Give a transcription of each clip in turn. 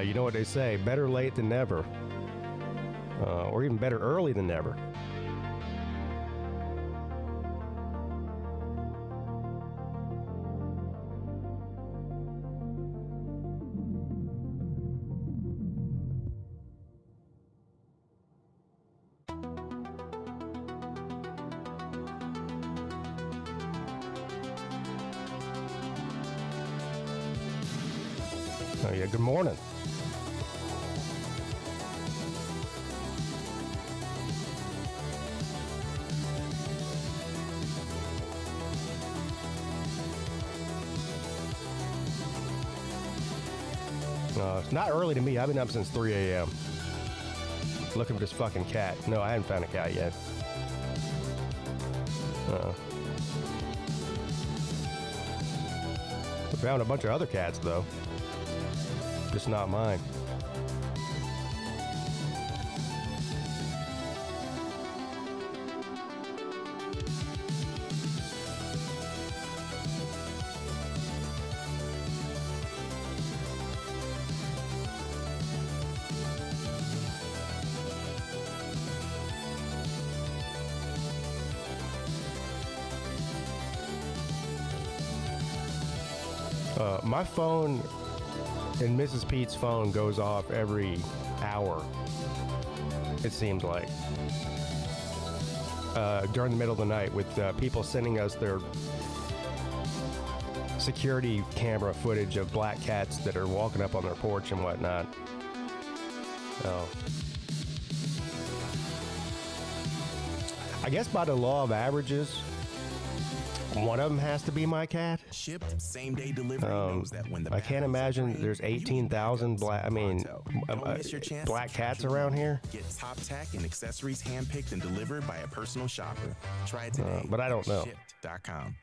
You know what they say, better late than never. Or even better early than never. Oh yeah, good morning. It's not early to me. I've been up since 3 a.m. looking for this fucking cat. No, I haven't found a cat yet. I found a bunch of other cats, though. Just not mine. My phone and Mrs. Pete's phone goes off every hour, it seems like, during the middle of the night with people sending us their security camera footage of black cats that are walking up on their porch and whatnot. I guess by the law of averages, one of them has to be my cat. Shipped same day delivery knows that when the I can't imagine there's 18,000 black cats around here. Get top tack and accessories handpicked and delivered by a personal shopper. Try it today. But I don't know. Shipped.com.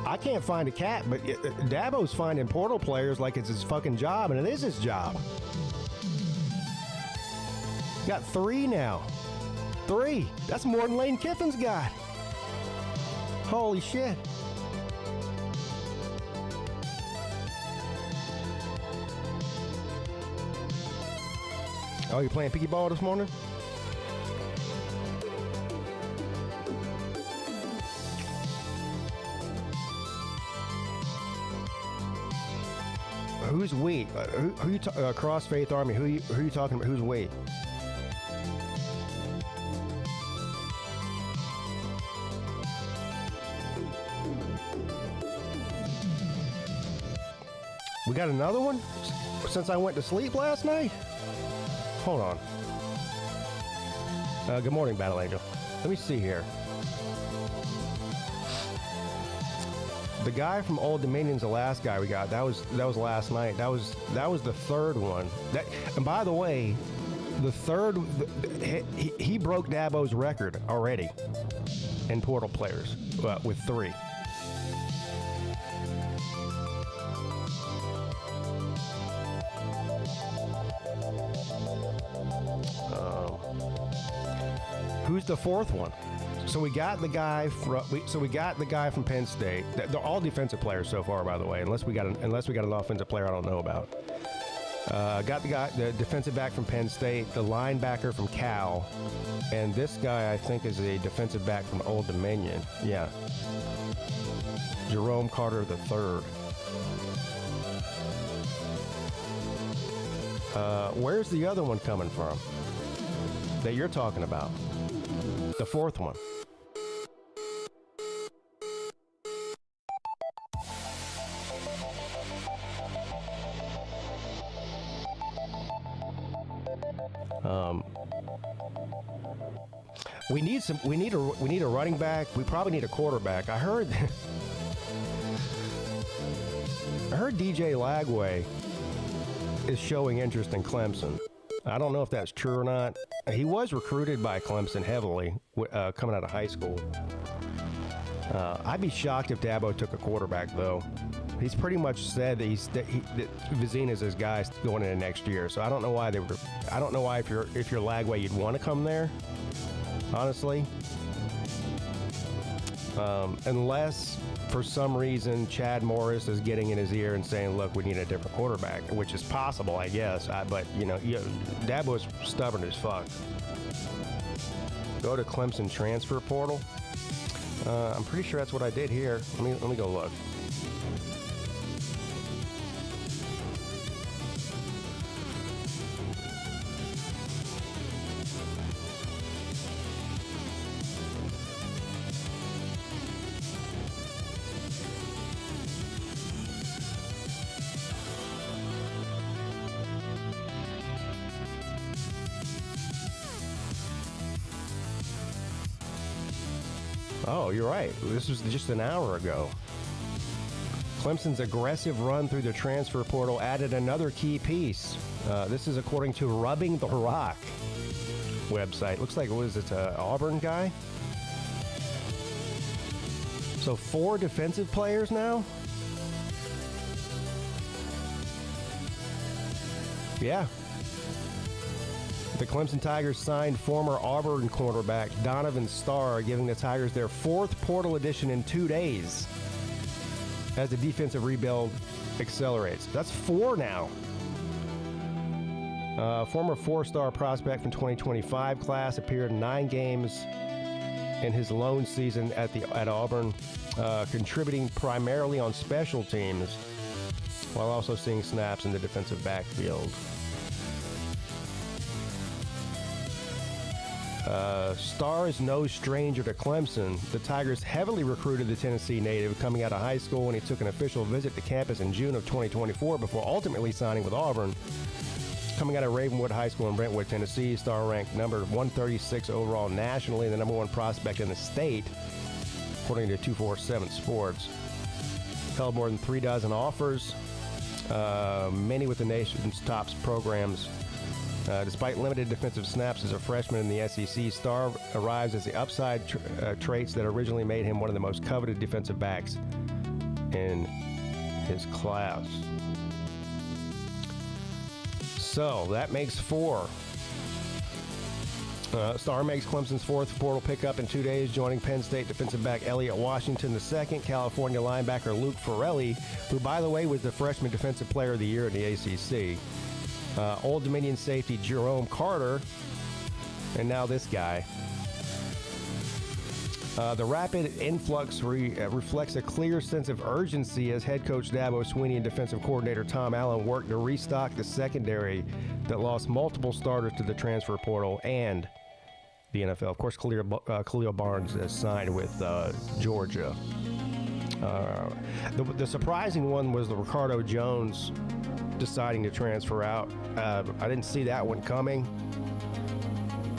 I can't find a cat, but Dabo's finding portal players like it's his fucking job, and it is his job. Got 3 now. 3. That's more than Lane Kiffin's got. Holy shit. Oh, you playing picky ball this morning? Who's we? Who you Cross Faith Army? Who you talking about? Who's we? We got another one? Since I went to sleep last night? Hold on. Good morning, Battle Angel. Let me see here. The guy from Old Dominion's the last guy we got. That was last night. That was the third one. And by the way, the third he broke Dabo's record already in portal players with 3. Who's the 4th one? So we got the guy from Penn State. They're all defensive players so far, by the way. Unless we got an offensive player I don't know about. Got the defensive back from Penn State, the linebacker from Cal, and this guy I think is a defensive back from Old Dominion. Yeah, Jerome Carter III. Where's the other one coming from that you're talking about? The 4th one. We need a running back. We probably need a quarterback. I heard DJ Lagway is showing interest in Clemson. I don't know if that's true or not. He was recruited by Clemson heavily coming out of high school. I'd be shocked if Dabo took a quarterback, though. He's pretty much said that that Vizina's his guy going into next year. So I don't know why I don't know why if you're Lagway you'd want to come there. Honestly, unless for some reason Chad Morris is getting in his ear and saying, "Look, we need a different quarterback," which is possible, I guess. But Dabo is stubborn as fuck. Go to Clemson transfer portal. I'm pretty sure that's what I did here. Let me go look. Oh, you're right. This was just an hour ago. Clemson's aggressive run through the transfer portal added another key piece. This is according to Rubbing the Rock website. Looks like, what is it, an Auburn guy? So 4 defensive players now? Yeah. The Clemson Tigers signed former Auburn cornerback Donovan Starr, giving the Tigers their 4th portal addition in 2 days as the defensive rebuild accelerates. That's 4 now. Former 4-star prospect from 2025 class appeared in 9 games in his lone season at Auburn, contributing primarily on special teams while also seeing snaps in the defensive backfield. Starr is no stranger to Clemson. The Tigers heavily recruited the Tennessee native coming out of high school when he took an official visit to campus in June of 2024 before ultimately signing with Auburn. Coming out of Ravenwood High School in Brentwood, Tennessee, Starr ranked number 136 overall nationally and the number 1 prospect in the state, according to 247 Sports. Held more than 3 dozen offers, many with the nation's top programs. Despite limited defensive snaps as a freshman in the SEC, Starr arrives as the upside traits that originally made him one of the most coveted defensive backs in his class. So that makes 4. Starr makes Clemson's 4th portal pickup in 2 days, joining Penn State defensive back Elliott Washington II, California linebacker Luke Forelli, who, by the way, was the freshman defensive player of the year in the ACC. Old Dominion safety Jerome Carter, and now this guy. The rapid influx reflects a clear sense of urgency as head coach Dabo Swinney and defensive coordinator Tom Allen work to restock the secondary that lost multiple starters to the transfer portal and the NFL. Of course, Khalil Barnes has signed with Georgia. The surprising one was the Ricardo Jones deciding to transfer out. I didn't see that one coming.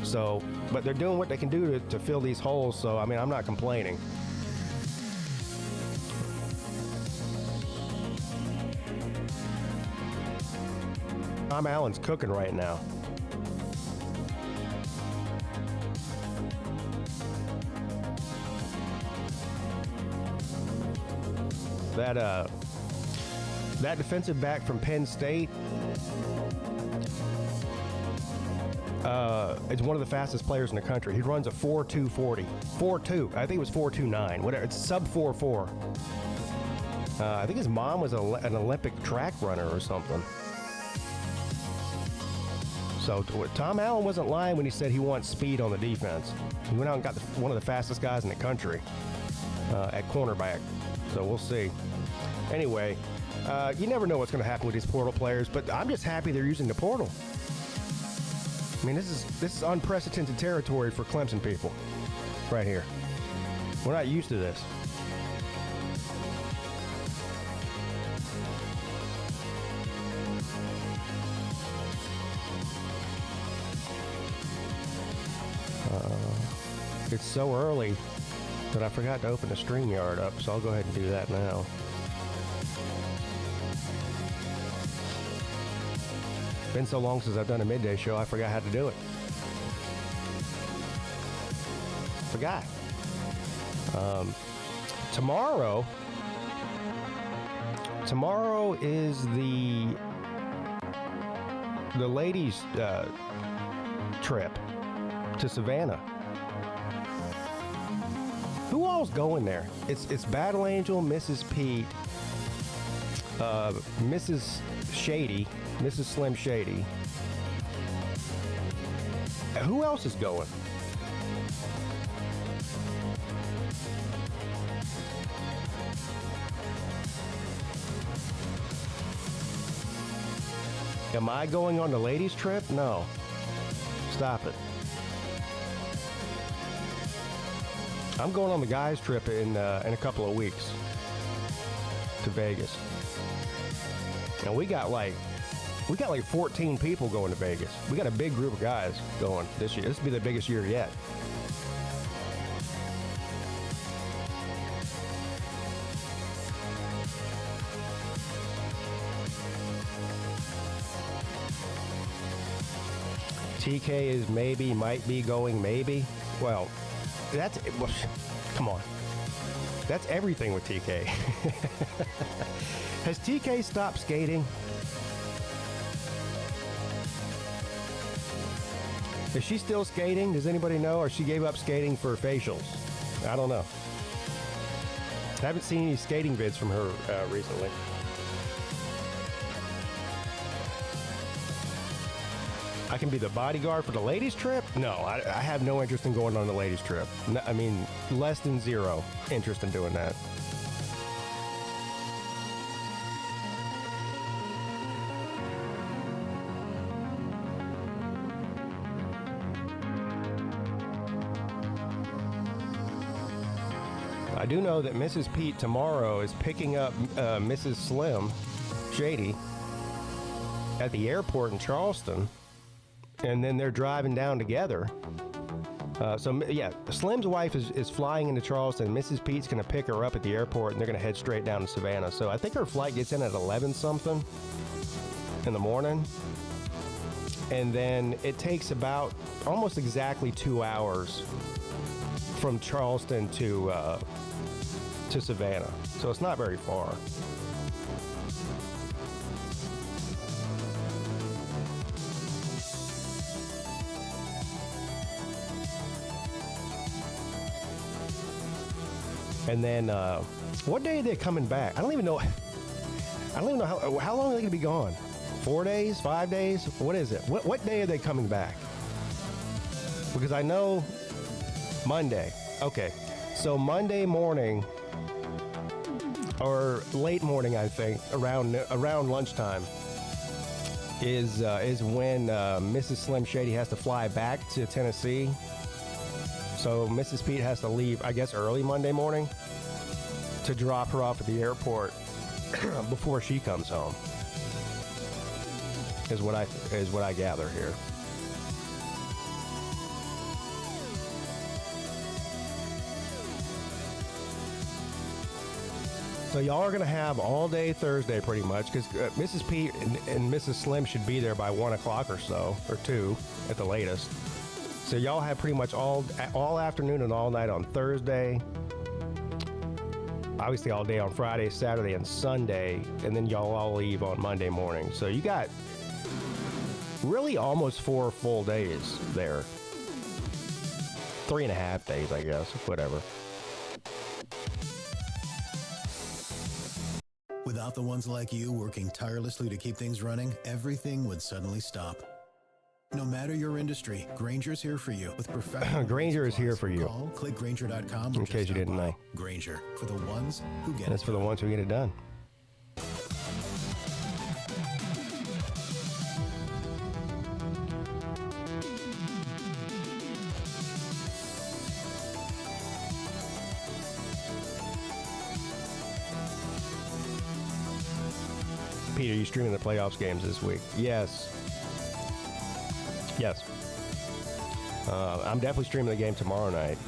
So, but they're doing what they can do to fill these holes. So, I mean, I'm not complaining. Tom Allen's cooking right now. That defensive back from Penn State is one of the fastest players in the country. He runs a 4.2 40. 4.2. I think it was 4.29. Whatever. It's sub 4.4. I think his mom was an Olympic track runner or something. So Tom Allen wasn't lying when he said he wants speed on the defense. He went out and got one of the fastest guys in the country at cornerback. So we'll see. Anyway, you never know what's going to happen with these portal players, but I'm just happy they're using the portal. I mean, this is unprecedented territory for Clemson people right here. We're not used to this. It's so early that I forgot to open the StreamYard up, so I'll go ahead and do that now. Been so long since I've done a midday show, I forgot how to do it. Forgot. Tomorrow is the ladies' trip to Savannah. Who all's going there? It's Battle Angel, Mrs. Peete, Mrs. Shady, Mrs. Slim Shady. Who else is going? Am I going on the ladies' trip? No. Stop it. I'm going on the guys' trip in a couple of weeks to Vegas. And we got like 14 people going to Vegas. We got a big group of guys going this year. This will be the biggest year yet. TK is maybe, might be going maybe. Well, come on. That's everything with TK. Has TK stopped skating? Is she still skating? Does anybody know? Or she gave up skating for facials? I don't know. I haven't seen any skating vids from her recently. I can be the bodyguard for the ladies' trip? No, I have no interest in going on the ladies' trip. No, I mean, less than zero interest in doing that. I do know that Mrs. Peete tomorrow is picking up Mrs. Slim Shady at the airport in Charleston. And then they're driving down together. Slim's wife is flying into Charleston. Mrs. Pete's going to pick her up at the airport, and they're going to head straight down to Savannah. So I think her flight gets in at 11-something in the morning. And then it takes about almost exactly 2 hours from Charleston to Savannah. So it's not very far. And then, what day are they coming back? I don't even know how long are they going to be gone? 4 days? 5 days? What is it? What day are they coming back? Because I know Monday. Okay, so Monday morning or late morning, I think, around lunchtime is when Mrs. Slim Shady has to fly back to Tennessee. So Mrs. Peete has to leave, I guess, early Monday morning to drop her off at the airport before she comes home. Is what I gather here. So y'all are going to have all day Thursday pretty much, because Mrs. Peete and Mrs. Slim should be there by 1 o'clock or so, or 2 at the latest. So y'all have pretty much all afternoon and all night on Thursday. Obviously all day on Friday, Saturday, and Sunday. And then y'all all leave on Monday morning. So you got really almost 4 full days there. 3.5 days, I guess, whatever. Without the ones like you working tirelessly to keep things running, everything would suddenly stop. No matter your industry, Grainger's here for you with professional. Grainger is here for you. Call, click Grainger.com. In case you didn't know. Grainger, for the ones who get it. That's for the ones who get it done. Peter, are you streaming the playoffs games this week? Yes. Yes. I'm definitely streaming the game tomorrow night.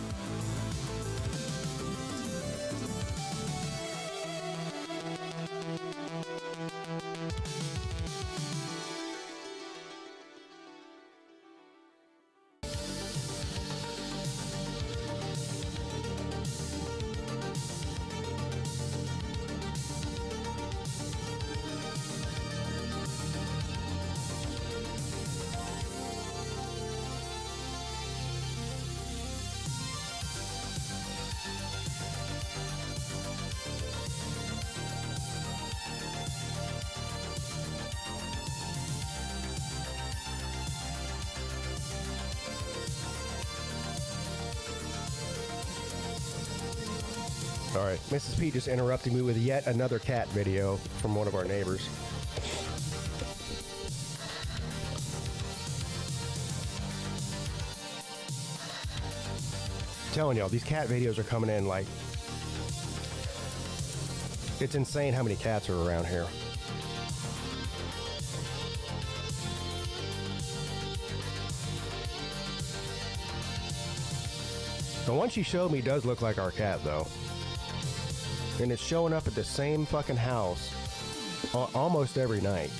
All right, Mrs. Peete just interrupted me with yet another cat video from one of our neighbors. I'm telling y'all, these cat videos are coming in like... It's insane how many cats are around here. The one she showed me does look like our cat, though. And it's showing up at the same fucking house almost every night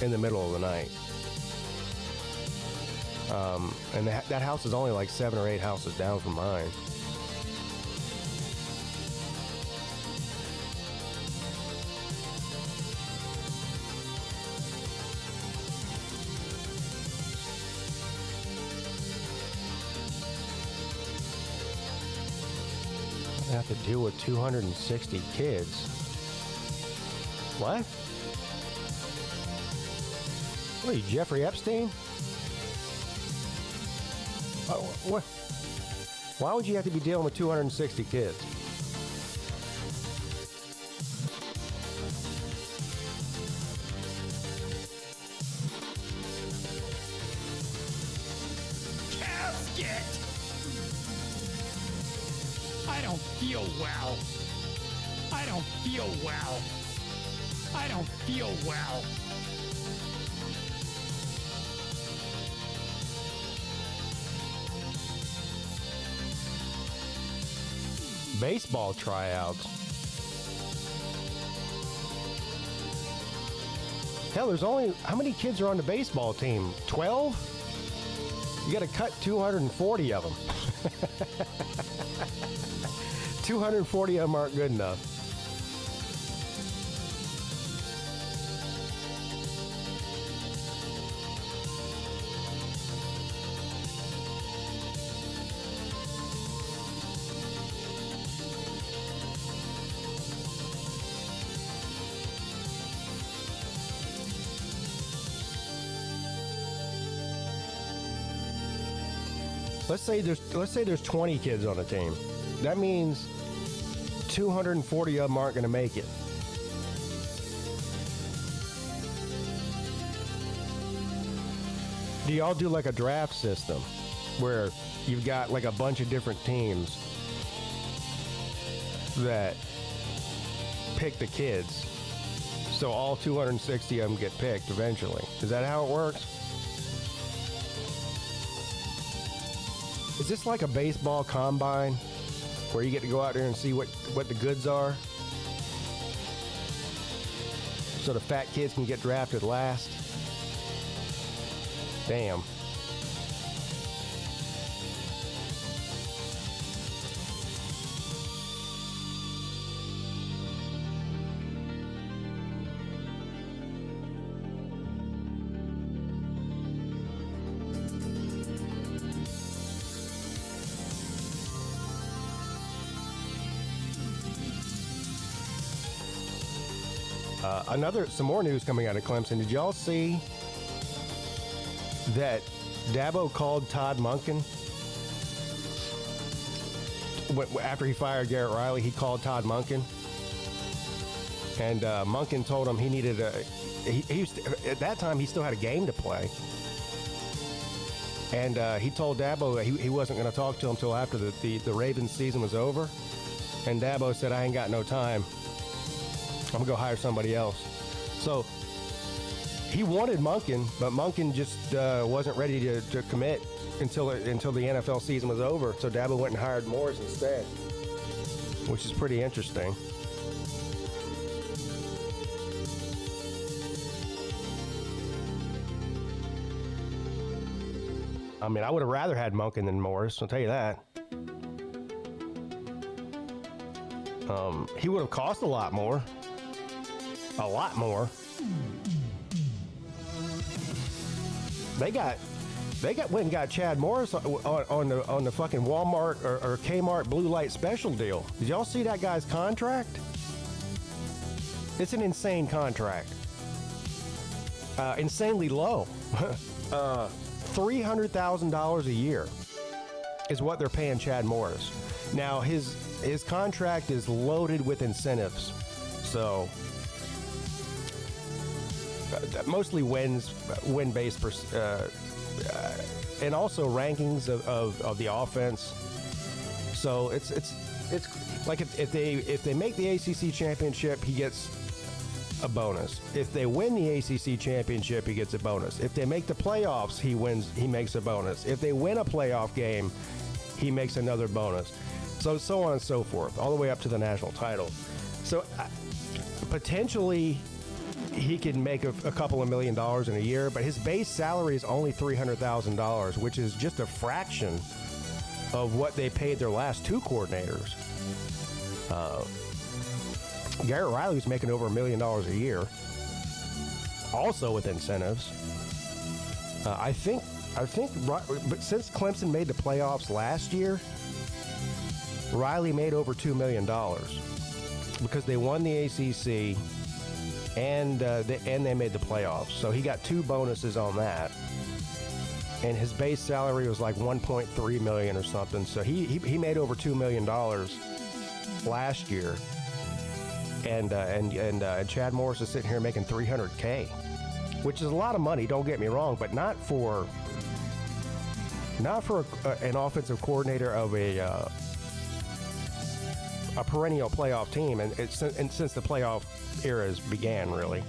in the middle of the night. And that house is only like 7 or 8 houses down from mine. I have to deal with 260 kids. What? What are you, Jeffrey Epstein? What? Why would you have to be dealing with 260 kids? Casket! I don't feel well. I don't feel well. I don't feel well. Baseball tryouts. Hell, there's only... How many kids are on the baseball team? 12? You got to cut 240 of them. 240 of them aren't good enough. Let's say there's 20 kids on a team. That means 240 of them aren't going to make it. Do y'all do like a draft system where you've got like a bunch of different teams that pick the kids, so all 260 of them get picked eventually? Is that how it works? Is this like a baseball combine where you get to go out there and see what the goods are, so the fat kids can get drafted last? Damn. Some more news coming out of Clemson. Did y'all see that Dabo called Todd Monken? After he fired Garrett Riley, he called Todd Monken. And Monken told him he needed at that time, he still had a game to play. And he told Dabo he wasn't going to talk to him until after the Ravens season was over. And Dabo said, I ain't got no time. I'm going to go hire somebody else. So he wanted Monken, but Monken just wasn't ready to commit until the NFL season was over. So Dabo went and hired Morris instead, which is pretty interesting. I mean, I would have rather had Monken than Morris, I'll tell you that. He would have cost a lot more. A lot more. They went and got Chad Morris on the fucking Walmart or Kmart blue light special deal. Did y'all see that guy's contract? It's an insane contract. Insanely low. $300,000 a year is what they're paying Chad Morris. Now his his contract is loaded with incentives. So mostly win-based, and also rankings of the offense. So it's like if they make the ACC championship, he gets a bonus. If they win the ACC championship, he gets a bonus. If they make the playoffs, he makes a bonus. If they win a playoff game, he makes another bonus. So on and so forth, all the way up to the national title. So potentially he could make a couple of $1 million in a year, but his base salary is only $300,000, which is just a fraction of what they paid their last two coordinators. Garrett Riley was making over $1 million a year, also with incentives. I think, but since Clemson made the playoffs last year, Riley made over $2 million because they won the ACC and they made the playoffs. So he got two bonuses on that, and his base salary was like $1.3 million or something. So he made over $2 million last year, and Chad Morris is sitting here making $300K, which is a lot of money. Don't get me wrong, but not for an offensive coordinator of a perennial playoff team, and since the playoff eras began, really,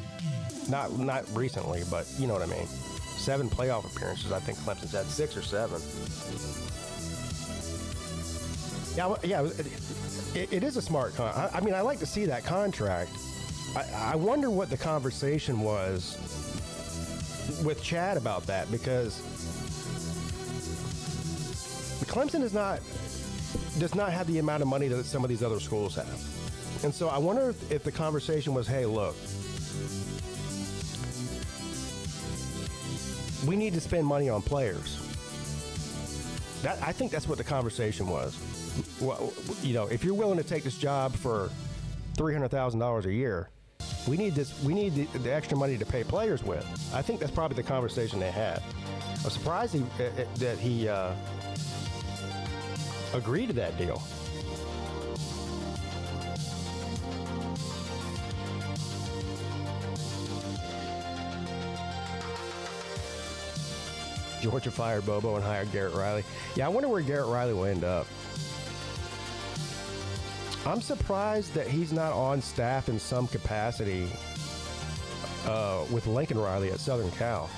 not recently, but you know what I mean. 7 playoff appearances. I think Clemson's had 6 or 7. Yeah, it is a smart I mean, I like to see that contract. I wonder what the conversation was with Chad about that, because Clemson does not have the amount of money that some of these other schools have. And so I wonder if the conversation was, hey, look, we need to spend money on players. I think that's what the conversation was. Well, you know, if you're willing to take this job for $300,000 a year, we need the extra money to pay players with. I think that's probably the conversation they had. I'm surprised that he agreed to that deal. Georgia fired Bobo and hired Garrett Riley. Yeah, I wonder where Garrett Riley will end up. I'm surprised that he's not on staff in some capacity with Lincoln Riley at Southern Cal.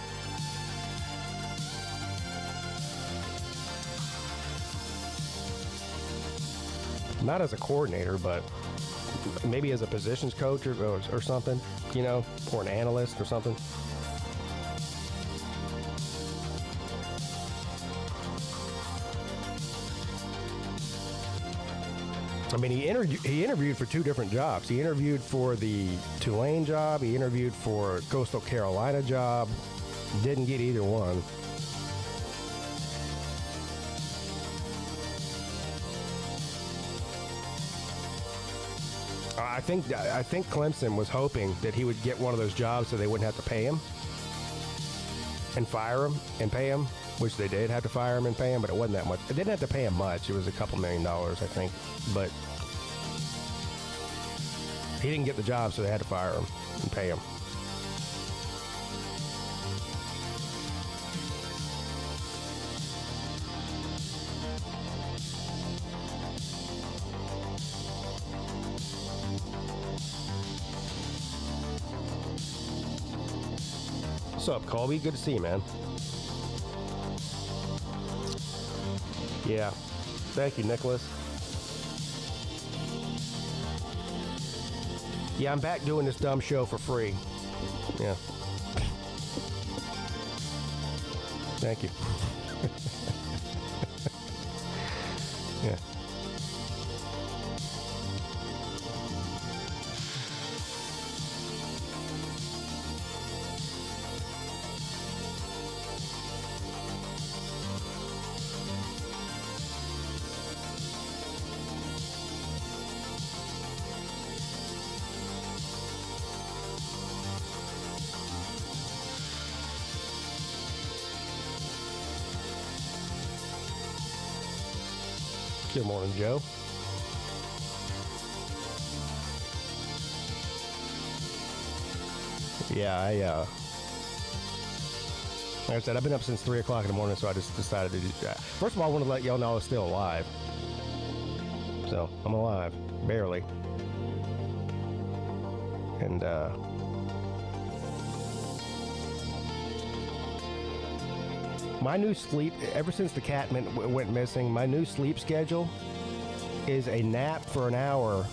Not as a coordinator, but maybe as a positions coach or something, you know, or an analyst or something. I mean, he interviewed for 2 different jobs. He interviewed for the Tulane job. He interviewed for Coastal Carolina job. Didn't get either one. I think Clemson was hoping that he would get one of those jobs so they wouldn't have to pay him and fire him and pay him, which they did have to fire him and pay him, but it wasn't that much. They didn't have to pay him much. It was a couple $1 million, I think. But he didn't get the job, so they had to fire him and pay him. What's up, Colby? Good to see you, man. Yeah. Thank you, Nicholas. Yeah, I'm back doing this dumb show for free. Yeah. Thank you. Yeah. Good morning, Joe. Yeah, like I said, I've been up since 3 o'clock in the morning, so I just decided to do that. First of all, I want to let y'all know I was still alive. So, I'm alive. Barely. And, my new sleep, ever since the cat went missing, my new sleep schedule is a nap for an hour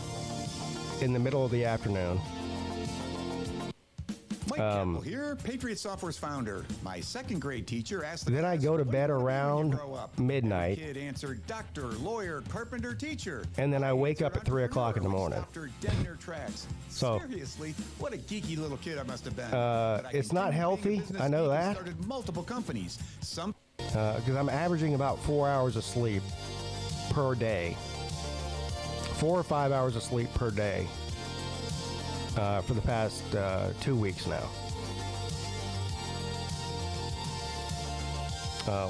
in the middle of the afternoon. Mike Campbell here, Patriot Software's founder. My second grade teacher asked the Then I go to bed around midnight. Kid answered doctor, lawyer, carpenter, teacher. And then I wake up at 3 o'clock in the morning. After dead in her tracks. So, seriously, what a geeky little kid I must have been. it's not healthy. I know that. Started multiple companies. Some because I'm averaging about 4 hours of sleep per day. 4 or 5 hours of sleep per day. For the past 2 weeks now,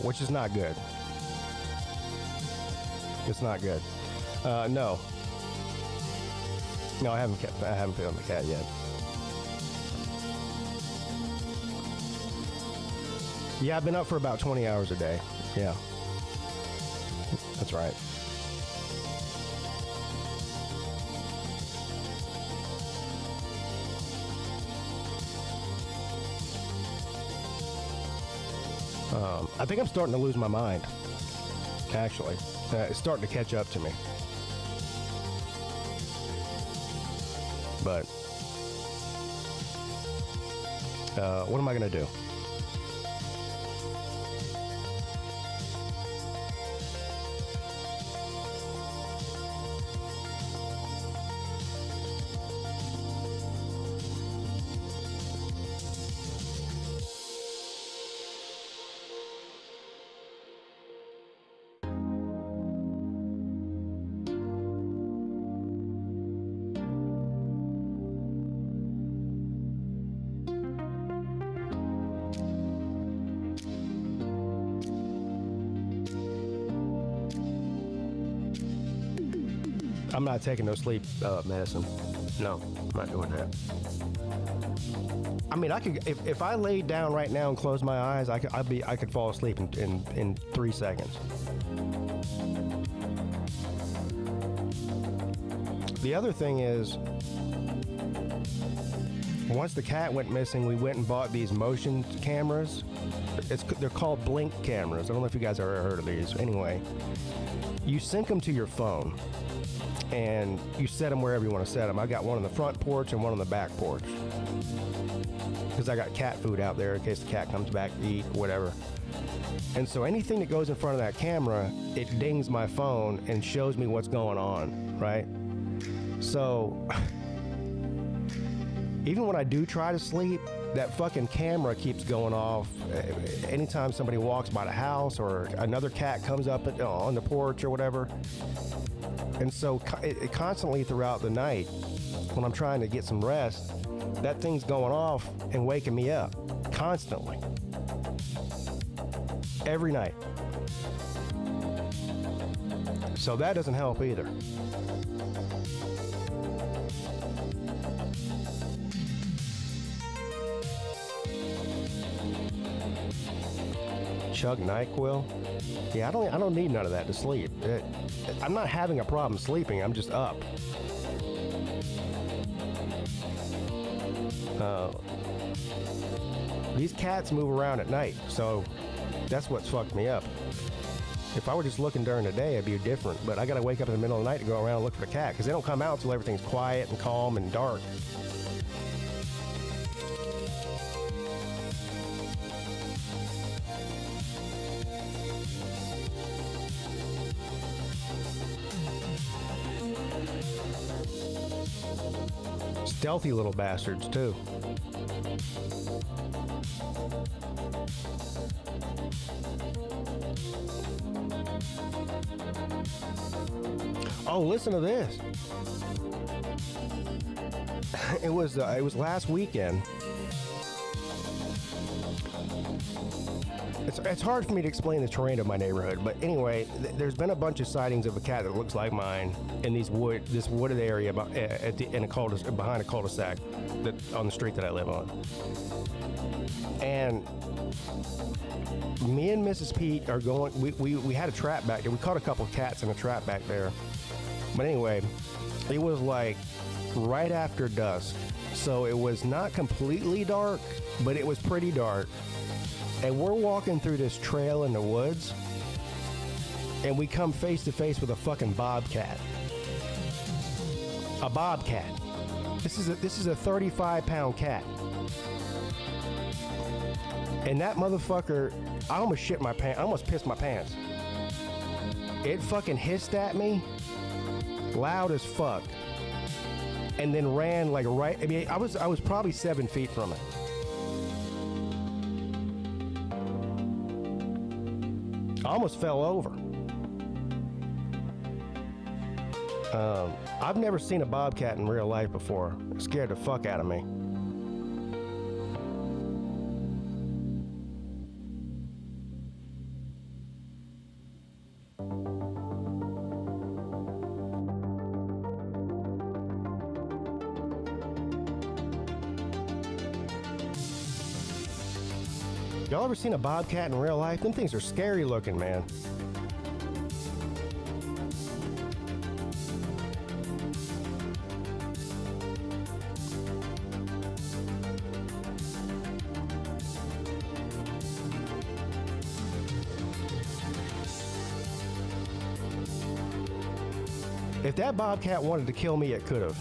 which is not good. It's not good. No, I haven't found the cat yet. Yeah, I've been up for about 20 hours a day. Yeah, that's right. I think I'm starting to lose my mind, actually. It's starting to catch up to me. But, what am I going to do? I'm not taking no sleep medicine. No, I'm not doing that. I mean, I could if I laid down right now and closed my eyes, I could fall asleep in 3 seconds. The other thing is, once the cat went missing, we went and bought these motion cameras. They're called Blink cameras. I don't know if you guys have ever heard of these. Anyway, you sync them to your phone, and you set them wherever you want to set them. I got one on the front porch and one on the back porch, because I got cat food out there in case the cat comes back to eat, whatever. And so anything that goes in front of that camera, it dings my phone and shows me what's going on, right? So even when I do try to sleep, that fucking camera keeps going off anytime somebody walks by the house or another cat comes up on the porch or whatever. And so it constantly throughout the night, when I'm trying to get some rest, that thing's going off and waking me up constantly. Every night. So that doesn't help either. Chug NyQuil. Yeah, I don't need none of that to sleep. I'm not having a problem sleeping. I'm just up. These cats move around at night, so that's what's fucked me up. If I were just looking during the day, it'd be different. But I gotta wake up in the middle of the night to go around and look for the cat, because they don't come out until everything's quiet and calm and dark. Stealthy little bastards, too. Oh, listen to this. It was last weekend. It's hard for me to explain the terrain of my neighborhood, but anyway, there's been a bunch of sightings of a cat that looks like mine in this wooded area behind a cul-de-sac on the street that I live on. And me and Mrs. Peete are going. We had a trap back there. We caught a couple of cats in a trap back there. But anyway, it was like right after dusk, so it was not completely dark, but it was pretty dark. And we're walking through this trail in the woods, and we come face to face with a fucking bobcat. A bobcat. This is a 35-pound cat. And that motherfucker, I almost shit my pants. I almost pissed my pants. It fucking hissed at me, loud as fuck, and then ran like right. I mean, I was probably 7 feet from it. I almost fell over. I've never seen a bobcat in real life before. It scared the fuck out of me. Y'all ever seen a bobcat in real life? Them things are scary looking, man. If that bobcat wanted to kill me, it could have.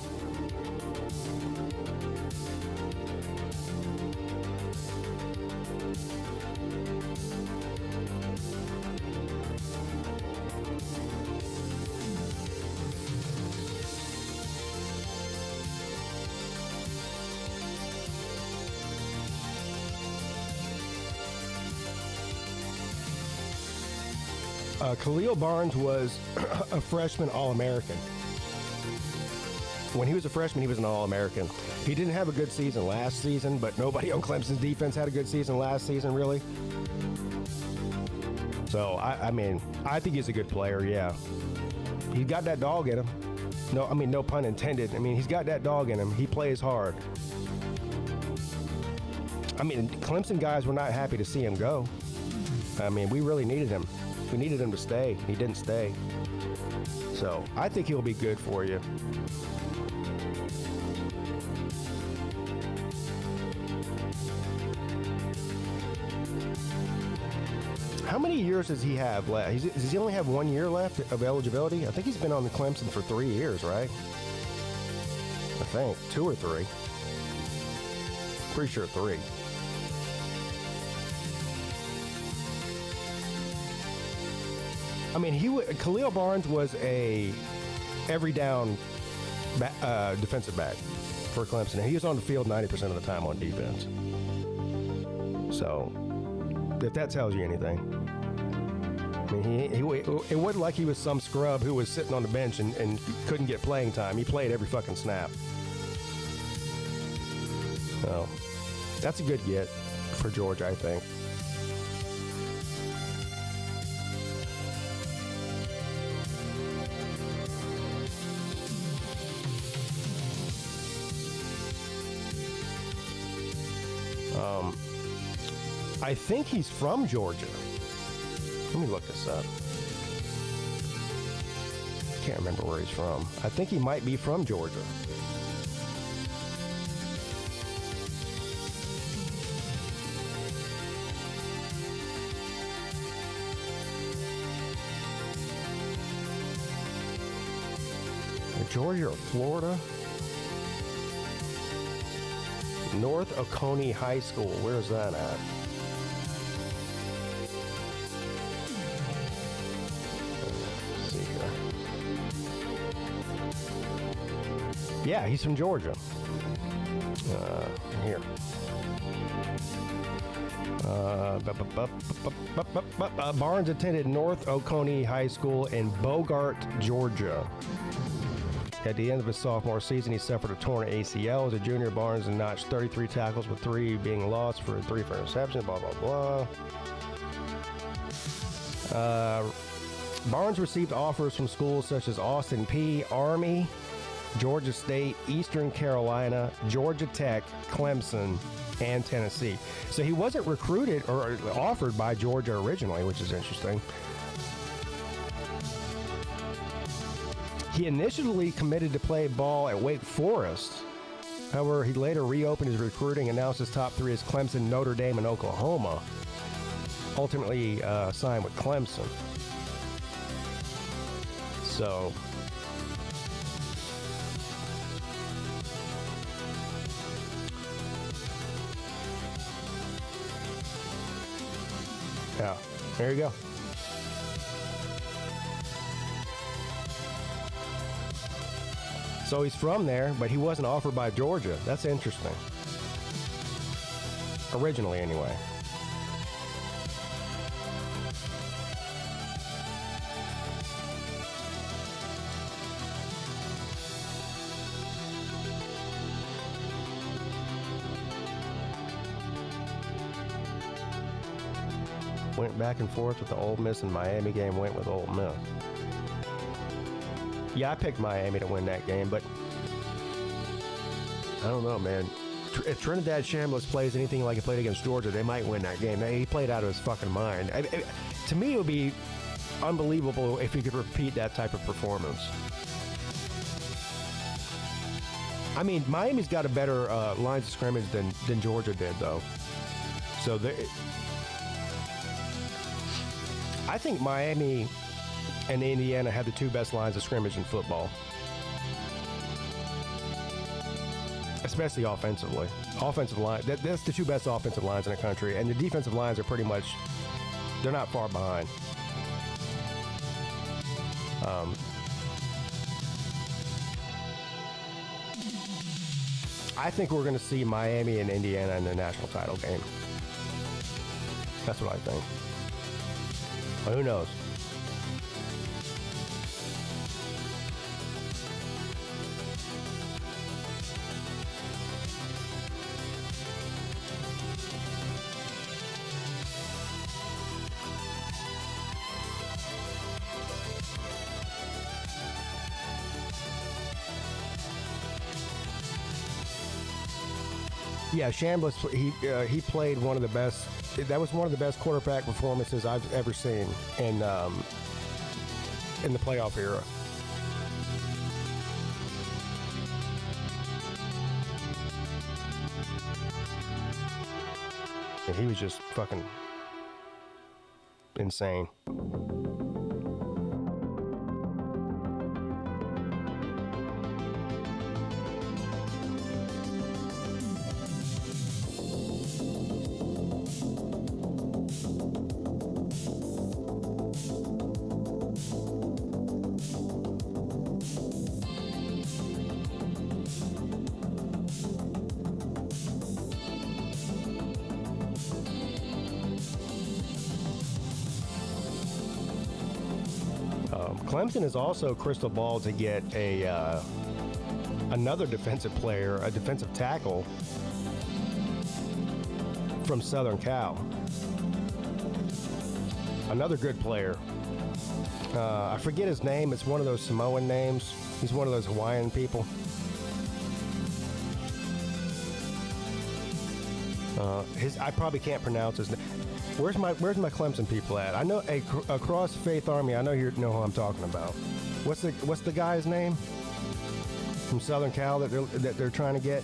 Khalil Barnes was a freshman All-American. When he was a freshman, he was an All-American. He didn't have a good season last season, but nobody on Clemson's defense had a good season last season, really. So, I mean, I think he's a good player, yeah. He's got that dog in him. No pun intended. I mean, he's got that dog in him. He plays hard. I mean, Clemson guys were not happy to see him go. I mean, we really needed him. We needed him to stay. He didn't stay. So I think he'll be good for you. How many years does he have left? Does he only have 1 year left of eligibility? I think he's been on the Clemson for 3 years, right? I think 2 or 3. Pretty sure 3. I mean, Khalil Barnes was a every down defensive back for Clemson. He was on the field 90% of the time on defense. So, if that tells you anything. I mean, it wasn't like he was some scrub who was sitting on the bench and couldn't get playing time. He played every fucking snap. So, that's a good get for Georgia, I think. I think he's from Georgia. Let me look this up. Can't remember where he's from. I think he might be from Georgia. Georgia or Florida? North Oconee High School. Where's that at? Let's see here. Yeah, he's from Georgia. Here. Barnes attended North Oconee High School in Bogart, Georgia. At the end of his sophomore season, he suffered a torn ACL. As a junior, Barnes notched 33 tackles with 3 being lost for 3 for interception, blah, blah, blah. Barnes received offers from schools such as Austin Peay, Army, Georgia State, Eastern Carolina, Georgia Tech, Clemson, and Tennessee. So he wasn't recruited or offered by Georgia originally, which is interesting. He initially committed to play ball at Wake Forest. However, he later reopened his recruiting and announced his top 3 as Clemson, Notre Dame, and Oklahoma. Ultimately signed with Clemson. So, yeah, there you go. So he's from there, but he wasn't offered by Georgia. That's interesting. Originally, anyway. Went back and forth with the Ole Miss and Miami game, went with Ole Miss. Yeah, I picked Miami to win that game, but I don't know, man. If Trinidad Shambliss plays anything like he played against Georgia, they might win that game. He played out of his fucking mind. To me, it would be unbelievable if he could repeat that type of performance. I mean, Miami's got a better lines of scrimmage than Georgia did, though. So I think Miami and Indiana have the 2 best lines of scrimmage in football. Especially offensively. Offensive line, that's the 2 best offensive lines in the country. And the defensive lines are pretty much, they're not far behind. I think we're going to see Miami and Indiana in the national title game. That's what I think. Well, who knows? Yeah, Shambliss, he played one of the best. That was one of the best quarterback performances I've ever seen in the playoff era. And he was just fucking insane. Clemson is also crystal ball to get another defensive player, a defensive tackle from Southern Cal. Another good player. I forget his name. It's one of those Samoan names. He's one of those Hawaiian people. I probably can't pronounce his name. Where's my Clemson people at? I know across Faith Army. I know you know who I'm talking about. What's the guy's name from Southern Cal that they're trying to get?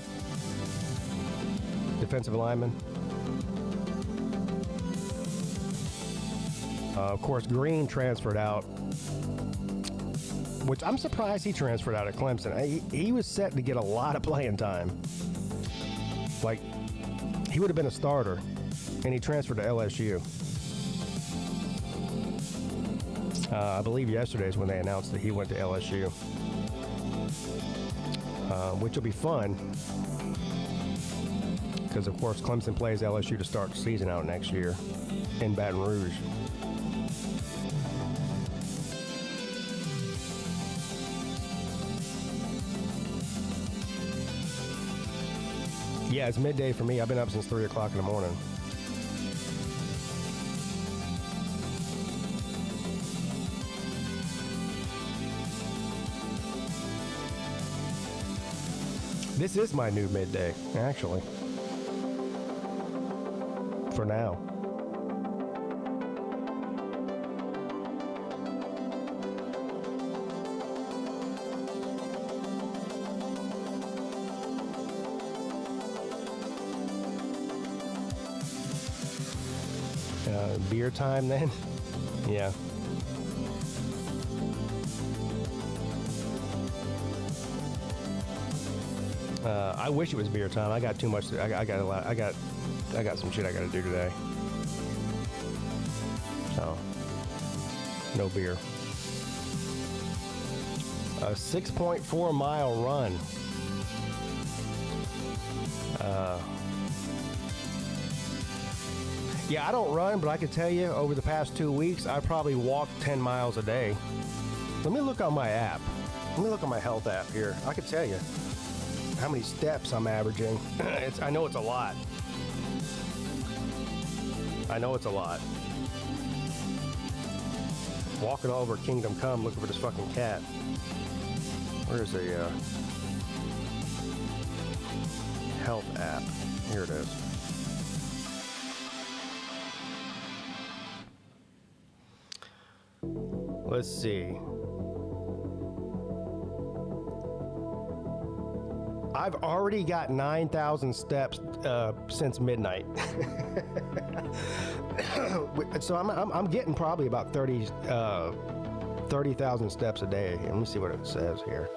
Defensive lineman. Of course, Green transferred out, which I'm surprised he transferred out at Clemson. He was set to get a lot of playing time. Like, he would have been a starter. And he transferred to LSU. I believe yesterday is when they announced that he went to LSU, which will be fun because, of course, Clemson plays LSU to start the season out next year in Baton Rouge. Yeah, it's midday for me. I've been up since 3 o'clock in the morning. This is my new midday, actually. For now. Beer time then? Yeah. I wish it was beer time. I got too much. I got a lot. I got some shit I got to do today. So, no beer. A 6.4 mile run. Yeah, I don't run, but I can tell you over the past 2 weeks, I probably walked 10 miles a day. Let me look on my app. Let me look on my health app here. I can tell you how many steps I'm averaging. I know it's a lot. I know it's a lot. Walking all over Kingdom Come looking for this fucking cat. Where's the health app? Here it is. Let's see. I've already got 9,000 steps since midnight. So I'm getting probably about 30,000 steps a day. Let me see what it says here.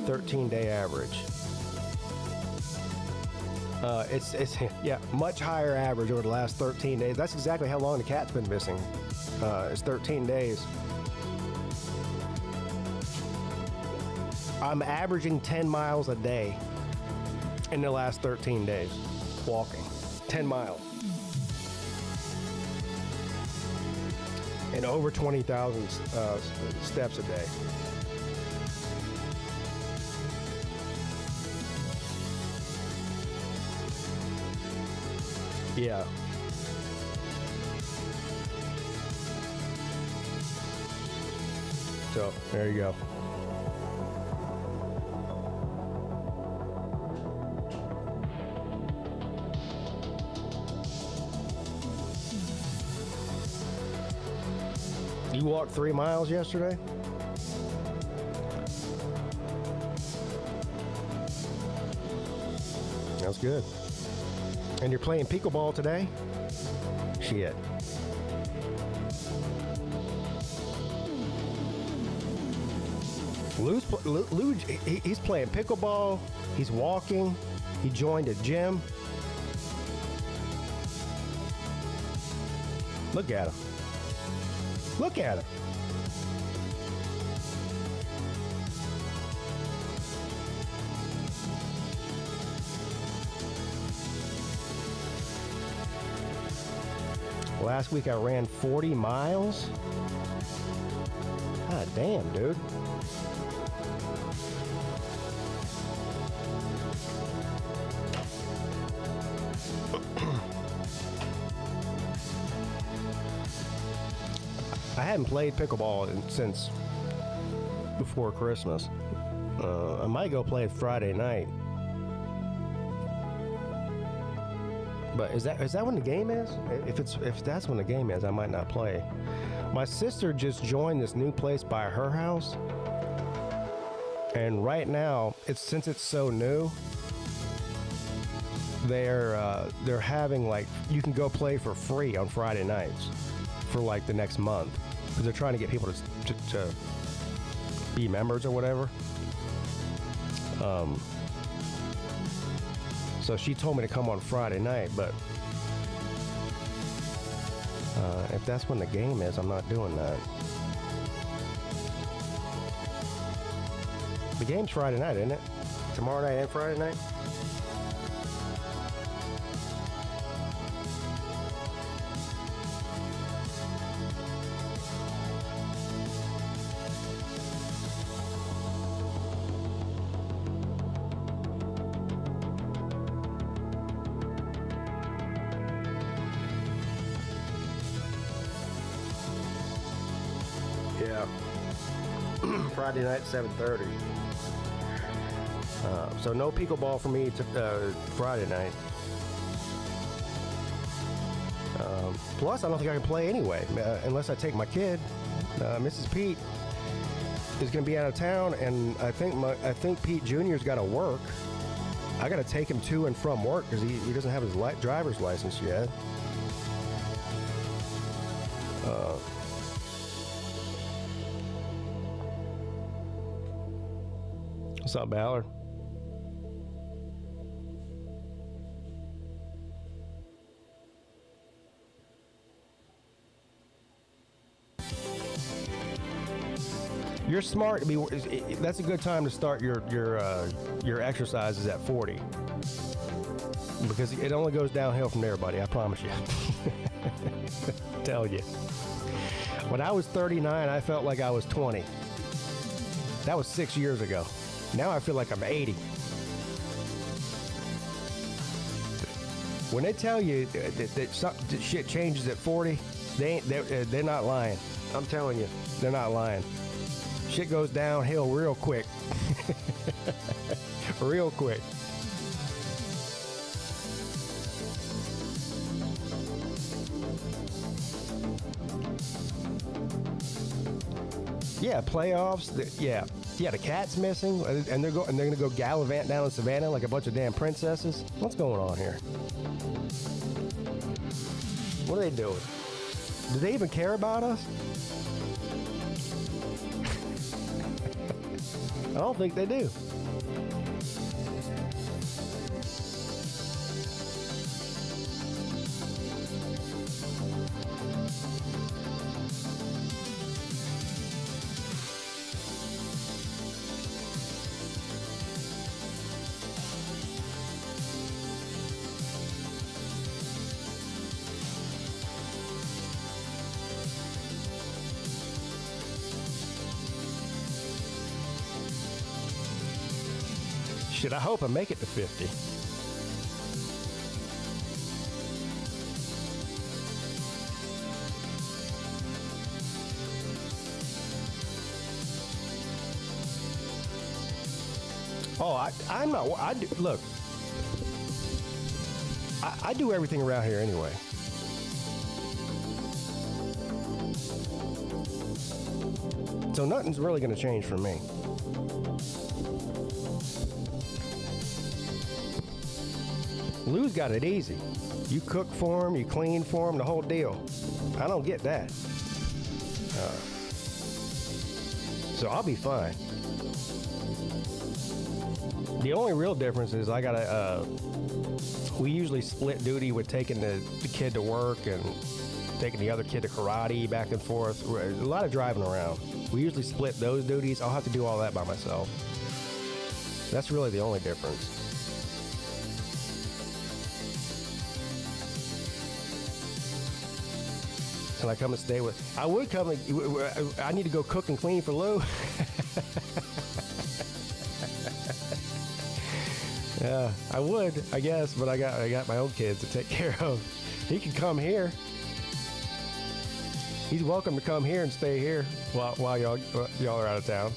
13-day average. It's yeah, much higher average over the last 13 days. That's exactly how long the cat's been missing. It's 13 days. I'm averaging 10 miles a day in the last 13 days, walking. 10 miles. And over 20,000 steps a day. Yeah. So, there you go. You walked 3 miles yesterday? That's good. And you're playing pickleball today? Shit. Lou, he's playing pickleball. He's walking. He joined a gym. Look at him. Look at him. Last week I ran 40 miles. God damn, dude. I hadn't played pickleball since before Christmas. I might go play it Friday night. But is that when the game is? If that's when the game is, I might not play. My sister just joined this new place by her house, and right now, since it's so new, they're having like you can go play for free on Friday nights for like the next month because they're trying to get people to be members or whatever. So she told me to come on Friday night, but if that's when the game is, I'm not doing that. The game's Friday night, isn't it? Tomorrow night and Friday night? Friday night, 7:30. So no pickleball for me Friday night. Plus, I don't think I can play anyway, unless I take my kid. Mrs. Peete is going to be out of town, and I think Pete Jr.'s got to work. I got to take him to and from work because he doesn't have his driver's license yet. What's up, Ballard? You're smart to be. That's a good time to start your exercises at 40, because it only goes downhill from there, buddy. I promise you. Tell you. When I was 39, I felt like I was 20. That was 6 years ago. Now I feel like I'm 80. When they tell you that shit changes at 40, they're not lying. I'm telling you, they're not lying. Shit goes downhill real quick. Real quick. Yeah, playoffs. The cat's missing, and they're going to go gallivant down in Savannah like a bunch of damn princesses. What's going on here? What are they doing? Do they even care about us? I don't think they do. Shit, I hope I make it to 50. Oh, I'm not. Look. I do everything around here anyway. So nothing's really going to change for me. Lou's got it easy. You cook for him, you clean for him, the whole deal. I don't get that. So I'll be fine. The only real difference is I gotta, we usually split duty with taking the kid to work and taking the other kid to karate back and forth. A lot of driving around. We usually split those duties. I'll have to do all that by myself. That's really the only difference. Can I come and stay with? I would come. I need to go cook and clean for Lou. Yeah, I would, I guess, but I got my own kids to take care of. He can come here. He's welcome to come here and stay here while y'all are out of town.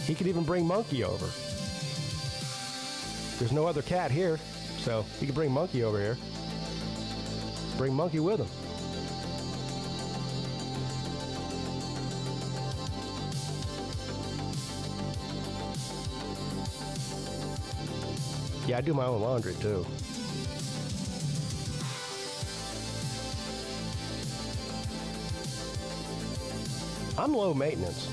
He could even bring Monkey over. There's no other cat here, so he could bring Monkey over here. Bring Monkey with him. Yeah, I do my own laundry too. I'm low maintenance.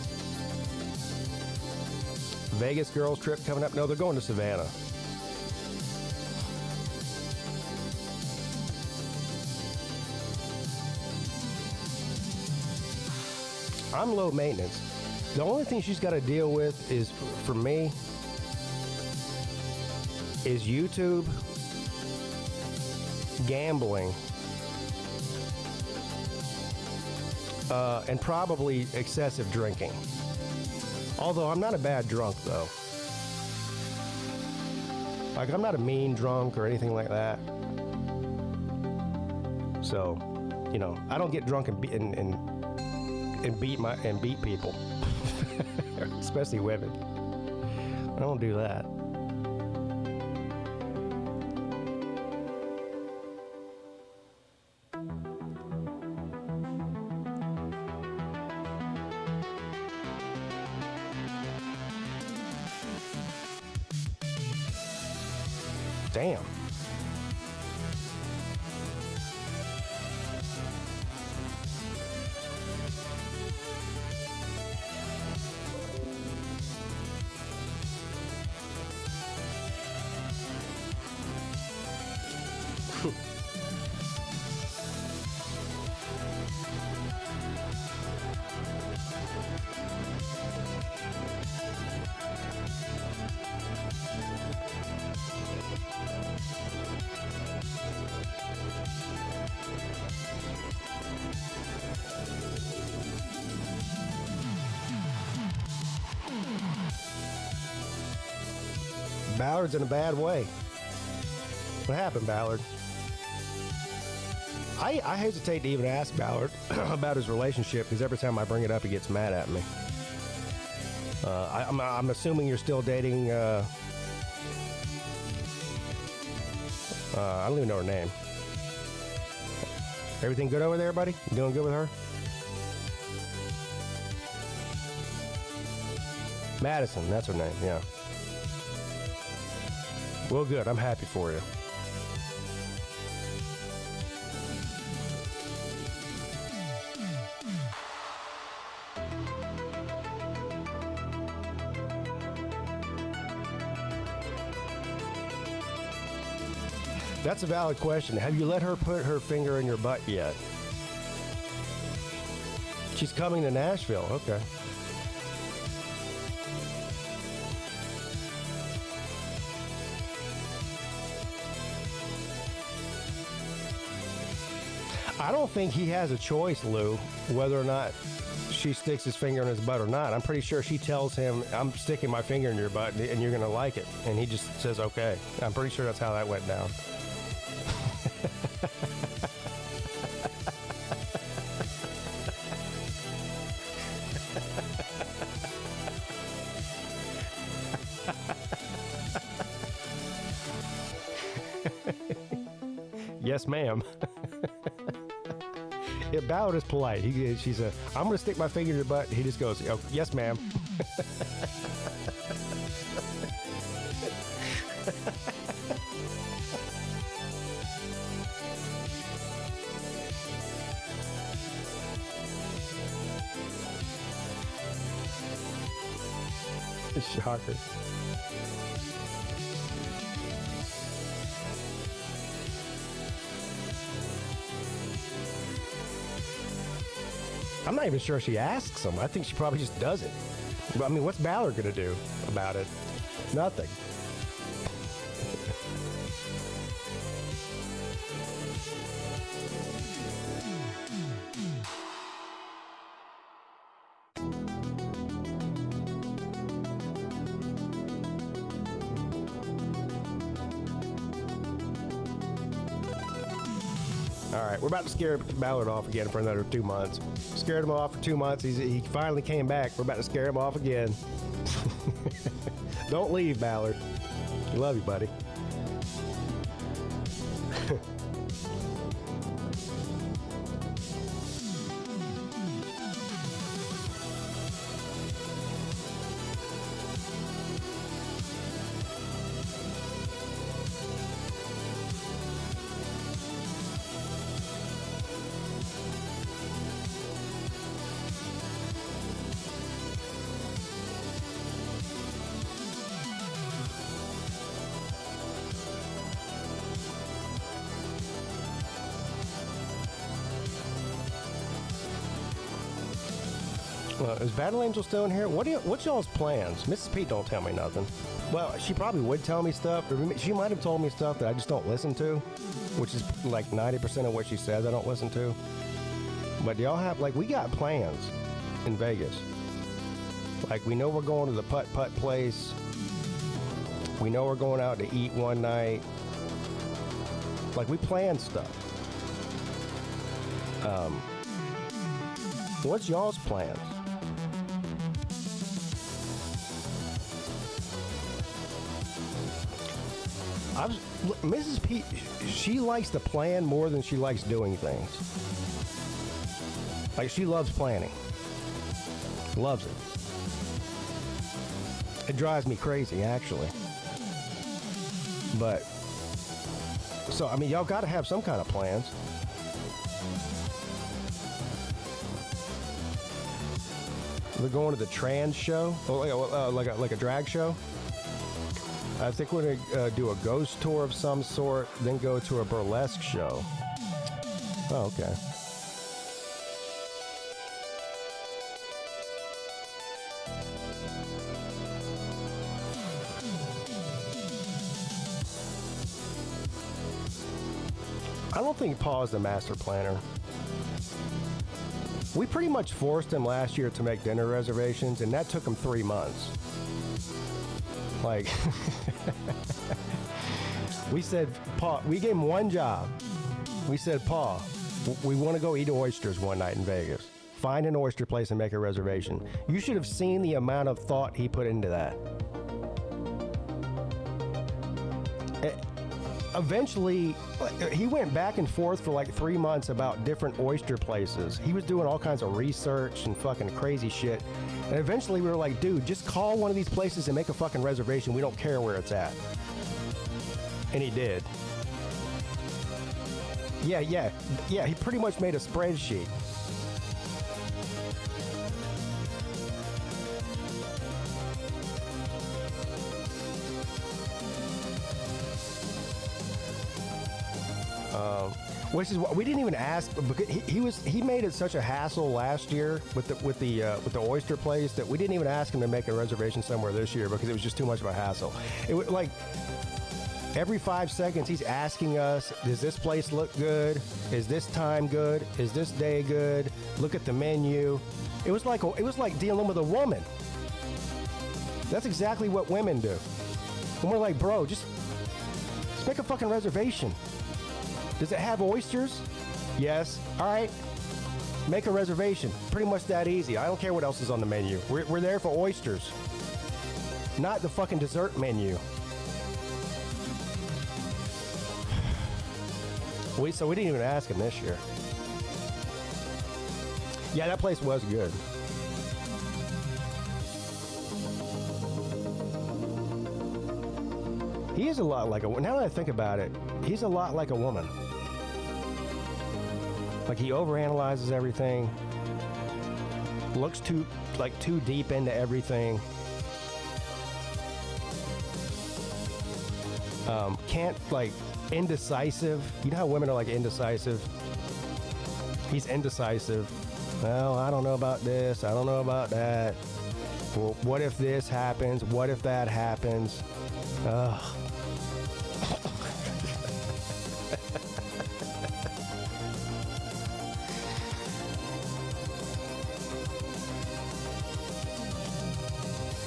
Vegas girls trip coming up. No, they're going to Savannah. I'm low maintenance. The only thing she's got to deal with is, for me, is YouTube, gambling, and probably excessive drinking. Although I'm not a bad drunk, though. Like, I'm not a mean drunk or anything like that. So, you know, I don't get drunk and beat people, especially women. I don't do that. Damn. Ballard's in a bad way. What happened, Ballard? I hesitate to even ask Ballard about his relationship because every time I bring it up, he gets mad at me. I'm assuming you're still dating. I don't even know her name. Everything good over there, buddy? You doing good with her? Madison, that's her name, yeah. Well, good. I'm happy for you. That's a valid question. Have you let her put her finger in your butt yet? She's coming to Nashville. Okay. I don't think he has a choice, Lou, whether or not she sticks his finger in his butt or not. I'm pretty sure she tells him, I'm sticking my finger in your butt and you're going to like it. And he just says, okay. I'm pretty sure that's how that went down. Yes, ma'am. Yeah, Ballard is polite. She's I'm going to stick my finger in your butt. He just goes, oh, yes, ma'am. Shocker. I'm not even sure she asks him. I think she probably just does it. I mean, what's Ballard going to do about it? Nothing. All right, we're about to scare Ballard off again for another 2 months. Scared him off for 2 months. He finally came back. We're about to scare him off again. Don't leave, Ballard. We love you, buddy. Is Battle Angel still in here? What's y'all's plans? Mrs. Peete don't tell me nothing. Well, she probably would tell me stuff. She might have told me stuff that I just don't listen to, which is like 90% of what she says I don't listen to. But y'all have, like, we got plans in Vegas. Like, we know we're going to the putt-putt place. We know we're going out to eat one night. Like, we plan stuff. What's y'all's plans? Mrs. Peete, she likes to plan more than she likes doing things. Like, she loves planning. Loves it. It drives me crazy, actually. But, so, I mean, y'all got to have some kind of plans. We're going to the trans show, like a drag show. I think we're going to do a ghost tour of some sort, then go to a burlesque show. Oh, okay. I don't think Paul is the master planner. We pretty much forced him last year to make dinner reservations, and that took him 3 months. Like, we said, Paul, we gave him one job. We said, Paul, we want to go eat oysters one night in Vegas. Find an oyster place and make a reservation. You should have seen the amount of thought he put into that. Eventually, he went back and forth for like 3 months about different oyster places. He was doing all kinds of research and fucking crazy shit. And eventually we were like, dude, just call one of these places and make a fucking reservation. We don't care where it's at. And he did. Yeah, he pretty much made a spreadsheet. Which is what we didn't even ask, because he made it such a hassle last year with the oyster place that we didn't even ask him to make a reservation somewhere this year because it was just too much of a hassle. It was like every 5 seconds he's asking us, does this place look good? Is this time good? Is this day good? Look at the menu. It was like dealing with a woman. That's exactly what women do. And we're like, bro, just make a fucking reservation. Does it have oysters? Yes. All right. Make a reservation. Pretty much that easy. I don't care what else is on the menu. We're there for oysters. Not the fucking dessert menu. So we didn't even ask him this year. Yeah, that place was good. He is a lot like now that I think about it, he's a lot like a woman. Like, he overanalyzes everything, looks too deep into everything. Can't, like, indecisive. You know how women are like indecisive? He's indecisive. Well, I don't know about this. I don't know about that. Well, what if this happens? What if that happens? Ugh.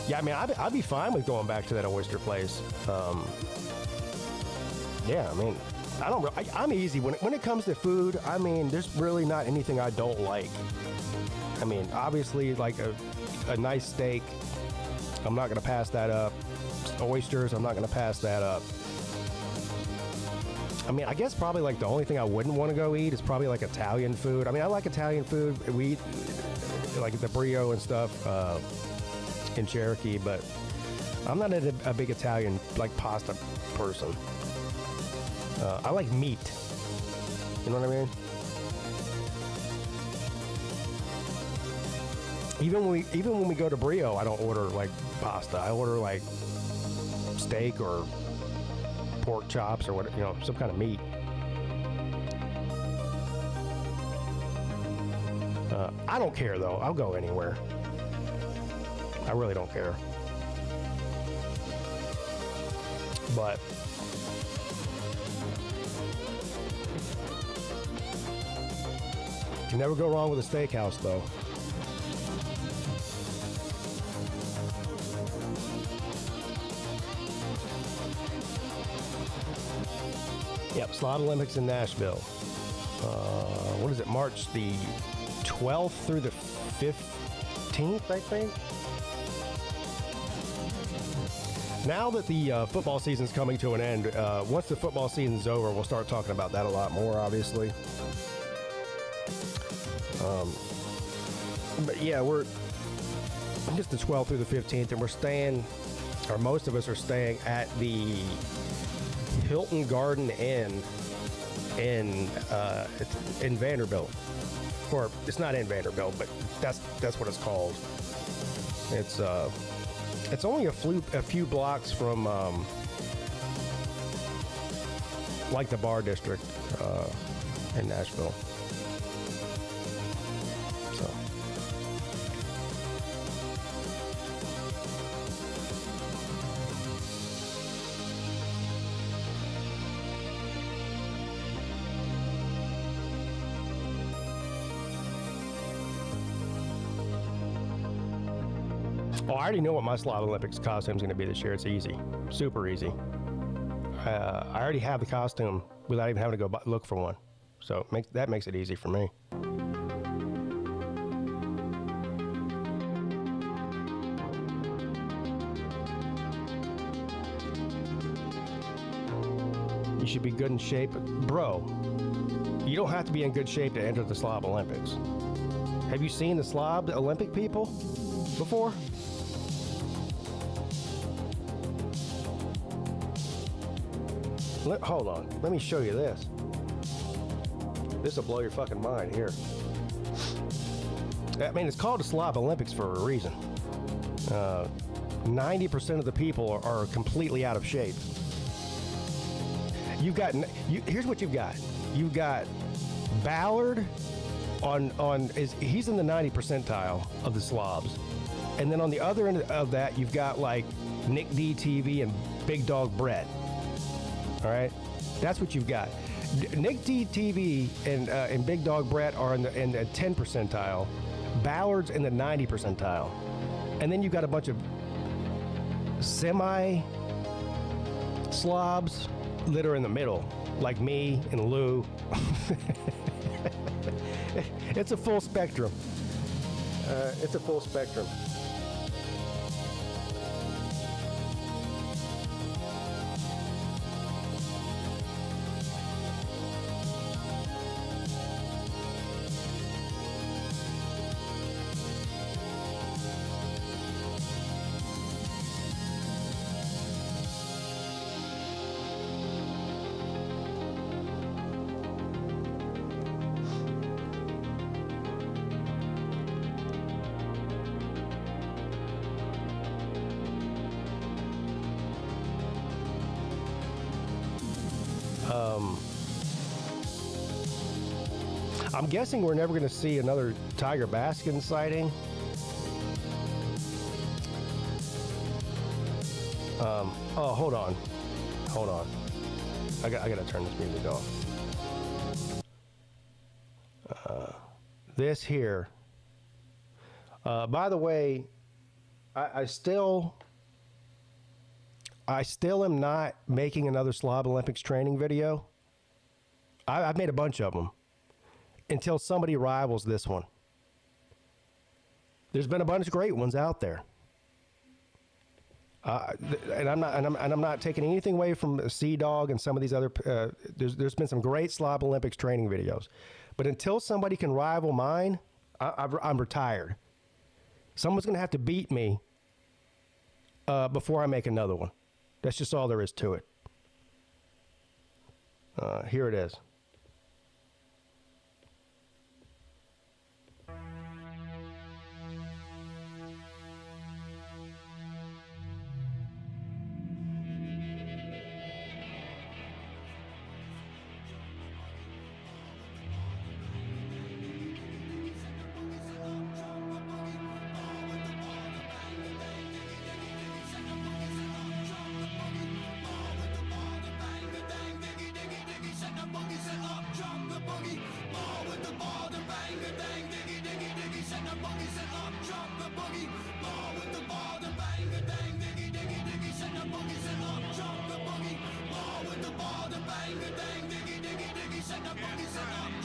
Yeah, I mean, I'd be fine with going back to that oyster place. Yeah, I mean, I'm easy. When it comes to food, I mean, there's really not anything I don't like. I mean, obviously, like a nice steak, I'm not going to pass that up. Oysters, I'm not going to pass that up. I mean, I guess probably like the only thing I wouldn't want to go eat is probably like Italian food. I mean, I like Italian food. We eat like the brio and stuff in Cherokee, but I'm not a big Italian like pasta person. I like meat. You know what I mean? Even when we go to Brio, I don't order like pasta. I order like steak or pork chops or what, you know, some kind of meat. I don't care though. I'll go anywhere. I really don't care. But you never go wrong with a steakhouse though. Yep, Slot Olympics in Nashville. what is it, March the 12th through the 15th, I think. Now that the football season's coming to an end, once the football season's over, we'll start talking about that a lot more, obviously. But yeah, we're just the 12th through the 15th, and we're staying, or most of us are staying at the Hilton Garden Inn in Vanderbilt. Or it's not in Vanderbilt, but that's what it's called. It's only a few blocks from like the Bar District in Nashville. So. Oh, I already know what my Slav Olympics costume is going to be this year. It's easy, super easy. I already have the costume without even having to go look for one, so that makes it easy for me. You should be good in shape, bro. You don't have to be in good shape to enter the Slav Olympics. Have you seen the Slav Olympic people before? Hold on. Let me show you this. This will blow your fucking mind here. I mean, it's called the Slav Olympics for a reason. 90% of the people are completely out of shape. Here's what you've got. You've got Ballard he's in the 90 percentile of the Slavs. And then on the other end of that, you've got like Nick DTV and Big Dog Brett. All right, that's what you've got. Nick DTV and Big Dog Brett are in the 10 percentile. Ballard's in the 90 percentile. And then you've got a bunch of semi-slobs that are in the middle, like me and Lou. It's a full spectrum. It's a full spectrum. I'm guessing we're never going to see another Tiger Baskin sighting. Oh, hold on. I got to turn this music off. This here. By the way, I still am not making another Slav Olympics training video. I've made a bunch of them until somebody rivals this one. There's been a bunch of great ones out there. And I'm not taking anything away from Sea Dog and some of these other. There's been some great Slav Olympics training videos, but until somebody can rival mine, I'm retired. Someone's going to have to beat me before I make another one. That's just all there is to it. Here it is.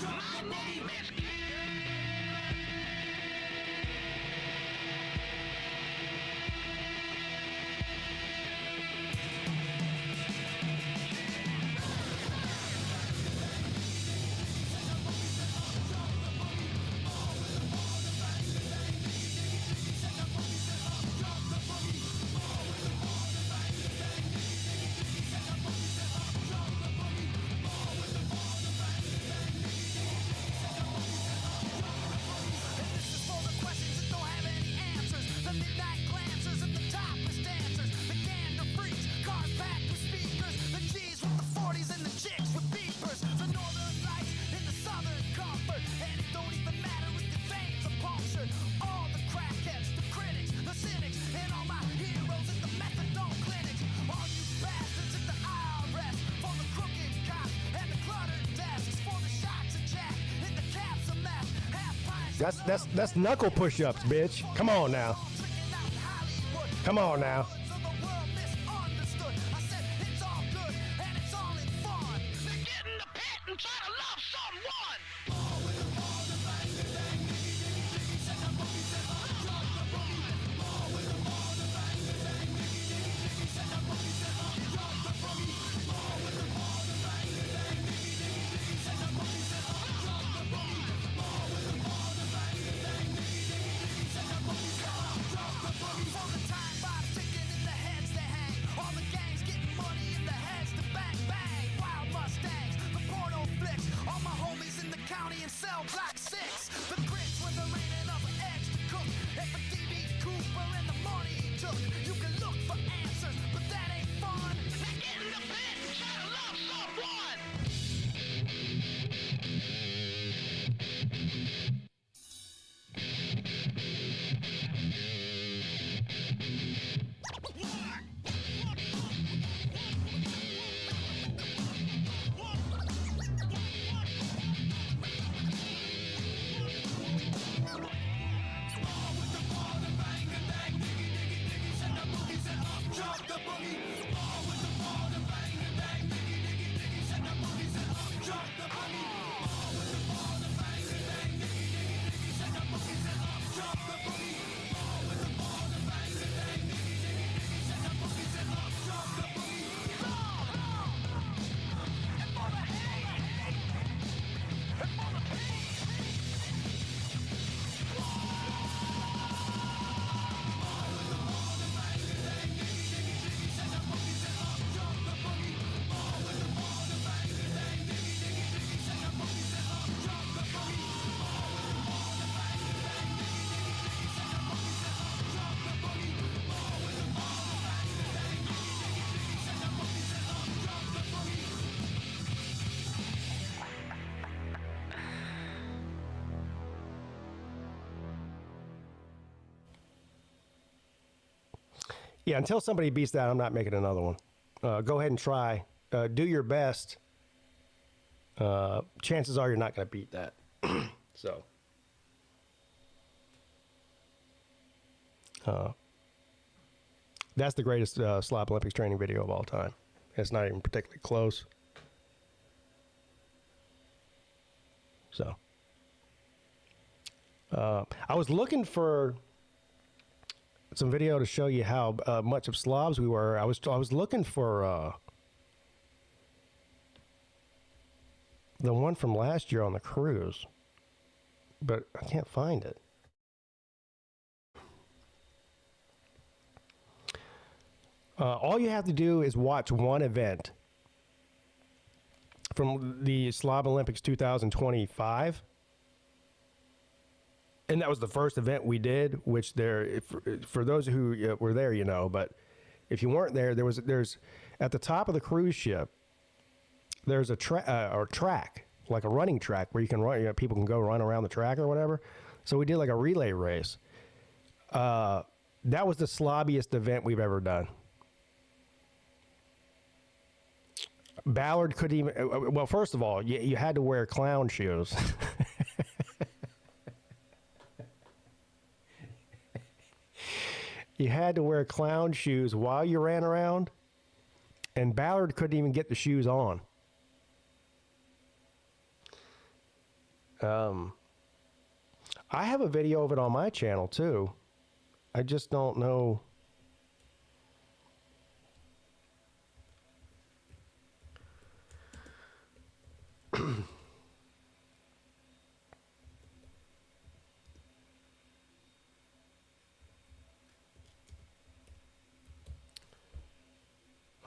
My name That's knuckle push-ups, bitch. Come on now. Come on now. Yeah, until somebody beats that, I'm not making another one. Go ahead and try. Do your best. Chances are you're not going to beat that. So. That's the greatest Slop Olympics training video of all time. It's not even particularly close. So. I was looking for some video to show you how much of slobs we were. I was looking for the one from last year on the cruise, but I can't find it. All you have to do is watch one event from the Slob Olympics 2025. And that was the first event we did, which for those who were there, you know, but if you weren't there, there's at the top of the cruise ship, there's a track, like a running track where you can run, people can go run around the track or whatever. So we did like a relay race. That was the slobbiest event we've ever done. Ballard couldn't even, well, first of all, you had to wear clown shoes. You had to wear clown shoes while you ran around, and Ballard couldn't even get the shoes on. I have a video of it on my channel, too. I just don't know.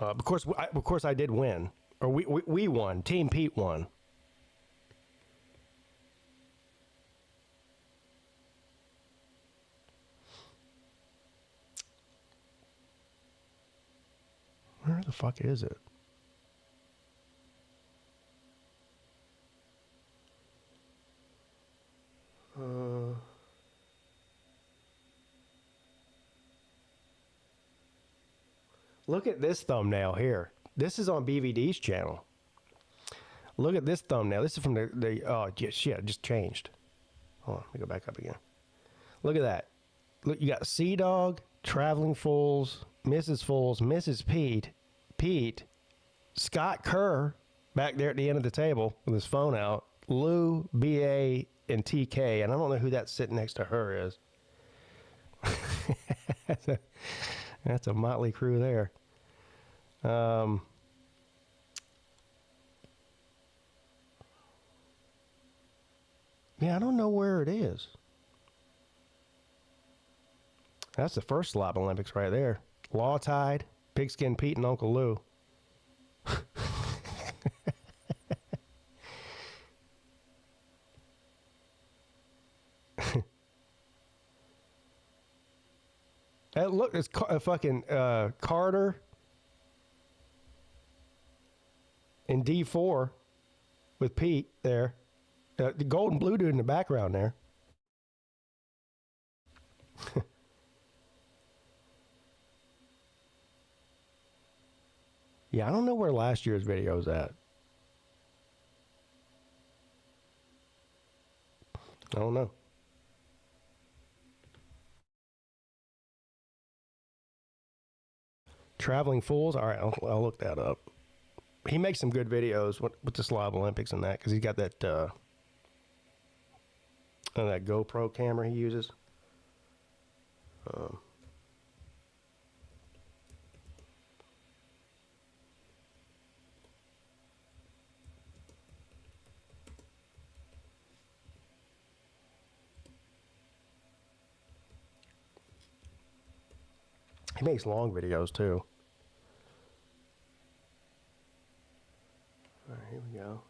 Of course, I did win, or we won. Team Pete won. Where the fuck is it? Look at this thumbnail here. This is on BVD's channel. Look at this thumbnail. This is from the oh, shit, it just changed. Hold on, let me go back up again. Look at that. Look, you got Sea Dog, Traveling Fools, Mrs. Peete, Scott Kerr back there at the end of the table with his phone out, Lou, BA, and TK, and I don't know who that's sitting next to her is. That's a motley crew there. Yeah, I don't know where it is. That's the first Slob Olympics right there. Law Tide, Pigskin Pete, and Uncle Lou. Hey, look, it's fucking Carter in D4 with Pete there. The gold and blue dude in the background there. Yeah, I don't know where last year's video is at. I don't know. Traveling Fools. All right, I'll look that up. He makes some good videos with the Slob Olympics and that because he's got that that GoPro camera he uses. He makes long videos too. All right, here we go.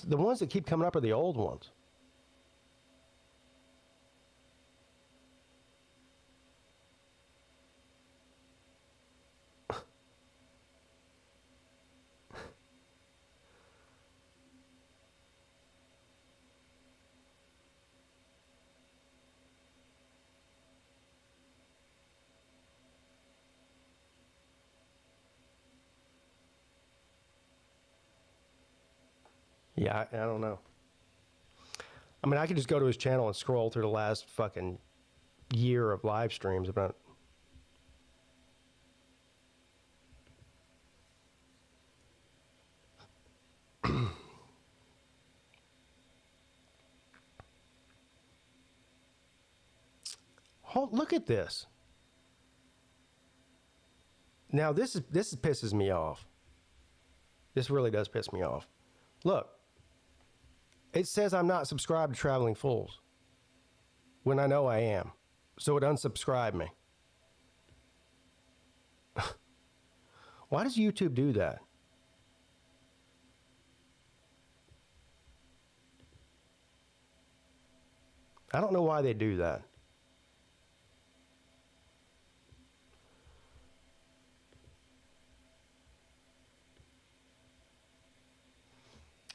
The ones that keep coming up are the old ones. Yeah, I don't know. I mean, I could just go to his channel and scroll through the last fucking year of live streams about. Look at this. Now this pisses me off. This really does piss me off. Look. It says I'm not subscribed to Traveling Fools when I know I am. So it unsubscribed me. Why does YouTube do that? I don't know why they do that.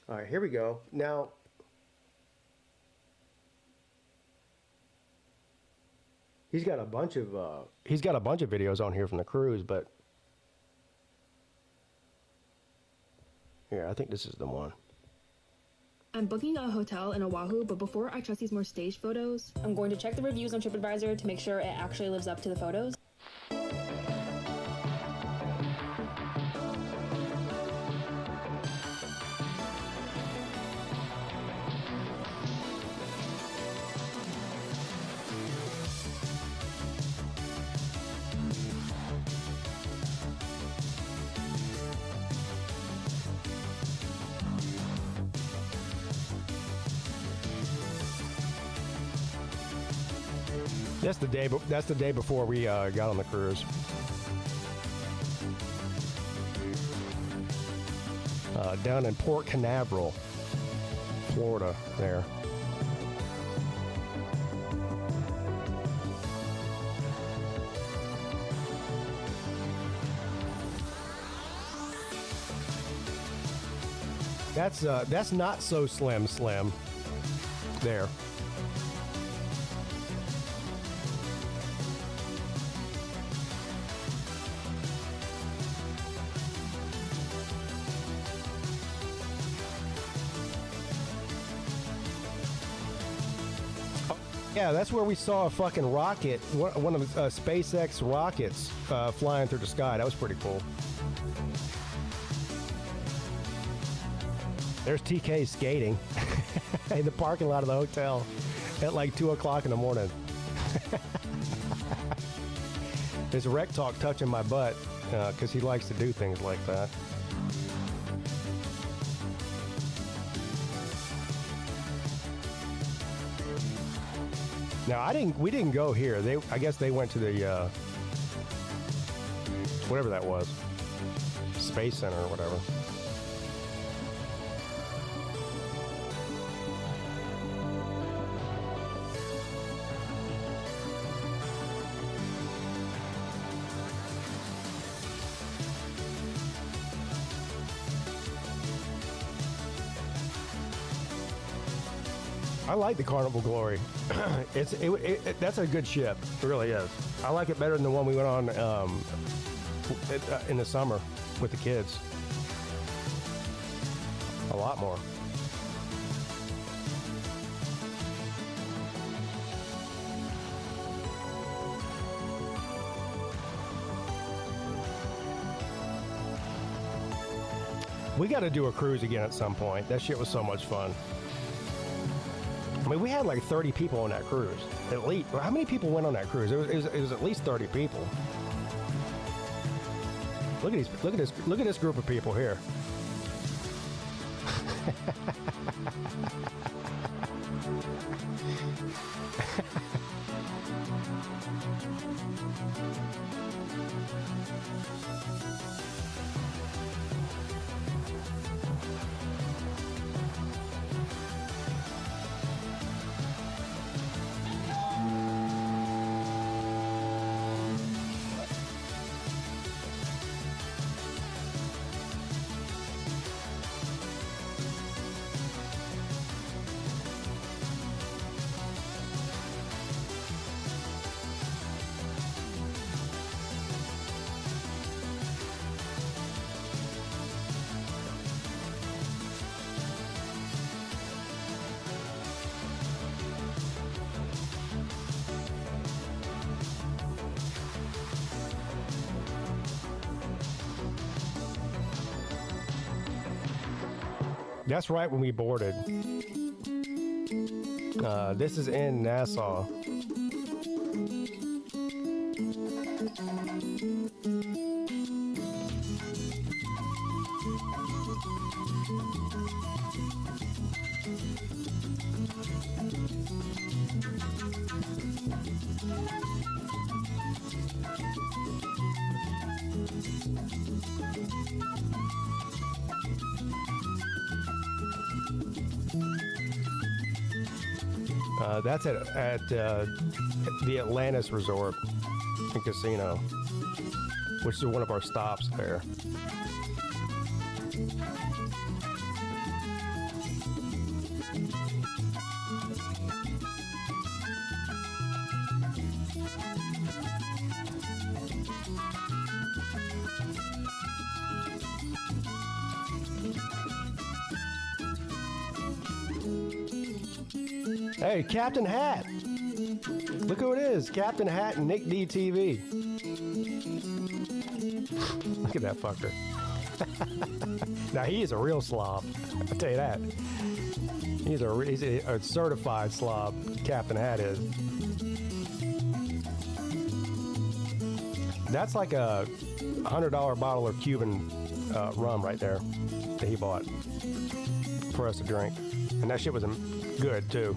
All right, here we go. Now, he's got a bunch of videos on here from the cruise, but here, I think this is the one. I'm booking a hotel in Oahu, but before I trust these more staged photos, I'm going to check the reviews on TripAdvisor to make sure it actually lives up to the photos. That's the day before we got on the cruise. Down in Port Canaveral, Florida. There. That's not so slim. There. Yeah, that's where we saw a fucking rocket, one of the SpaceX rockets flying through the sky. That was pretty cool. There's TK skating in the parking lot of the hotel at like 2 o'clock in the morning. There's Rec Talk touching my butt because he likes to do things like that. Now we didn't go here. I guess they went to the whatever that was, Space Center or whatever. I like the Carnival Glory. That's a good ship. It really is. I like it better than the one we went on in the summer with the kids. A lot more. We got to do a cruise again at some point. That shit was so much fun. I mean, we had like 30 people on that cruise. At least. How many people went on that cruise? It was at least 30 people. Look at this group of people here. That's right when we boarded. This is in Nassau. That's at the Atlantis Resort and Casino, which is one of our stops there. Hey, Captain Hat. Look who it is. Captain Hat and Nick D TV. Look at that fucker. Now, he is a real slob. I'll tell you that. He's a certified slob, Captain Hat is. That's like a $100 bottle of Cuban rum right there that he bought for us to drink. And that shit was good, too.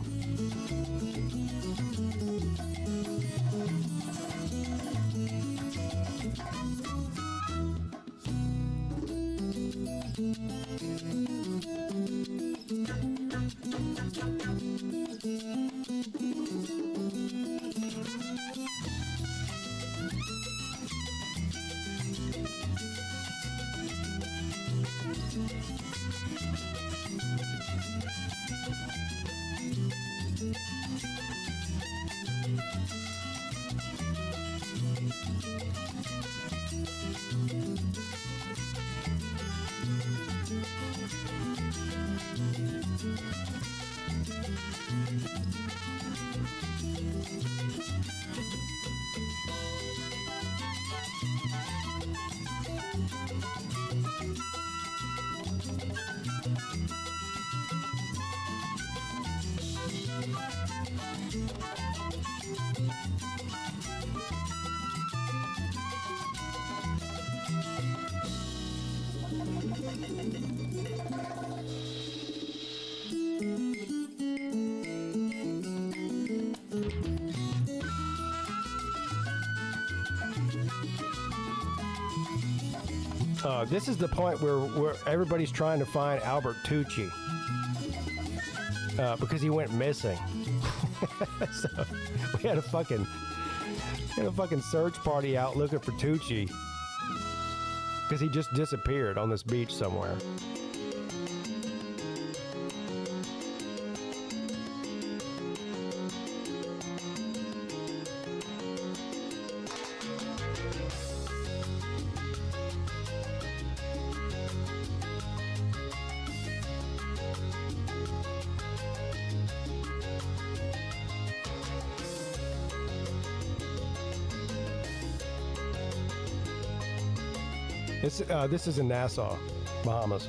This is the point where everybody's trying to find Albert Tucci because he went missing. So we had a fucking search party out looking for Tucci because he just disappeared on this beach somewhere. This is in Nassau, Bahamas.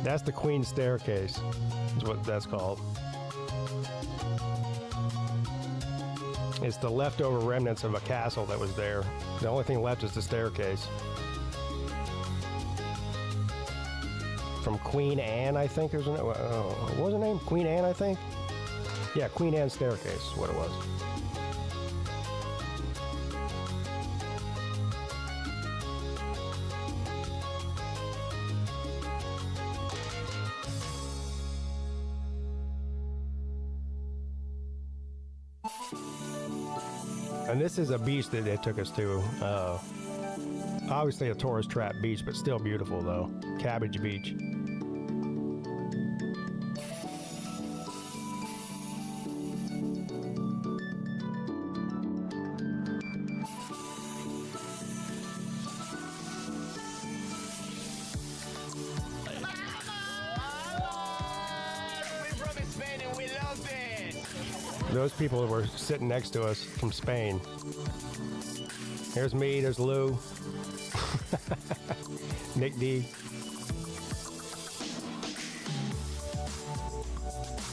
That's the Queen's Staircase, is what that's called. It's the leftover remnants of a castle that was there. The only thing left is the staircase. From Queen Anne, I think there's what was her name? Queen Anne, I think? Yeah, Queen Anne's Staircase is what it was. And this is a beach that they took us to. Obviously a tourist trap beach, but still beautiful though. Cabbage Beach. Those people were sitting next to us from Spain. There's me, there's Lou, Nick D,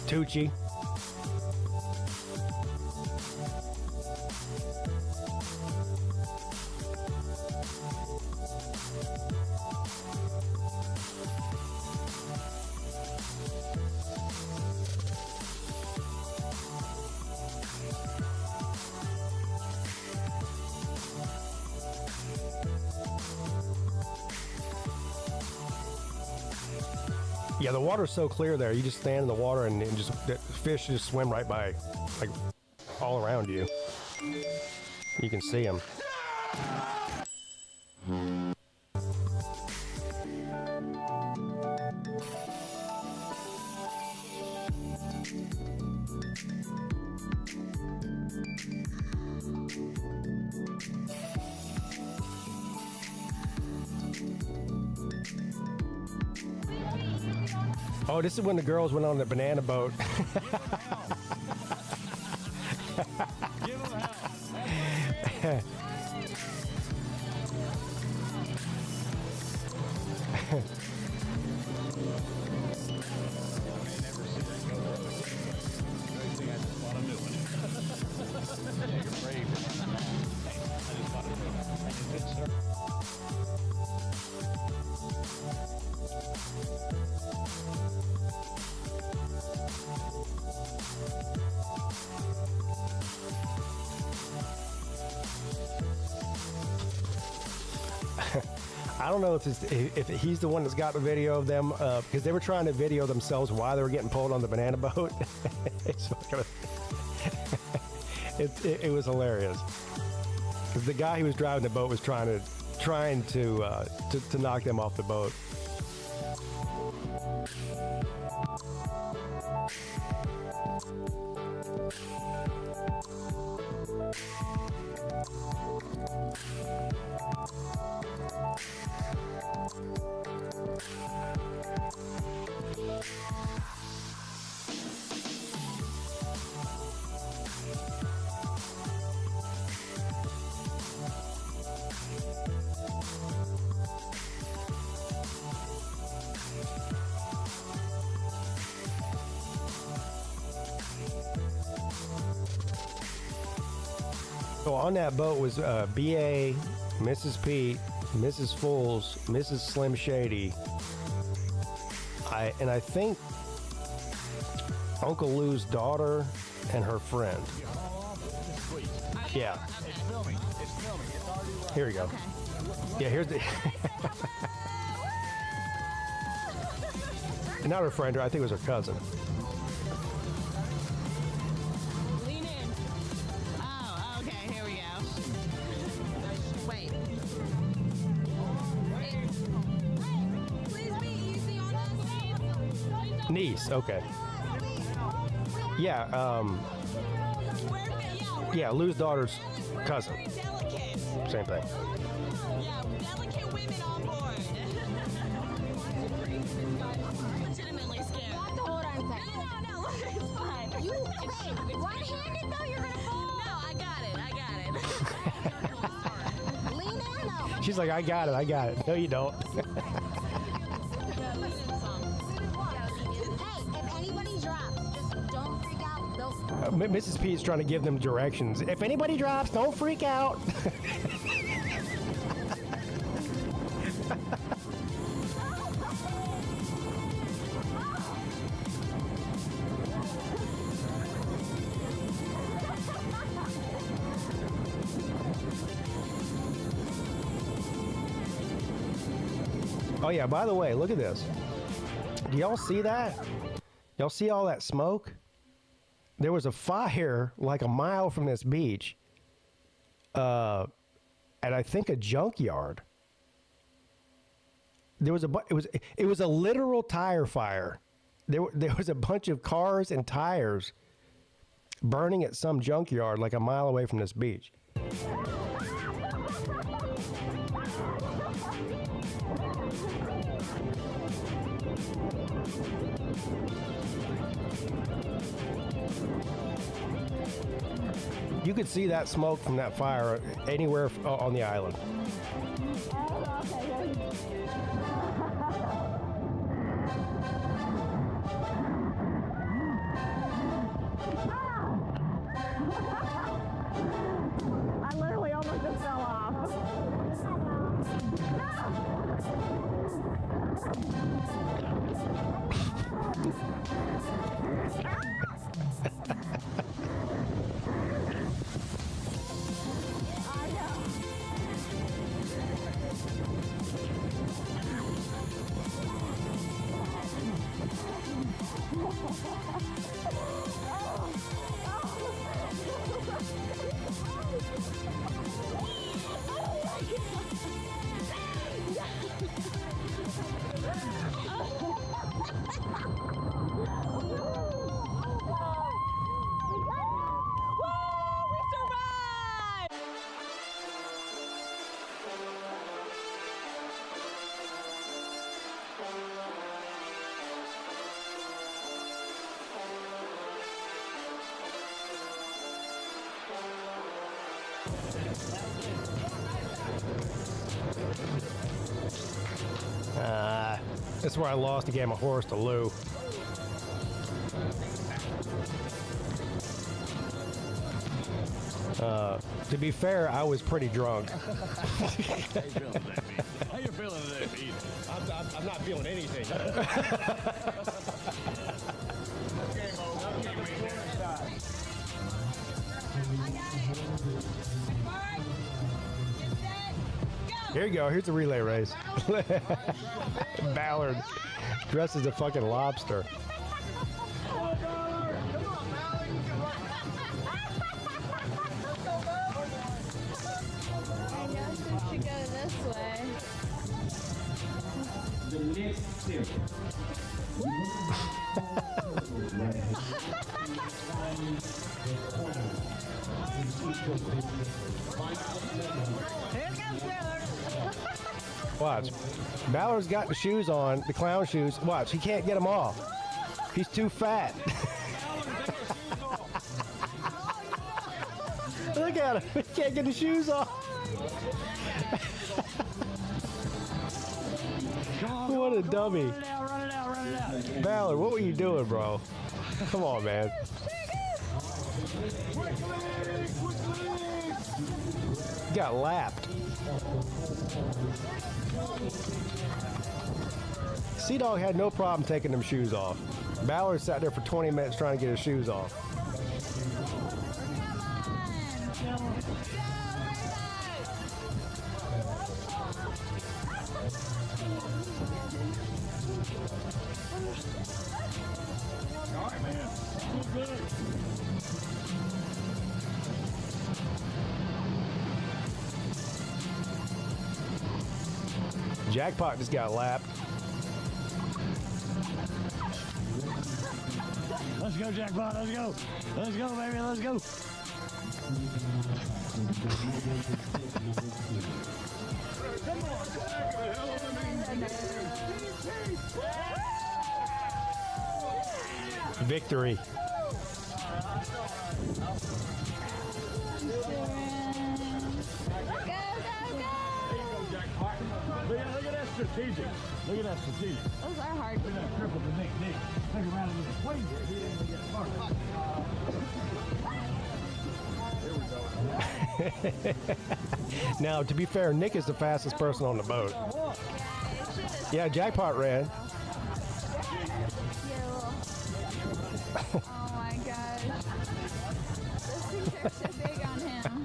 Tucci. Yeah, the water's so clear there. You just stand in the water and just the fish just swim right by, like all around you. You can see them. Oh, this is when the girls went on the banana boat. Give them hell. I don't know if he's the one that's got the video of them because they were trying to video themselves while they were getting pulled on the banana boat. It was hilarious because the guy who was driving the boat was trying to knock them off the boat. So on that boat was BA, Mrs. Peete, Mrs. Fools, Mrs. Slim Shady. I think Uncle Lou's daughter and her friend. Yeah. Here we go. Yeah, here's the. Not her friend, I think it was her cousin. Lean in. Oh, okay, here we go. Wait. Please be easy on us. Niece, okay. Yeah, yeah, Lou's daughter's cousin. Same thing. Yeah, delicate women on board. Legitimately scared. You have to hold on tight. No, it's fine. You one-handed though, you're gonna fall. No, I got it. Lean in though. She's like, I got it. No, you don't. Hey, if anybody drops, just don't freak out. They'll. Mrs. Pete's trying to give them directions. If anybody drops, don't freak out. Oh yeah, by the way, look at this. Do y'all see that? Y'all see all that smoke? There was a fire like a mile from this beach at I think a junkyard. There was it was a literal tire fire. There was a bunch of cars and tires burning at some junkyard like a mile away from this beach. You could see that smoke from that fire anywhere on the island. I literally almost just fell off. That's where I lost a game of horse to Lou. To be fair, I was pretty drunk. How you feeling today, Pete? I'm not feeling anything. Here you go. Here's the relay race. Ballard dressed as a fucking lobster. I know she should go this way. The next step. Watch. Ballard's got the shoes on, the clown shoes. Watch, he can't get them off. He's too fat. Look at him. He can't get the shoes off. What a dummy. Run it out. Ballard, what were you doing, bro? Come on, man. Got lapped. Sea Dog had no problem taking them shoes off. Ballard sat there for 20 minutes trying to get his shoes off. Jackpot just got lapped. Let's go, Jackpot. Let's go. Let's go, baby. Let's go. Victory. Look at that strategic. Look at that strategic. Those are hard. Look at that triple to Nick. Take around with the swing here. He didn't even get started. Now, to be fair, Nick is the fastest person on the boat. Yeah, Jackpot ran. Oh my gosh. Those things are so big on him.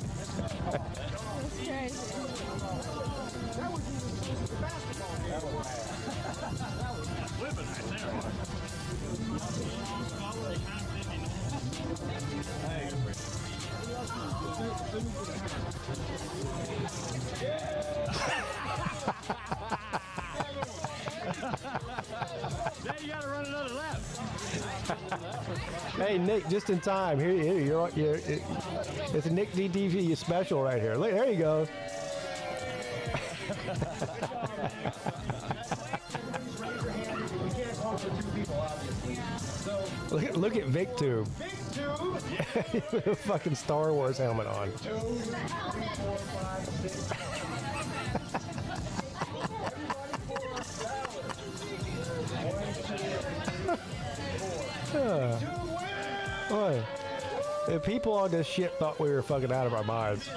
It's crazy. Now you gotta run another lap. Hey, Nick, just in time. Here it's a Nick DTV special right here. Look, there you go. Look at Vic Tube. With a fucking Star Wars helmet on. Boy, the people on this shit thought we were fucking out of our minds.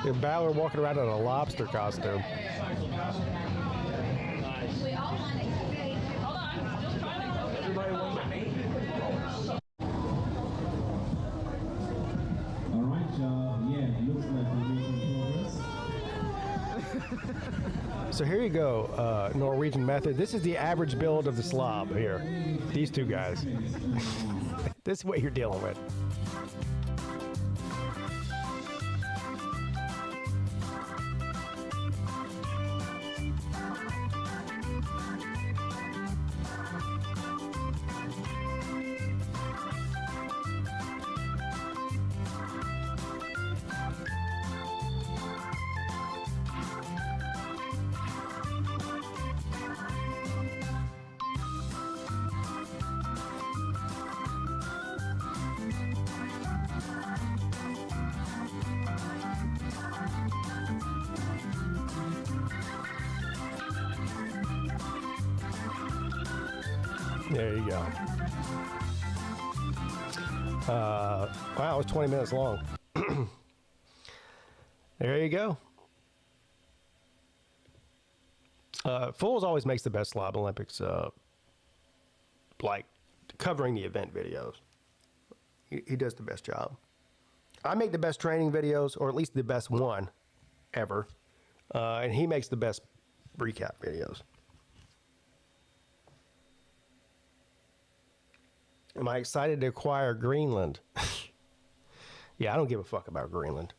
And Ballard walking around in a lobster costume. So here you go, Norwegian method. This is the average build of the slob here. These two guys. This is what you're dealing with. There you go. Wow, it was 20 minutes long. There you go. Fools always makes the best slob Olympics, like covering the event videos. He does the best job. I make the best training videos, or at least the best one ever. And he makes the best recap videos. Am I excited to acquire Greenland? Yeah, I don't give a fuck about Greenland.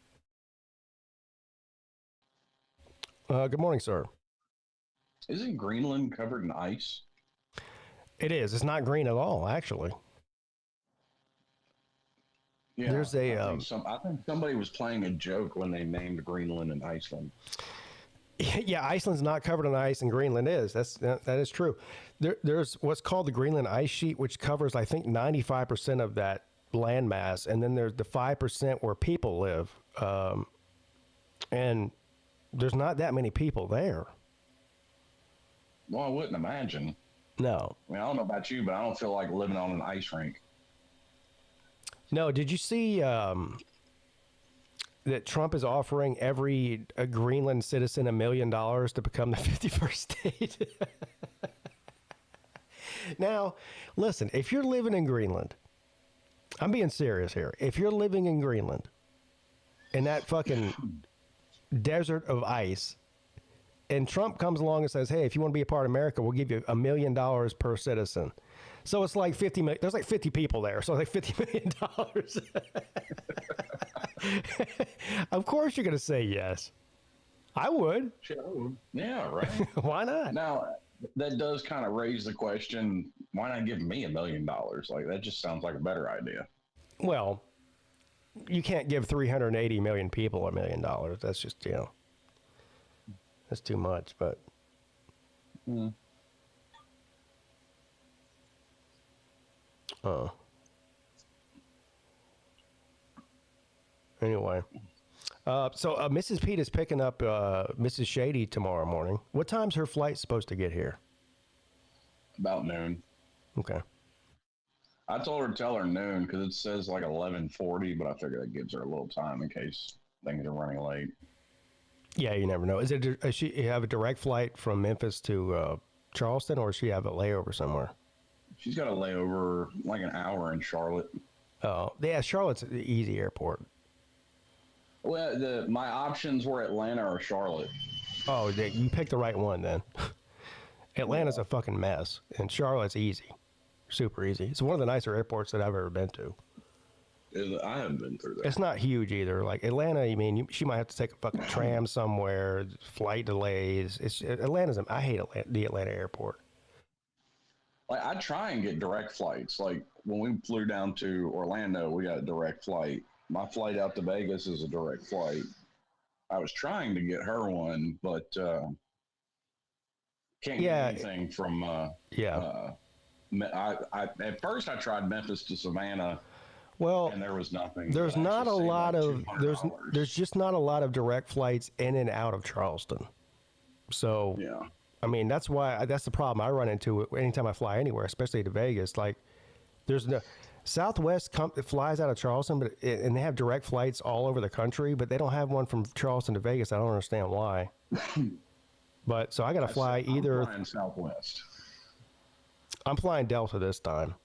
Good morning, sir. Isn't Greenland covered in ice? It is. It's not green at all, actually. Yeah, there's a. I think somebody was playing a joke when they named Greenland and Iceland. Yeah, Iceland's not covered in ice, and Greenland is. That is true. There's what's called the Greenland ice sheet, which covers, I think, 95% of that landmass, and then there's the 5% where people live, and there's not that many people there. Well, I wouldn't imagine. No. I mean, I don't know about you, but I don't feel like living on an ice rink. No, did you see that Trump is offering every Greenland citizen $1 million to become the 51st state. Now, listen, if you're living in Greenland, I'm being serious here. If you're living in Greenland, in that fucking desert of ice, and Trump comes along and says, hey, if you want to be a part of America, we'll give you $1 million per citizen. So it's like 50 million. There's like 50 people there. So like $50 million. Of course you're going to say yes. I would. Sure. Yeah, right. Why not? Now, that does kind of raise the question, why not give me $1 million? Like, that just sounds like a better idea. Well, you can't give 380 million people $1 million. That's just, that's too much, but. Anyway. So Mrs. Peete is picking up Mrs. Shady tomorrow morning. What time's her flight supposed to get here? About noon. Okay. I told her to tell her noon because it says like 11:40, but I figured that gives her a little time in case things are running late. Yeah, you never know. Does she have a direct flight from Memphis to Charleston, or does she have a layover somewhere? She's got a layover like an hour in Charlotte. Oh, yeah, Charlotte's an easy airport. Well, my options were Atlanta or Charlotte. Oh, you picked the right one then. Atlanta's a fucking mess, and Charlotte's easy. Super easy. It's one of the nicer airports that I've ever been to. I haven't been through that. It's not huge either. Like Atlanta, I mean, she might have to take a fucking tram somewhere, flight delays. I hate the Atlanta airport. Like, I try and get direct flights. Like, when we flew down to Orlando, we got a direct flight. My flight out to Vegas is a direct flight. I was trying to get her one, but can't get anything from. At first, I tried Memphis to Savannah. Well, and there was nothing. There's not a lot of there's just not a lot of direct flights in and out of Charleston. So yeah, I mean that's the problem I run into anytime I fly anywhere, especially to Vegas. Like there's no Southwest flies out of Charleston, and they have direct flights all over the country, but they don't have one from Charleston to Vegas. I don't understand why. But so I got to fly either. I'm flying Southwest. I'm flying Delta this time.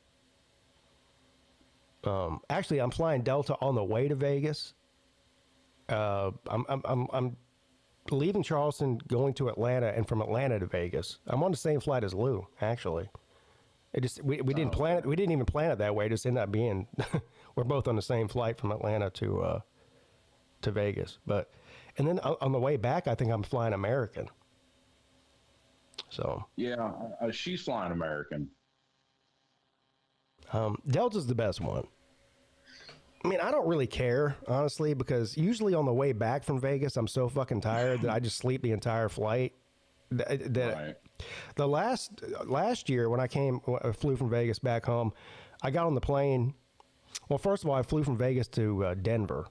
Actually, I'm flying Delta on the way to Vegas. I'm leaving Charleston, going to Atlanta, and from Atlanta to Vegas. I'm on the same flight as Lou, actually. It just we didn't plan it. We didn't even plan it that way. It just ended up being we're both on the same flight from Atlanta to Vegas. But and then on the way back, I think I'm flying American. So yeah, she's flying American. Delta's the best one. I mean, I don't really care, honestly, because usually on the way back from Vegas, I'm so fucking tired that I just sleep the entire flight. Right. The last year when I flew from Vegas back home, I got on the plane. Well, first of all, I flew from Vegas to Denver,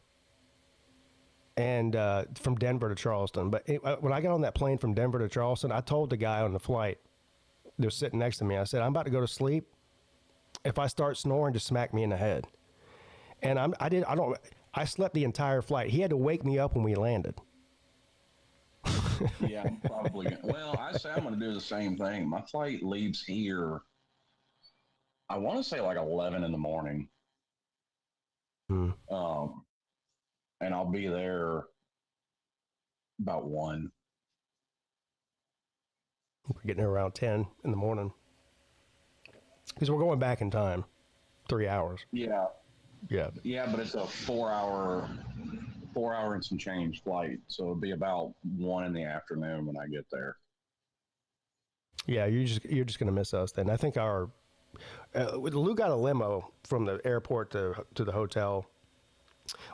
and from Denver to Charleston. But when I got on that plane from Denver to Charleston, I told the guy on the flight that was sitting next to me, I said, I'm about to go to sleep. If I start snoring, just smack me in the head. And I slept the entire flight. He had to wake me up when we landed. Yeah, I'm probably well, I say I'm going to do the same thing. My flight leaves here, I want to say like 11 in the morning. And I'll be there about 1. We're getting there around 10 in the morning. Because we're going back in time, 3 hours. Yeah. Yeah. Yeah, but it's a 4 hour and some change flight. So it'll be about 1 in the afternoon when I get there. Yeah, you're just gonna miss us then. I think Lou got a limo from the airport to the hotel.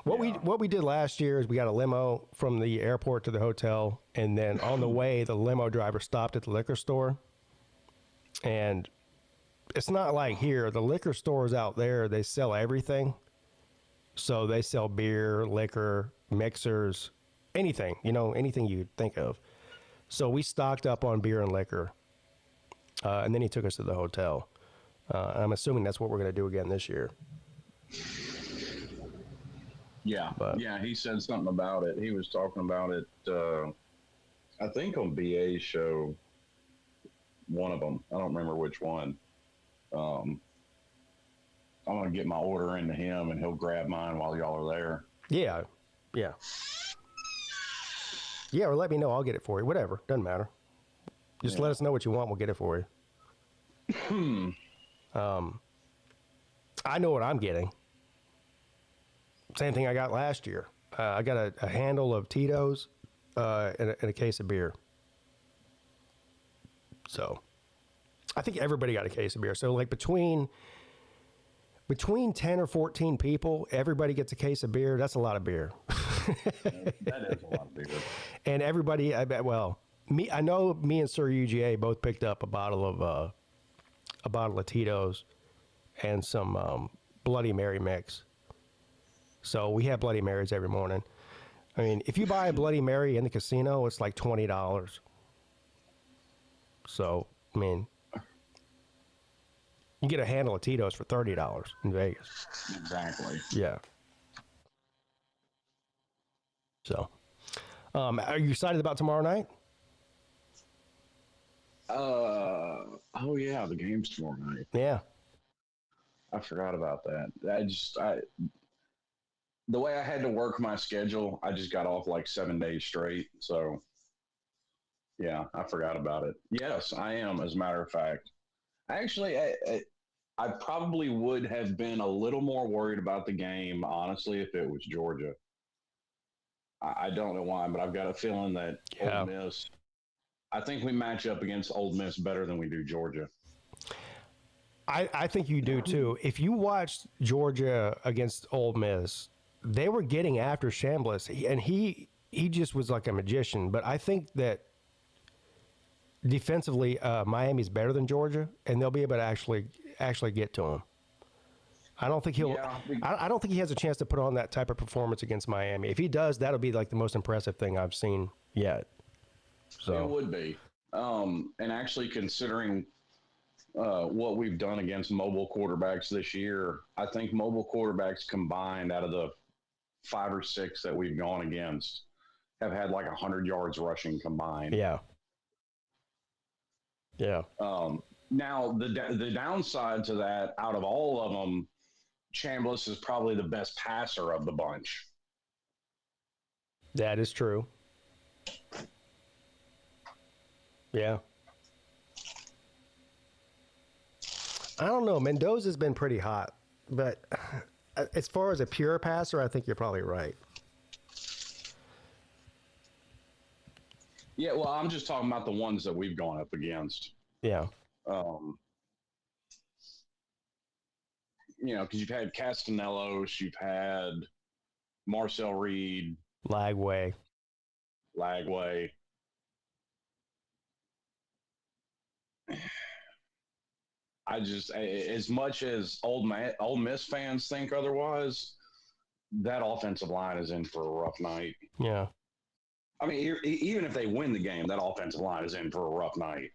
What we did last year is we got a limo from the airport to the hotel, and then on the way the limo driver stopped at the liquor store. And it's not like here. The liquor stores out there, they sell everything. So they sell beer, liquor, mixers, anything, anything you think of. So we stocked up on beer and liquor. And then he took us to the hotel. I'm assuming that's what we're going to do again this year. Yeah, But yeah, he said something about it. He was talking about it, I think on BA's show, one of them. I don't remember which one. I'm going to get my order into him, and he'll grab mine while y'all are there. yeah, yeah. Yeah, or let me know. I'll get it for you. Whatever. Doesn't matter. Just let us know what you want. We'll get it for you. I know what I'm getting. Same thing I got last year. I got a handle of Tito's and a case of beer. So I think everybody got a case of beer. So like between 10 or 14 people, everybody gets a case of beer. That's a lot of beer. That is a lot of beer. And everybody, I know me and Sir UGA both picked up a bottle of Tito's and some Bloody Mary mix. So we have Bloody Marys every morning. I mean, if you buy a Bloody Mary in the casino, it's like $20. So, I mean, you get a handle of Tito's for $30 in Vegas. Exactly. Yeah. So, are you excited about tomorrow night? Oh yeah, the game's tomorrow night. Yeah. I forgot about that. The way I had to work my schedule, I just got off like 7 days straight. So, yeah, I forgot about it. Yes, I am. As a matter of fact, actually, I probably would have been a little more worried about the game, honestly, if it was Georgia. I don't know why, but I've got a feeling that Ole Miss. I think we match up against Ole Miss better than we do Georgia. I think you do too. If you watched Georgia against Ole Miss, they were getting after Chambliss, and he just was like a magician. But I think that defensively, Miami's better than Georgia, and they'll be able to actually get to him. I don't think he'll. Yeah. I don't think he has a chance to put on that type of performance against Miami. If he does, that'll be like the most impressive thing I've seen yet. So it would be, and actually considering what we've done against mobile quarterbacks this year, I think mobile quarterbacks combined out of the 5 or 6 that we've gone against have had like 100 yards rushing combined. Yeah. Yeah. Now the downside to that, out of all of them, Chambliss is probably the best passer of the bunch. That is true. Yeah. I don't know. Mendoza's been pretty hot, but as far as a pure passer, I think you're probably right. Yeah, well, I'm just talking about the ones that we've gone up against. Yeah. Because you've had Castanelos, you've had Marcel Reed, Lagway. I just, as much as Ole Miss fans think otherwise, that offensive line is in for a rough night. Yeah. I mean, even if they win the game, that offensive line is in for a rough night.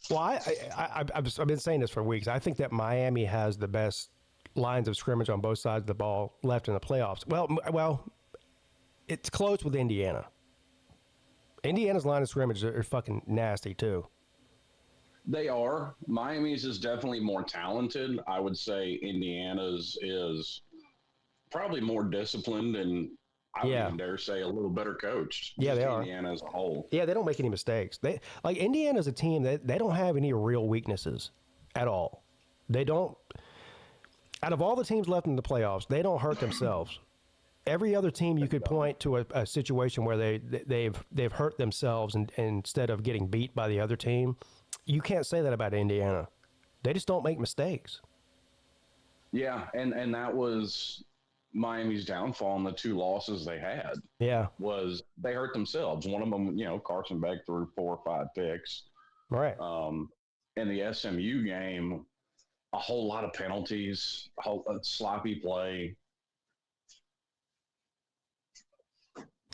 Well, I've been saying this for weeks. I think that Miami has the best lines of scrimmage on both sides of the ball left in the playoffs. Well, it's close with Indiana. Indiana's line of scrimmage are fucking nasty too. They are. Miami's is definitely more talented. I would say Indiana's is probably more disciplined and I would even dare say a little better coached. Yeah, they are. Indiana as a whole. Yeah, they don't make any mistakes. They like Indiana's a team that they don't have any real weaknesses at all. They don't. Out of all the teams left in the playoffs, they don't hurt themselves. Every other team you could point to a situation where they've hurt themselves and instead of getting beat by the other team. You can't say that about Indiana. They just don't make mistakes. Yeah, and that was Miami's downfall in the 2 losses they had. Yeah. Was they hurt themselves. One of them, Carson Beck threw 4 or 5 picks. Right. In the SMU game, a whole lot of penalties, sloppy play.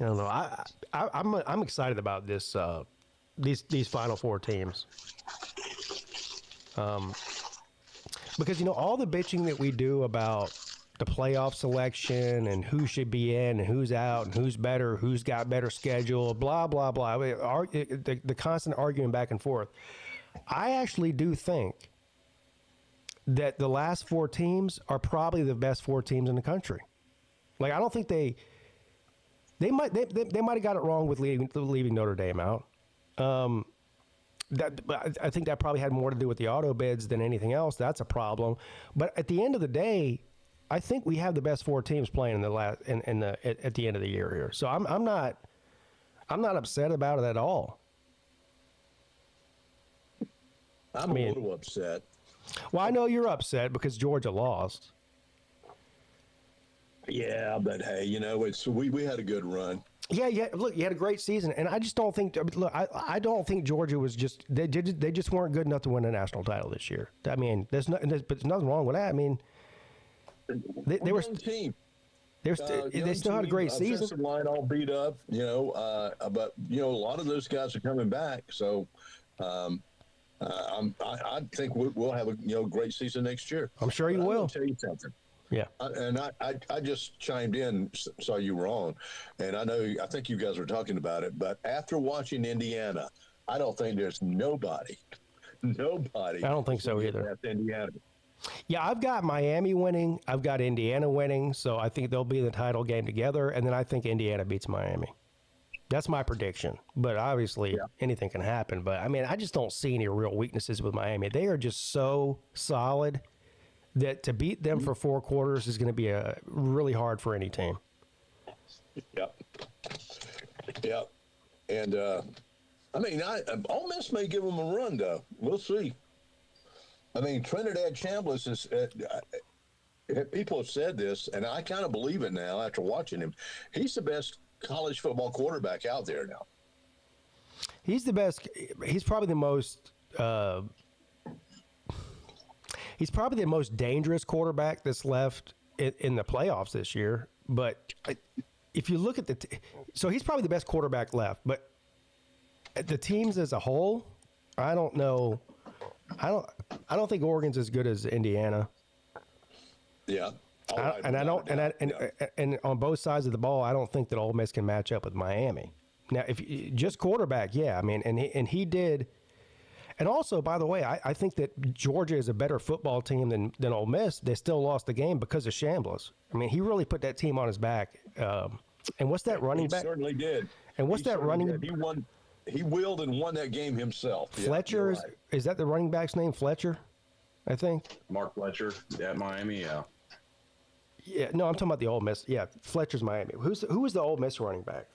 I don't know. I'm excited about this. These Final Four teams. Because, all the bitching that we do about the playoff selection and who should be in and who's out and who's better, who's got better schedule, blah, blah, blah. The constant arguing back and forth. I actually do think that the last 4 teams are probably the best 4 teams in the country. Like, I don't think they might have got it wrong with leaving Notre Dame out. I think that probably had more to do with the auto bids than anything else. That's a problem. But at the end of the day, I think we have the best 4 teams playing at the end of the year here. So I'm not upset about it at all. I'm a little upset. Well, I know you're upset because Georgia lost. Yeah, but hey, we had a good run. Yeah. Look, you had a great season, and I just don't think. Look, I don't think Georgia was just they just weren't good enough to win a national title this year. I mean, there's nothing wrong with that. I mean, they were team. They still had a great season. Offensive line all beat up, but a lot of those guys are coming back. So, I think we'll have a great season next year. I'm sure you will. I'll tell you something. Yeah. I just chimed in, saw you wrong. And I think you guys were talking about it, but after watching Indiana, I don't think there's nobody. I don't think so either. After Indiana. Yeah, I've got Miami winning. I've got Indiana winning. So I think they'll be in the title game together. And then I think Indiana beats Miami. That's my prediction. But obviously anything can happen. But I mean, I just don't see any real weaknesses with Miami. They are just so solid that to beat them for 4 quarters is going to be really hard for any team. Yep. And Ole Miss may give them a run, though. We'll see. I mean, Trinidad Chambliss is. People have said this, and I kind of believe it now after watching him. He's the best college football quarterback out there now. He's the best. He's probably the most. He's probably the most dangerous quarterback that's left in the playoffs this year. But if you look at so he's probably the best quarterback left. But the teams as a whole, I don't know. I don't think Oregon's as good as Indiana. Yeah. And on both sides of the ball, I don't think that Ole Miss can match up with Miami. Now, if just quarterback, yeah, I mean, and he did. And also, by the way, I think that Georgia is a better football team than Ole Miss. They still lost the game because of Chambliss. I mean, he really put that team on his back. And what's that running back? He certainly did. And what's that running? Did. He won. He willed and won that game himself. Fletcher, right. Is that the running back's name? Fletcher, I think. Mark Fletcher at Miami, yeah. Yeah, no, I'm talking about the Ole Miss. Yeah, Fletcher's Miami. Who was the Ole Miss running back?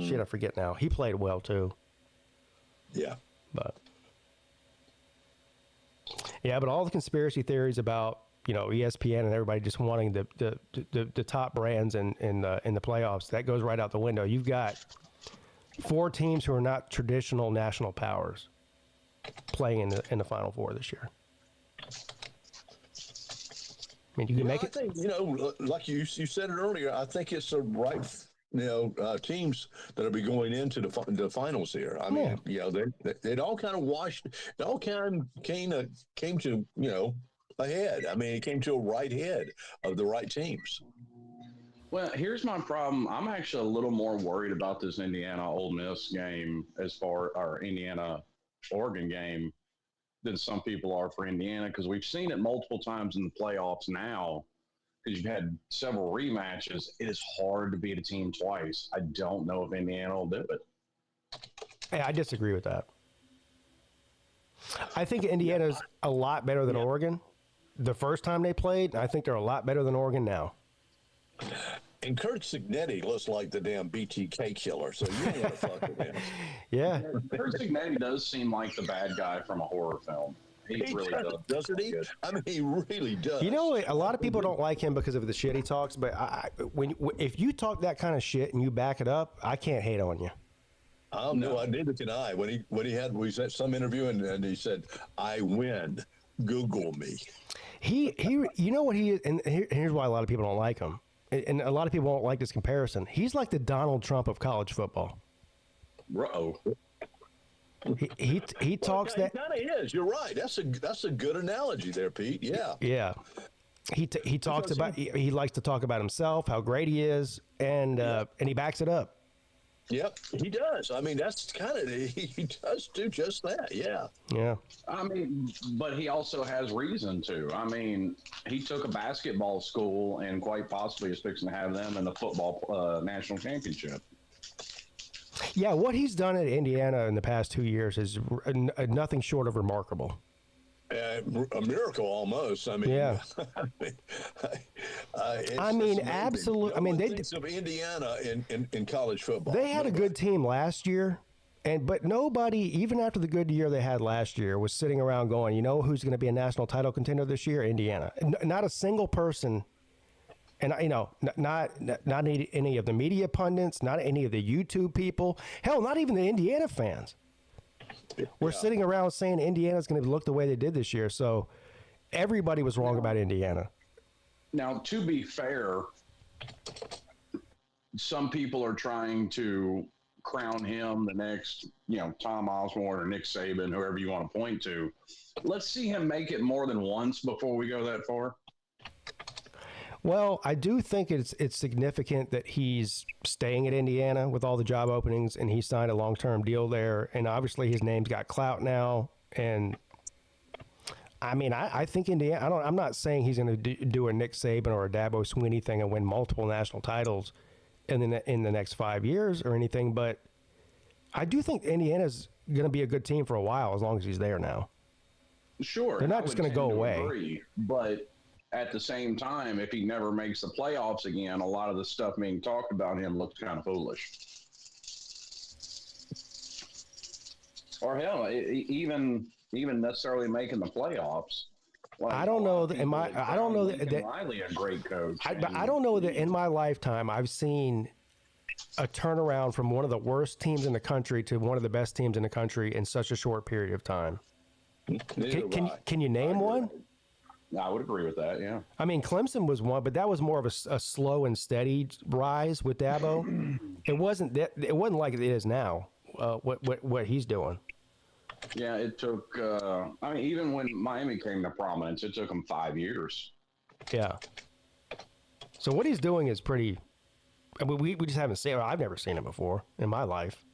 Shit, I forget now. He played well too. Yeah. But all the conspiracy theories about ESPN and everybody just wanting the top brands in the playoffs, that goes right out the window. You've got 4 teams who are not traditional national powers playing in the Final Four this year. I mean, you can make it. I think like you said it earlier. I think it's the right teams that'll be going into the finals here. I mean, it all kind of washed. It all kind of came to ahead. I mean, it came to a right head of the right teams. Well, here's my problem. I'm actually a little more worried about this Indiana-Ole Miss game or Indiana-Oregon game than some people are for Indiana, because we've seen it multiple times in the playoffs now, because you've had several rematches. It is hard to beat a team twice. I don't know if Indiana will do it. Hey, I disagree with that. I think Indiana's a lot better than Oregon. The first time they played, I think they're a lot better than Oregon now. And Kurt Cignetti looks like the damn BTK killer, so you don't want to fuck with him. Yeah. Kurt Cignetti does seem like the bad guy from a horror film. He really does. Doesn't he? I mean, he really does. A lot of people don't like him because of the shit he talks, but if you talk that kind of shit and you back it up, I can't hate on you. No, neither can I. When we said some interview and he said, "I win, Google me." He you know what he is, and here's why a lot of people don't like him. And a lot of people don't like this comparison. He's like the Donald Trump of college football. Uh-oh. He talks Well, that. kind of is. You're right. That's a good analogy there, Pete. Yeah. Yeah. He talks about he likes to talk about himself, how great he is, and he backs it up. Yep, he does. I mean, that's kind of he does do just that. Yeah. Yeah. I mean, but he also has reason to. I mean, he took a basketball school and quite possibly is fixing to have them in the football national championship. Yeah, what he's done at Indiana in the past 2 years is nothing short of remarkable. A miracle almost. I mean, yeah. I mean, absolutely. I mean, they thinks of Indiana in college football. They had a good team last year, but nobody, even after the good year they had last year, was sitting around going, you know, who's going to be a national title contender this year? Indiana. Not a single person. And, you know, not any of the media pundits, not any of the YouTube people, hell, not even the Indiana fans. We're sitting around saying Indiana's going to look the way they did this year. So everybody was wrong about Indiana. Now, to be fair, some people are trying to crown him the next, you know, Tom Osborne or Nick Saban, whoever you want to point to. Let's see him make it more than once before we go that far. Well, I do think it's significant that he's staying at Indiana with all the job openings, and he signed a long-term deal there. And obviously, his name's got clout now. And I mean, I think Indiana. I'm not saying he's going to do a Nick Saban or a Dabo Swinney thing and win multiple national titles in the next 5 years or anything. But I do think Indiana's going to be a good team for a while as long as he's there now. Sure, they're not just going to go away. Agree, but at the same time, if he never makes the playoffs again, a lot of the stuff being talked about him looks kind of foolish. Or hell, even necessarily making the playoffs. Like, I don't know that I don't know that Riley a great coach. But I don't know that in my lifetime I've seen a turnaround from one of the worst teams in the country to one of the best teams in the country in such a short period of time. Can you name one? I would agree with that, yeah. I mean, Clemson was one, but that was more of a slow and steady rise with Dabo. It wasn't like it is now. What he's doing. Yeah, it took. I mean, even when Miami came to prominence, it took him 5 years. Yeah. So what he's doing is pretty. I mean, we just haven't seen. I've never seen it before in my life.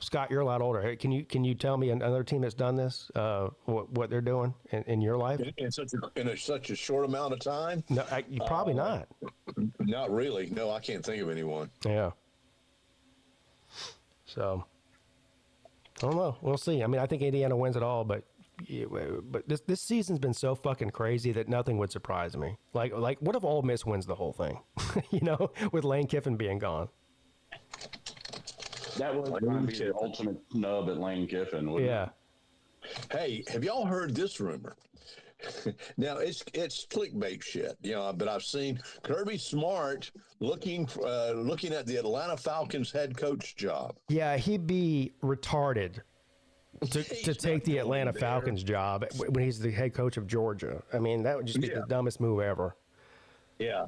Scott, you're a lot older. Can you tell me another team that's done this? What they're doing in your life? In such a short amount of time? No, probably not. Not really. No, I can't think of anyone. Yeah. So I don't know. We'll see. I mean, I think Indiana wins it all, but this season's been so fucking crazy that nothing would surprise me. Like what if Ole Miss wins the whole thing? You know, with Lane Kiffin being gone. That was going to be the ultimate snub at Lane Kiffin. Yeah. Hey, have y'all heard this rumor? Now it's clickbait shit, you know. But I've seen Kirby Smart looking at the Atlanta Falcons head coach job. Yeah, he'd be retarded to take the Atlanta Falcons job when he's the head coach of Georgia. I mean, that would just be the dumbest move ever. Yeah,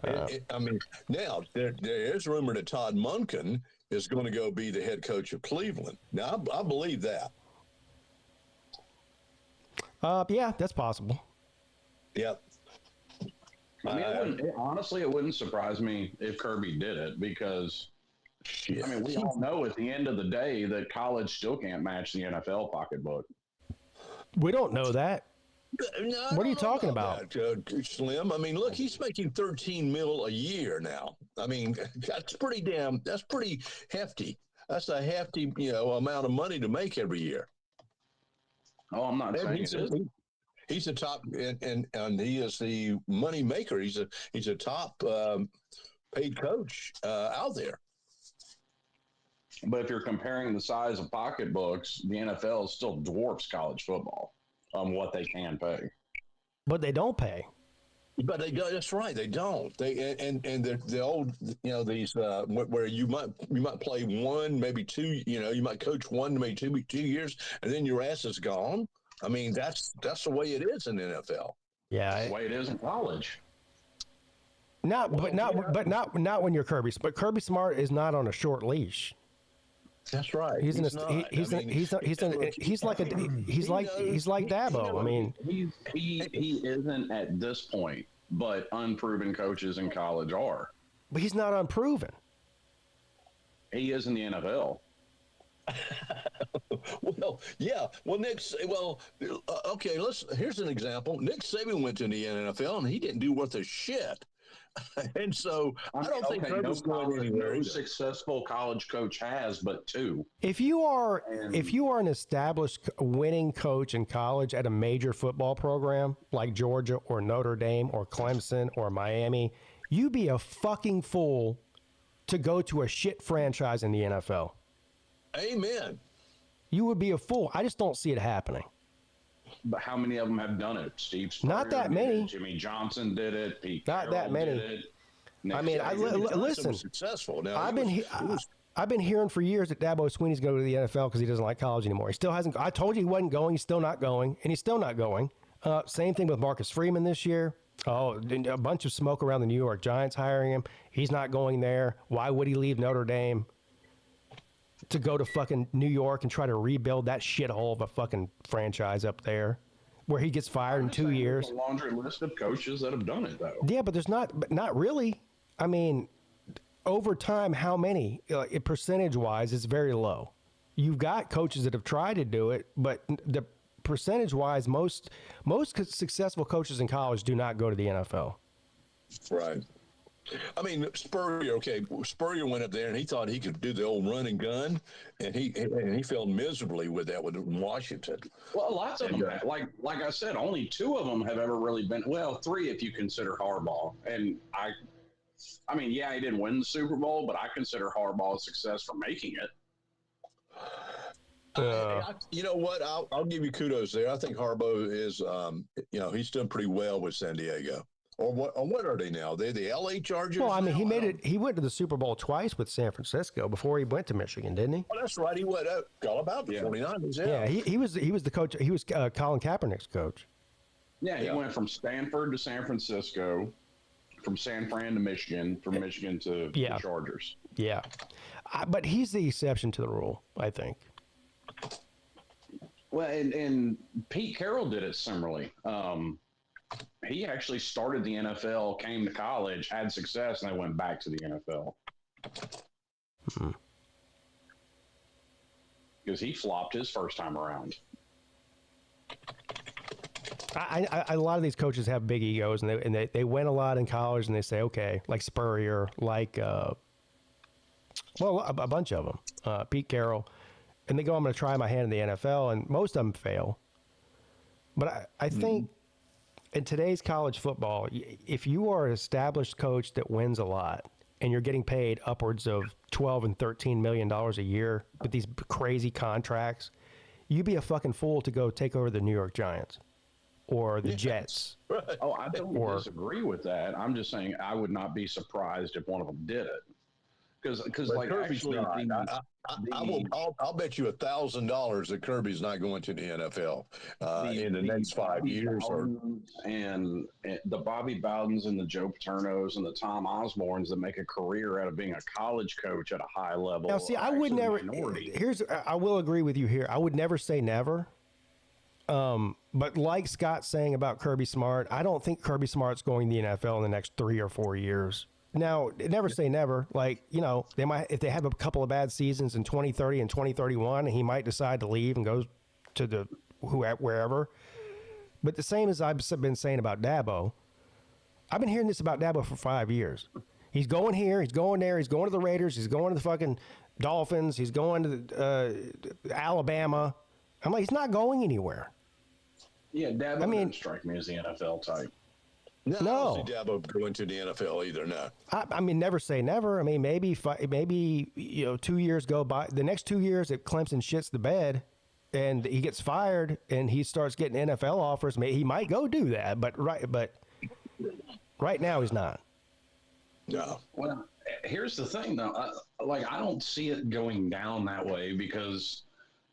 I mean, now there is rumor that Todd Monken is going to go be the head coach of Cleveland. Now, I believe that. Yeah, that's possible. Yep. I mean, honestly, it wouldn't surprise me if Kirby did it because, I mean, we all know at the end of the day that college still can't match the NFL pocketbook. We don't know that. No, what are you talking about? That, Slim? I mean, look, he's making $13 million a year now. I mean, that's pretty hefty. That's a hefty, amount of money to make every year. Oh, I'm not saying it is. He's a top, and he is the money maker. He's a top paid coach out there. But if you're comparing the size of pocketbooks, the NFL still dwarfs college football on what they can pay. But they don't pay. But they don't. That's right. They don't. They and the old these where you might play one, maybe two. You might coach one, maybe 2 years, and then your ass is gone. I mean, that's the way it is in the NFL. Yeah, that's the way it is in college. Not when you're Kirby. But Kirby Smart is not on a short leash. That's right. He's like Dabo. I mean, he isn't at this point, but unproven coaches in college are. But he's not unproven. He is in the NFL. Well, yeah. Well, okay. Here's an example. Nick Saban went to the NFL and he didn't do worth a shit. And so I don't think Kirby's going anywhere. No successful college coach has, but two. If you are an established winning coach in college at a major football program like Georgia or Notre Dame or Clemson or Miami, you'd be a fucking fool to go to a shit franchise in the NFL. Amen. You would be a fool. I just don't see it happening. But how many of them have done it? Steve Spurrier not that many. Jimmy Johnson did it. Pete not Carroll that many. Did it. I mean, listen. Successful. Now, I've been hearing for years that Dabo Swinney's going to the NFL because he doesn't like college anymore. He still hasn't. I told you he wasn't going. He's still not going, and he's still not going. Same thing with Marcus Freeman this year. Oh, a bunch of smoke around the New York Giants hiring him. He's not going there. Why would he leave Notre Dame to go to fucking New York and try to rebuild that shithole of a fucking franchise up there where he gets fired in 2 years? There's a laundry list of coaches that have done it, though. Yeah, but there's not really. I mean, over time, how many? Percentage-wise, it's very low. You've got coaches that have tried to do it, but the percentage-wise, most successful coaches in college do not go to the NFL. Right. I mean, Spurrier went up there and he thought he could do the old run and gun, and he failed miserably with that with Washington. Well, lots of them, like I said, only two of them have ever really been, well, three if you consider Harbaugh. And I mean, yeah, he didn't win the Super Bowl, but I consider Harbaugh a success for making it. You know what? I'll give you kudos there. I think Harbaugh is, he's done pretty well with San Diego. Or what are they now? They're the LA Chargers. Well, I mean, he made it. He went to the Super Bowl twice with San Francisco before he went to Michigan, didn't he? Oh, that's right. He went all about the 49ers. Yeah, he was the coach. He was Colin Kaepernick's coach. Yeah, he went from Stanford to San Francisco, from San Fran to Michigan, from Michigan to the Chargers. Yeah, but he's the exception to the rule, I think. Well, and Pete Carroll did it similarly. He actually started the NFL, came to college, had success, and then went back to the NFL. Because he flopped his first time around. A lot of these coaches have big egos, and they win a lot in college, and they say, okay, like Spurrier, like, a bunch of them, Pete Carroll, and they go, I'm going to try my hand in the NFL, and most of them fail. But I think in today's college football, if you are an established coach that wins a lot and you're getting paid upwards of $12 and $13 million a year with these crazy contracts, you'd be a fucking fool to go take over the New York Giants or the Jets. Right. Oh, I don't disagree with that. I'm just saying I would not be surprised if one of them did it. Because like actually, I'll bet you $1,000 that Kirby's not going to the NFL in the next 5 years. And the Bobby Bowdens and the Joe Paternos and the Tom Osbornes that make a career out of being a college coach at a high level. Now, see, I would never. I will agree with you here. I would never say never. But like Scott's saying about Kirby Smart, I don't think Kirby Smart's going to the NFL in the next 3 or 4 years. Now, never say never. Like, they might, if they have a couple of bad seasons in 2030 and 2031, he might decide to leave and go to wherever. But the same as I've been saying about Dabo, I've been hearing this about Dabo for 5 years. He's going here, he's going there, he's going to the Raiders, he's going to the fucking Dolphins, he's going to the, Alabama. I'm like, he's not going anywhere. Yeah, Dabo doesn't strike me as the NFL type. No, I don't see Dabo going to the NFL either. No, I mean, never say never. I mean, maybe 2 years go by. The next 2 years, if Clemson shits the bed and he gets fired and he starts getting NFL offers, he might go do that. But right now, he's not. No. Well, here's the thing, though. I don't see it going down that way because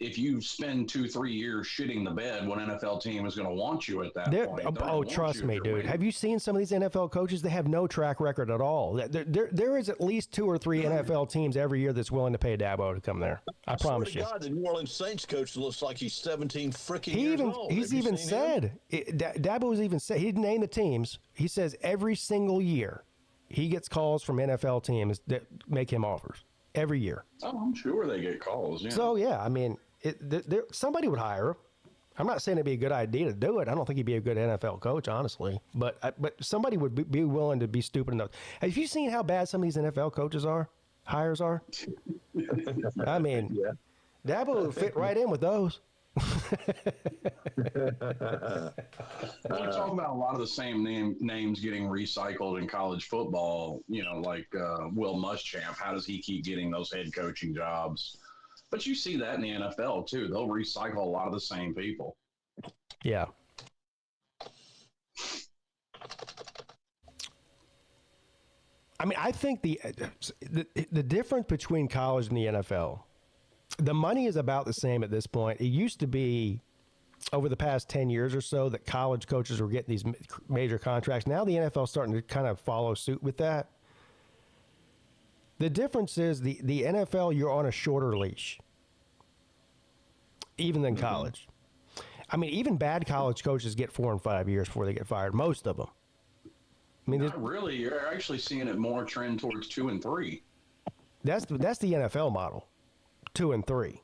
if you spend 2-3 years shitting the bed, what NFL team is going to want you at that point? Oh, trust me, dude. Have you seen some of these NFL coaches? They have no track record at all. There is at least 2 or 3 NFL teams every year that's willing to pay Dabo to come there. I promise you. God, the New Orleans Saints coach looks like he's 17 freaking years old. He's even said, Dabo's even said, he didn't name the teams. He says every single year he gets calls from NFL teams that make him offers. Every year. Oh, I'm sure they get calls. Yeah. So, yeah, I mean, somebody would hire him. I'm not saying it'd be a good idea to do it. I don't think he'd be a good NFL coach, honestly. But somebody would be willing to be stupid enough. Have you seen how bad some of these NFL coaches hires are? I mean, Dabo would fit right in with those. We're talking about a lot of the same names getting recycled in college football, like Will Muschamp. How does he keep getting those head coaching jobs? But you see that in the NFL too. They'll recycle a lot of the same people. Yeah. I mean, I think the difference between college and the NFL, the money is about the same at this point. It used to be over the past 10 years or so that college coaches were getting these major contracts. Now the NFL is starting to kind of follow suit with that. The difference is the NFL, you're on a shorter leash, even than college. I mean, even bad college coaches get 4 and 5 years before they get fired. Most of them. I mean, not really. You're actually seeing it more trend towards 2 and 3. That's the NFL model, 2 and 3.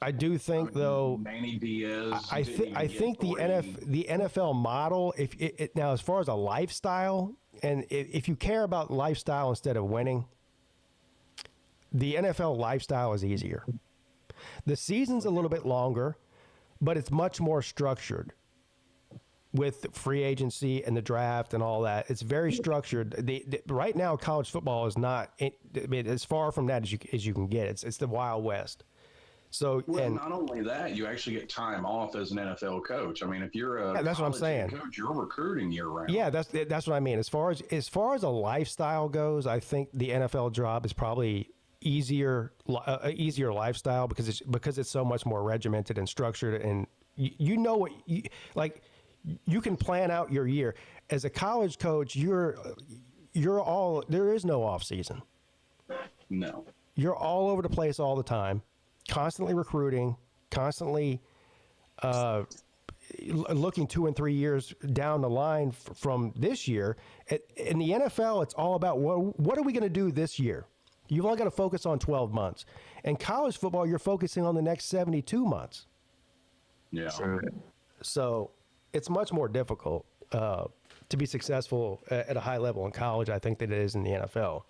I do think though. Manny Diaz. I think the NFL model. Now, as far as a lifestyle, and if you care about lifestyle instead of winning, the NFL lifestyle is easier. The season's a little bit longer, but it's much more structured with free agency and the draft and all that. It's very structured. Right now, college football is not. It's far from that as you can get. It's the Wild West. So, and not only that, you actually get time off as an NFL coach. I mean, if you're a that's what I'm saying. Coach, you're recruiting year round. Yeah, that's what I mean. As far as a lifestyle goes, I think the NFL job is probably easier lifestyle because it's so much more regimented and structured, and you know what you can plan out your year. As a college coach, you're all, there is no off season. No. You're all over the place all the time. Constantly recruiting, constantly looking 2 and 3 years down the line from this year. In the NFL, it's all about what are we going to do this year? You've only got to focus on 12 months. In college football, you're focusing on the next 72 months. Yeah. So it's much more difficult to be successful at a high level in college, I think, than it is in the NFL.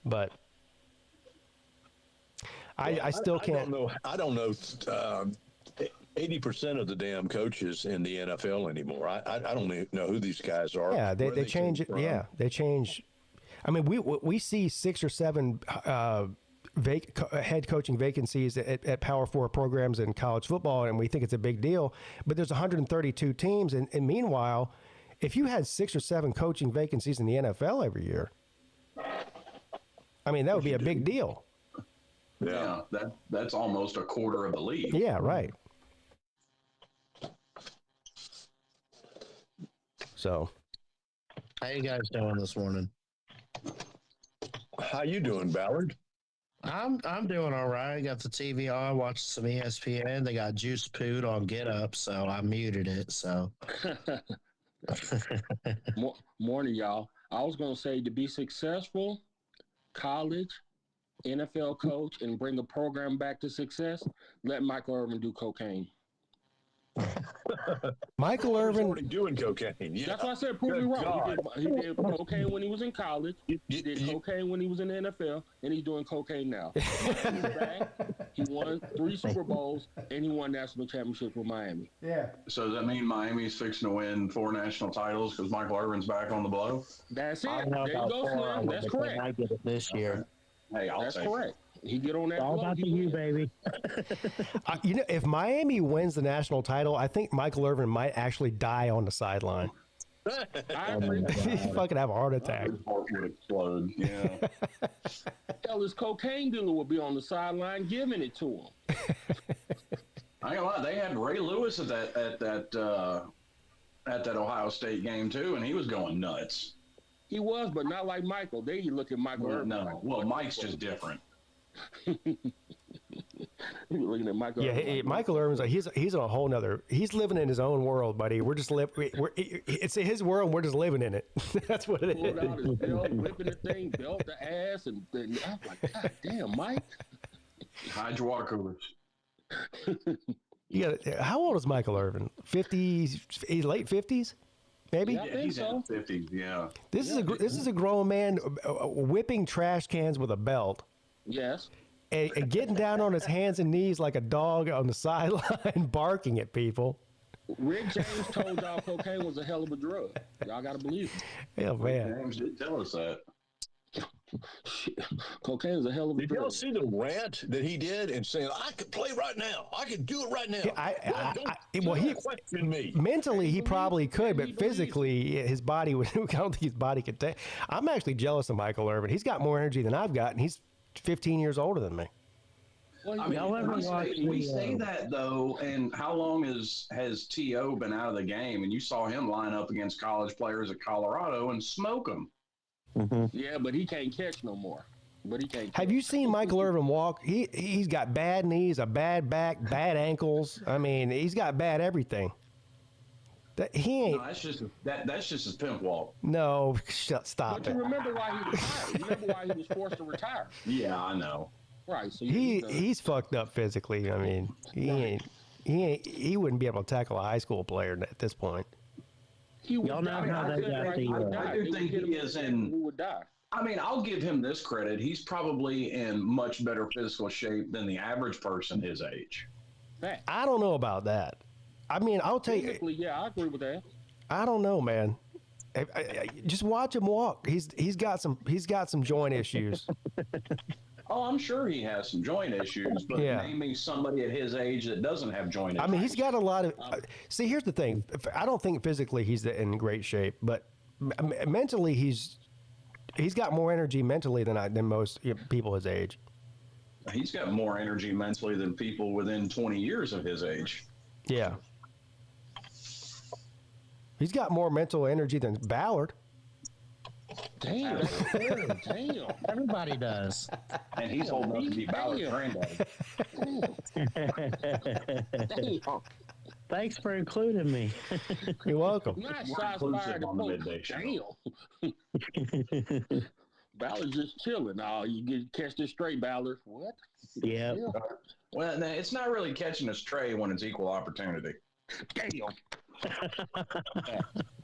But I still can't. I don't know. 80% of the damn coaches in the NFL anymore. I don't even know who these guys are. Yeah, they change it. Yeah, they change. I mean, we see 6 or 7 head coaching vacancies at Power 4 programs in college football, and we think it's a big deal. But there's 132 teams, and meanwhile, if you had 6 or 7 coaching vacancies in the NFL every year, I mean, that would be a big deal. Yeah, that's almost a quarter of the league. Yeah, right. So, how you guys doing this morning? How you doing, Ballard? I'm doing all right. Got the TV on, watched some ESPN. They got Juice Poot on Get Up, so I muted it. So, morning, y'all. I was gonna say, to be successful, college, NFL coach, and bring a program back to success, let Michael Irvin do cocaine. Michael Irvin already doing cocaine. Yeah. That's why I said prove me wrong. He did cocaine when he was in college. He did cocaine when he was in the NFL, and he's doing cocaine now. He's back. He won 3 Super Bowls, and he won national championships with Miami. Yeah. So does that mean Miami's fixing to win 4 national titles because Michael Irvin's back on the blow? That's it. I don't know There you go, Slim. That's correct. I get it this year. Hey, That's correct. He get on that. All about you, baby. If Miami wins the national title, I think Michael Irvin might actually die on the sideline. I agree. He fucking have a heart attack. His heart would explode. Yeah. Hell, his cocaine dealer would be on the sideline giving it to him. I ain't gonna lie, they had Ray Lewis at that Ohio State game too, and he was going nuts. He was, but not like Michael. There you look at Michael Irvin. No, well, Mike's just different. You're looking at Michael. Yeah, Michael Irvin's like he's on a whole nother. He's living in his own world, buddy. We're just it's his world. And we're just living in it. That's what it Pulled out his is. belt, whipping the thing, belt the ass, and I was like, God damn, Mike. Hide your water coolers. You got how old is Michael Irvin? 50s, late 50s, maybe. Yeah, I think He's so. in the 50s. Yeah. This is a grown man whipping trash cans with a belt. Yes. And getting down on his hands and knees like a dog on the sideline, barking at people. Rick James told y'all cocaine was a hell of a drug. Y'all got to believe him. Yeah, man. James did tell us that. Cocaine is a hell of a Did drug. y'all see the rant that he did and saying, I could play right now. I could do it right now. He question me. Mentally, he probably could, but physically, his body would. I don't think his body could take. I'm actually jealous of Michael Irvin. He's got more energy than I've got, and he's 15 years older than me. Well, I mean, we say that though, and how long has T.O. been out of the game? And you saw him line up against college players at Colorado and smoke them. Mm-hmm. Yeah, but he can't catch no more. Have you seen Michael Irvin walk? He's got bad knees, a bad back, bad ankles. I mean, he's got bad everything. He ain't. No, that's just his pimp walk. No, stop But you remember why he retired? You remember why he was forced to retire? Yeah, I know. Right. So he's fucked up physically. I mean, he wouldn't be able to tackle a high school player at this point. Y'all know how they got the. I do think he is in. He would die. I mean, I'll give him this credit. He's probably in much better physical shape than the average person his age. I don't know about that. I mean, I'll tell you. Yeah, I agree with that. I don't know, man. Just watch him walk. He's got some joint issues. Oh, I'm sure he has some joint issues, but name me somebody at his age that doesn't have joint issues. I mean, he's got a lot of. See, here's the thing. I don't think physically he's in great shape, but mentally he's got more energy mentally than most people his age. He's got more energy mentally than people within 20 years of his age. Yeah. He's got more mental energy than Ballard. Damn. Damn. Everybody does. And he's old enough to be Ballard's granddad. Thanks for including me. You're welcome. Not shots fired on the Midday show. Damn. Ballard's just chilling. Oh, you catch this straight, Ballard. What? Yeah. Well, no, it's not really catching a stray when it's equal opportunity. Damn.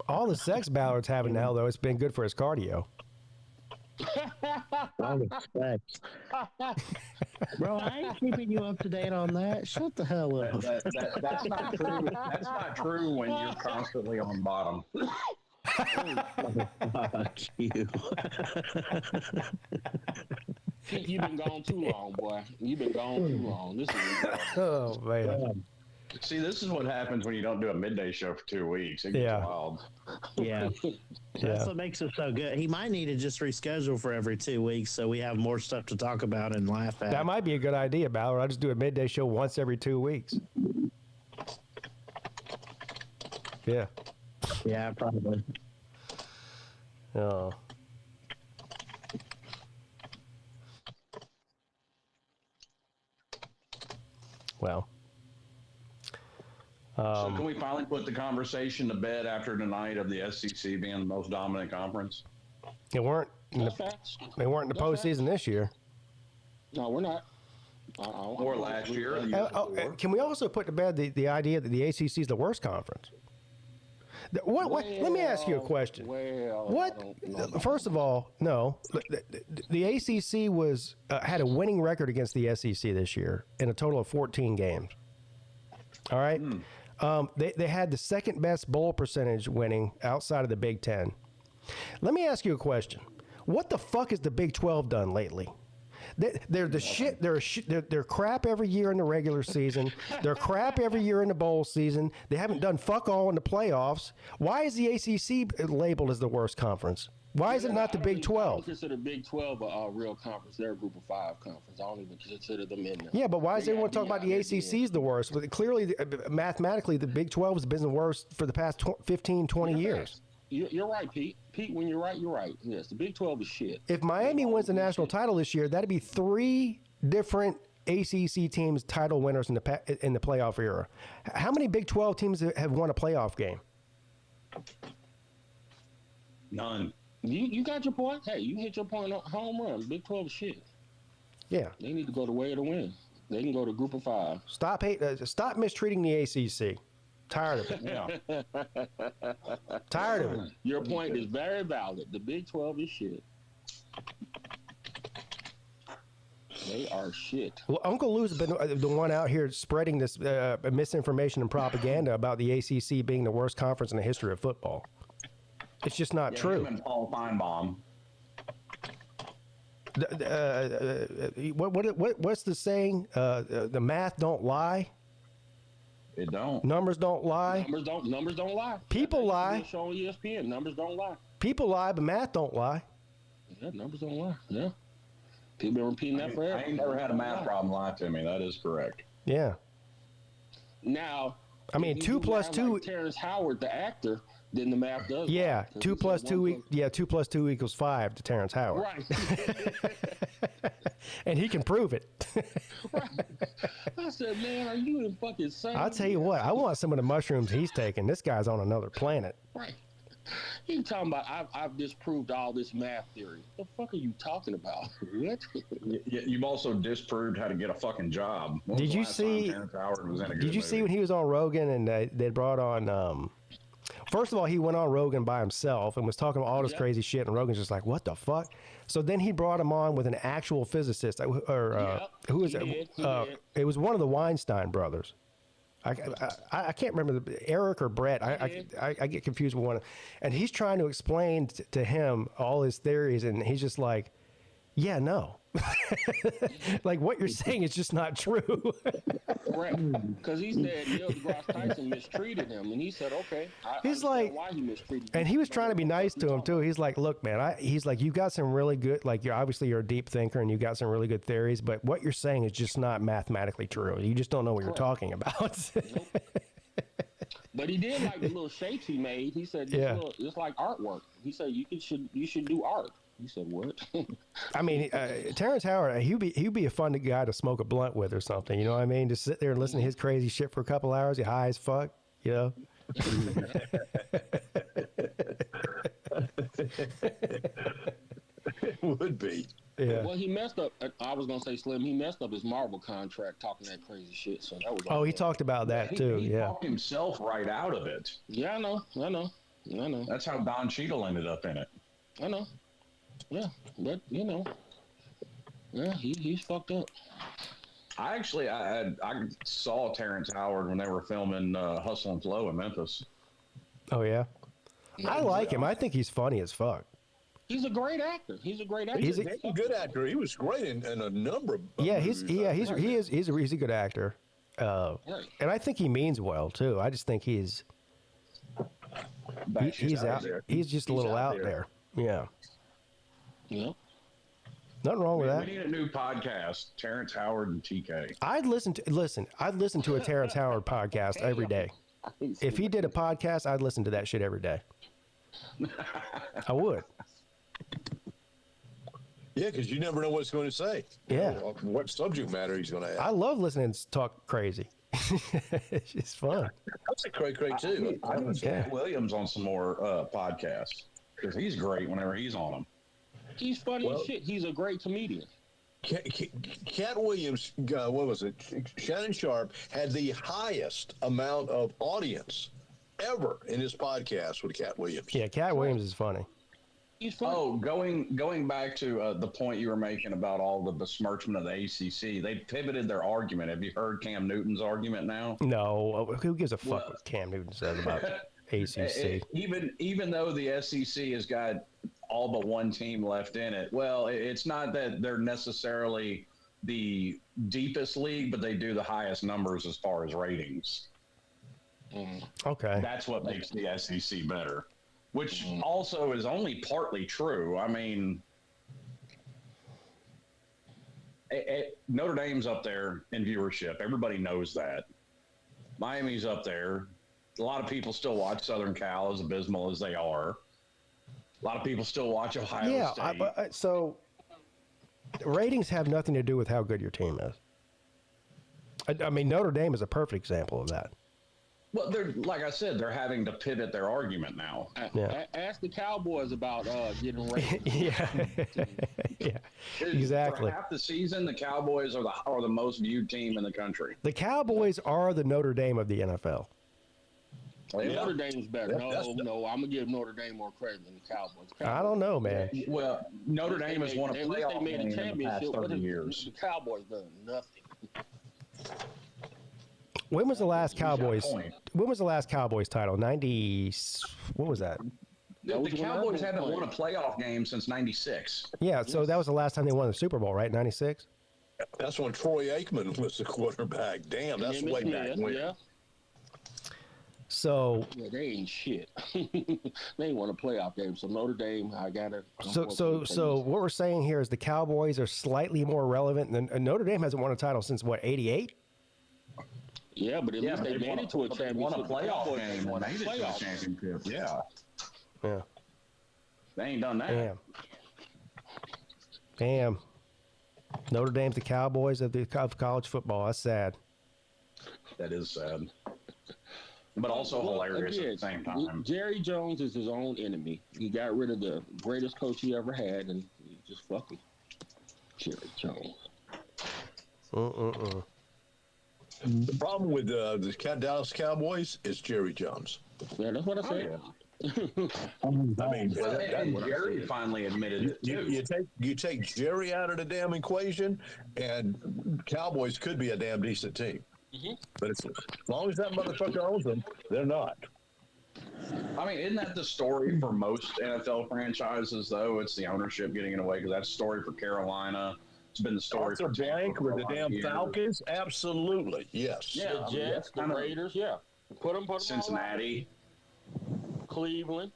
All the sex Ballard's having now, though, it's been good for his cardio. Bro, I ain't keeping you up to date on that. Shut the hell up. That's not true. That's not true when you're constantly on bottom. Fuck you. You've been gone too long, boy. You've been gone too long. This is oh man. See, this is what happens when you don't do a midday show for 2 weeks. It gets wild. Yeah. That's what makes it so good. He might need to just reschedule for every 2 weeks so we have more stuff to talk about and laugh at. That might be a good idea, Ballard. I'll just do a midday show once every 2 weeks. Yeah. Yeah, probably. Oh. Well. So can we finally put the conversation to bed after tonight of the SEC being the most dominant conference? They weren't in the postseason this year. No, we're not. Or last year. Can we also put to bed the idea that the ACC is the worst conference? Let me ask you a question. First of all, no. The ACC had a winning record against the SEC this year in a total of 14 games. All right? They had the second best bowl percentage winning outside of the Big Ten. Let me ask you a question. What the fuck has the Big 12 done lately? They're the shit. They're crap every year in the regular season. They're crap every year in the bowl season. They haven't done fuck all in the playoffs. Why is the ACC labeled as the worst conference? Why is it not the Big 12? I don't consider Big 12 a real conference. They're a Group of 5 conference. I don't even consider them in there. Yeah, but why is everyone talking about the ACC is the worst? But clearly, mathematically, the Big 12 has been the worst for the past 15, 20 years. You're right, Pete. Pete, when you're right, you're right. Yes, the Big 12 is shit. If Miami wins the national title this year, that'd be 3 different ACC teams title winners in the playoff era. How many Big 12 teams have won a playoff game? None. You got your point. Hey, you hit your point on home run. Big 12 is shit. Yeah. They need to go the way of the win. They can go to Group of 5. Stop mistreating the ACC. Tired of it. Yeah. Tired of it. Your point is very valid. The Big 12 is shit. They are shit. Well, Uncle Lou's been the one out here spreading this misinformation and propaganda about the ACC being the worst conference in the history of football. It's just not true. Him and Paul Feinbaum. What's the saying? The math don't lie. It don't. Numbers don't lie. Numbers don't lie. People lie. Show on ESPN. Numbers don't lie. People lie, but math don't lie. Yeah, numbers don't lie. Yeah. People been repeating that forever. I ain't never had a math problem lie to me. That is correct. Yeah. Now, I mean, 2 plus 2. Like Terrence Howard, the actor, then the math does. Yeah, 2 plus 2. Yeah, 2 plus 2 equals 5 to Terrence Howard. Right. And he can prove it. Right. I said, man, are you in fucking insane? I'll tell you what. I want some of the mushrooms he's taking. This guy's on another planet. Right. He talking about I've disproved all this math theory. What the fuck are you talking about? What? You've also disproved how to get a fucking job. Did you see? Did you see when he was on Rogan and they brought on? First of all, he went on Rogan by himself and was talking about all this crazy shit, and Rogan's just like, "What the fuck?" So then he brought him on with an actual physicist, who is it? It was one of the Weinstein brothers. I can't remember Eric or Brett. I get confused with one. And he's trying to explain to him all his theories, and he's just like, yeah, no. Like what you're saying is just not true. Right. Because he said Neil deGrasse Tyson mistreated him, and he said, okay. He's like, why he mistreated him. And he was trying to be nice to him too. He's like, look, man, he's like, you got some really good, like you're a deep thinker and you got some really good theories, but what you're saying is just not mathematically true. You just don't know what you're talking about. Nope. But he did like the little shapes he made. He said, it's like artwork. He said, you should do art. He said, what? I mean, Terrence Howard, he'd be a fun guy to smoke a blunt with or something. You know what I mean? Just sit there and listen to his crazy shit for a couple hours. You're high as fuck, you know? Would be. Yeah. Well, he messed up. I was going to say, Slim, he messed up his Marvel contract talking that crazy shit. So that was. He talked about that too. He talked himself right out of it. Yeah, I know. That's how Don Cheadle ended up in it. I know. Yeah, but he's fucked up. I saw Terrence Howard when they were filming Hustle and Flow in Memphis. Oh yeah, I like him. I think he's funny as fuck. He's a great actor. He's a good actor. He was great in a number of he's a good actor. And I think he means well too. I just think he's out there. He's just a little out there. Yeah. Yeah. Nothing wrong with that. We need a new podcast, Terrence Howard and TK. I'd listen to a Terrence Howard podcast every day. If he did a podcast, I'd listen to that shit every day. I would. Yeah, because you never know what he's going to say. Yeah. What subject matter he's going to have. I love listening to talk crazy. It's just fun. That's a great too. I need Cat Williams on some more podcasts because he's great whenever he's on them. He's funny as shit. He's a great comedian. Cat Williams, what was it? Shannon Sharp had the highest amount of audience ever in his podcast with Cat Williams. Yeah, Cat Williams is funny. He's funny. Oh, going back to the point you were making about all the besmirchment of the ACC, they pivoted their argument. Have you heard Cam Newton's argument now? No, who gives a fuck what Cam Newton says about ACC? Even though the SEC has got all but one team left in it. Well, it's not that they're necessarily the deepest league, but they do the highest numbers as far as ratings. Okay. That's what makes the SEC better, which also is only partly true. I mean, Notre Dame's up there in viewership. Everybody knows that. Miami's up there. A lot of people still watch Southern Cal, as abysmal as they are. A lot of people still watch Ohio State. So ratings have nothing to do with how good your team is. I mean, Notre Dame is a perfect example of that. Well, they're like I said, they're having to pivot their argument now. Ask the Cowboys about getting ratings. Yeah, exactly. For half the season, the Cowboys are the most viewed team in the country. The Cowboys are the Notre Dame of the NFL. Notre Dame's better. No, I'm gonna give Notre Dame more credit than the Cowboys. I don't know, man. Well, Notre Dame has won a playoff they made game a championship in the past 30 years. The Cowboys done nothing. When was the last Cowboys? When was the last Cowboys title? 90. What was that? The Cowboys haven't won a playoff game since '96. Yeah, so that was the last time they won the Super Bowl, right? 96. That's when Troy Aikman was the quarterback. Damn, that's way back when. Yeah. So they ain't shit. They ain't won a playoff game. So Notre Dame, I gotta. So what we're saying here is the Cowboys are slightly more relevant than Notre Dame hasn't won a title since what, 88? Yeah, but at least they made it to a championship. Won a playoff game. Won a playoff championship. Yeah. Yeah. They ain't done that. Damn. Notre Dame's the Cowboys of college football. That's sad. That is sad. But also hilarious at the same time. Jerry Jones is his own enemy. He got rid of the greatest coach he ever had, and he just fucking Jerry Jones. The problem with the Dallas Cowboys is Jerry Jones. Yeah, that's what I said. I mean, and Jerry finally admitted it too. You take Jerry out of the damn equation, and Cowboys could be a damn decent team. But as long as that motherfucker owns them, they're not. I mean, isn't that the story for most NFL franchises, though? It's the ownership getting in the way, because that's the story for Carolina. It's been the story for Blank with the damn Falcons. Absolutely, yes. Yeah, the Jets, the Raiders, Put them Cincinnati. Cleveland.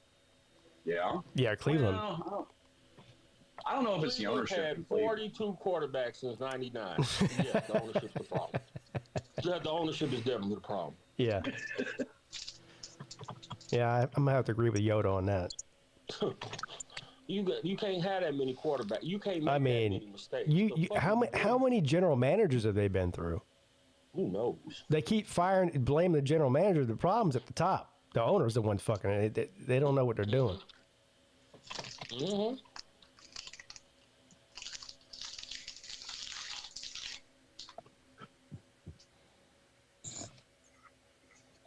Yeah, Cleveland. Well, I don't know if it's the ownership. Had 42 quarterbacks since '99. Yeah, the ownership's the problem. The ownership is definitely the problem. Yeah. Yeah, I'm gonna have to agree with Yoda on that. You can't have that many quarterbacks. You can't make that many mistakes. How many general managers have they been through? Who knows? They keep firing, blaming the general manager. The problem's at the top. The owner's the one fucking it. They don't know what they're doing.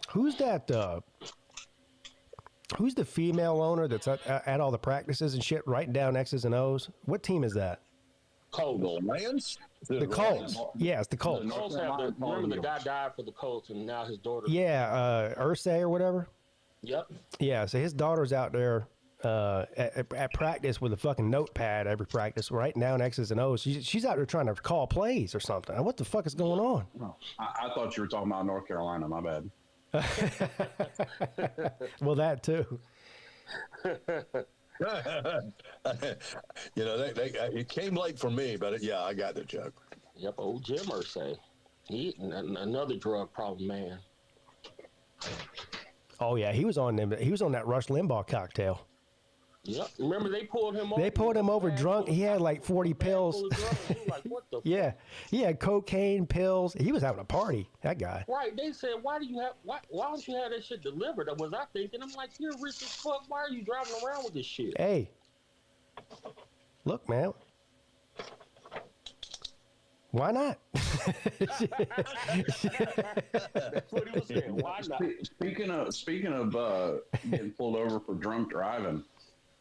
Who's that? Who's the female owner that's at all the practices and shit, writing down X's and O's? What team is that? Colts. The Lions? The Colts. Yeah, it's the Colts. The Colts remember the guy died for the Colts, and now his daughter. Yeah, Ursay or whatever. Yep. Yeah, so his daughter's out there at practice with a fucking notepad every practice, writing down X's and O's. She's out there trying to call plays or something. What the fuck is going on? Oh, I thought you were talking about North Carolina. My bad. Well, that too. It came late for me, but yeah, I got the joke. Yep, old Jim Irsay. He another drug problem man. Oh yeah, he was on that Rush Limbaugh cocktail. Yep. Remember they pulled him over. They pulled him over drunk. He had like 40 pills. Like, what the yeah. He had cocaine, pills. He was having a party, that guy. Right. They said, why don't you have that shit delivered? Was I thinking? I'm like, you're rich as fuck. Why are you driving around with this shit? Hey. Look, man. Why not? That's what he was saying. Why not? Speaking of getting pulled over for drunk driving,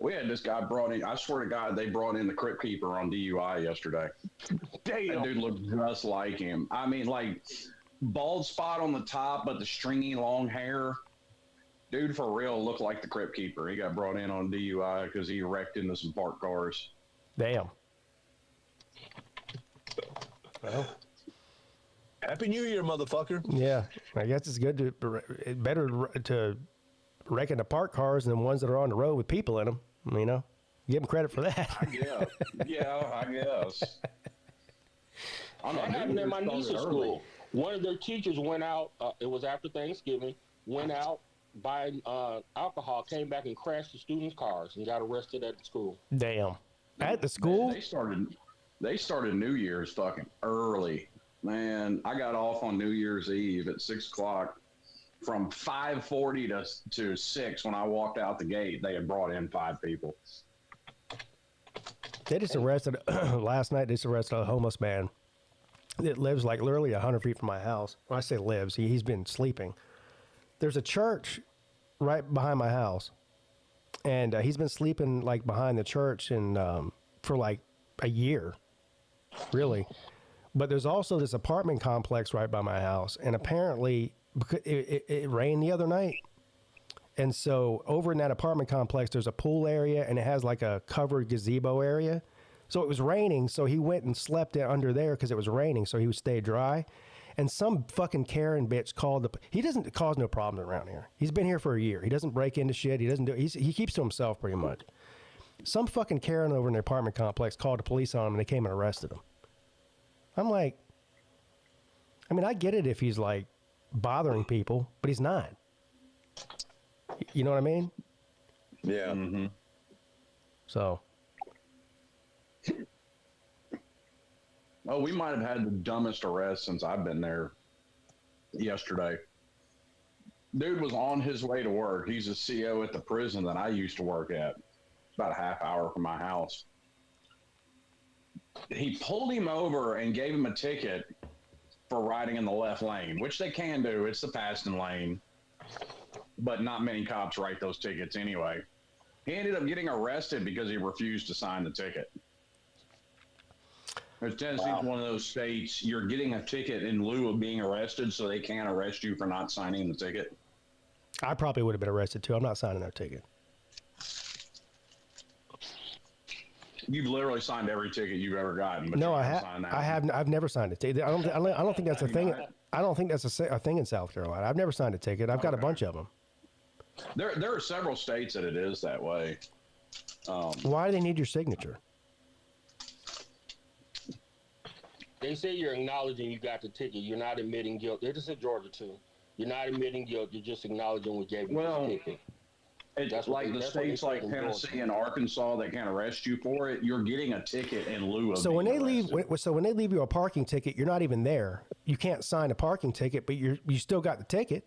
we had this guy brought in. I swear to God, they brought in the crypt keeper on DUI yesterday. Damn. That dude looked just like him. I mean, like bald spot on the top, but the stringy long hair. Dude, for real, looked like the Crypt Keeper. He got brought in on DUI because he wrecked into some parked cars. Damn. Well, Happy New Year, motherfucker. yeah, I guess it's good better to wreck into parked cars than ones that are on the road with people in them. You know, give them credit for that. Yeah, I guess. That happened in my niece's school. One of their teachers went out. It was after Thanksgiving. Went out, buying alcohol, came back and crashed the students' cars and got arrested at the school. Damn. At the school? They started New Year's fucking early. Man, I got off on New Year's Eve at 6 o'clock. From 5:40 to 6 when I walked out the gate, they had brought in 5 people. They just arrested, last night, they just arrested a homeless man that lives like literally 100 feet from my house. When I say lives, he's been sleeping. There's a church right behind my house, and he's been sleeping like behind the church and for like a year, really. But there's also this apartment complex right by my house, and apparently it rained the other night. And so over in that apartment complex, there's a pool area, and it has like a covered gazebo area. So it was raining, so he went and slept under there because it was raining, so he would stay dry. And some fucking Karen bitch called he doesn't cause no problems around here. He's been here for a year. He doesn't break into shit. He keeps to himself pretty much. Some fucking Karen over in the apartment complex called the police on him, and they came and arrested him. I'm like, I mean, I get it if he's like bothering people, but he's not. You know what I mean? Yeah. Mm-hmm. So. Oh, we might have had the dumbest arrest since I've been there yesterday. Dude was on his way to work. He's a CO at the prison that I used to work at. About a half hour from my house. He pulled him over and gave him a ticket for riding in the left lane, which they can do. It's the passing lane. But not many cops write those tickets anyway. He ended up getting arrested because he refused to sign the ticket. Tennessee's one of those states, you're getting a ticket in lieu of being arrested, so they can't arrest you for not signing the ticket. I probably would have been arrested too. I'm not signing their ticket. You've literally signed every ticket you've ever gotten. But no, I've never signed a ticket. I don't think that's a thing. I don't think that's a thing in South Carolina. I've never signed a ticket. I've got a bunch of them. There are several states that it is that way. Why do they need your signature? They say you're acknowledging you got the ticket. You're not admitting guilt. They just said Georgia too. You're not admitting guilt. You're just acknowledging we gave you the ticket. It's like the states like Tennessee and Arkansas that can't arrest you for it. You're getting a ticket in lieu of. So when they leave you a parking ticket, you're not even there. You can't sign a parking ticket, but you still got the ticket.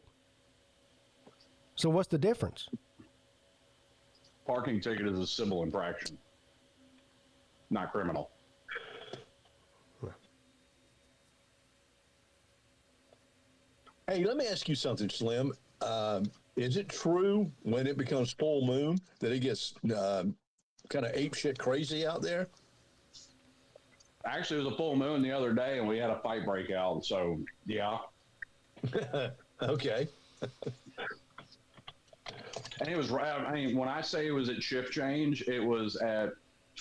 So what's the difference? Parking ticket is a civil infraction, not criminal. Hey, let me ask you something, Slim. Is it true when it becomes full moon that it gets kind of ape shit crazy out there? Actually, it was a full moon the other day, and we had a fight break out. So, yeah. Okay. And it was, I mean, when I say it was at shift change, it was at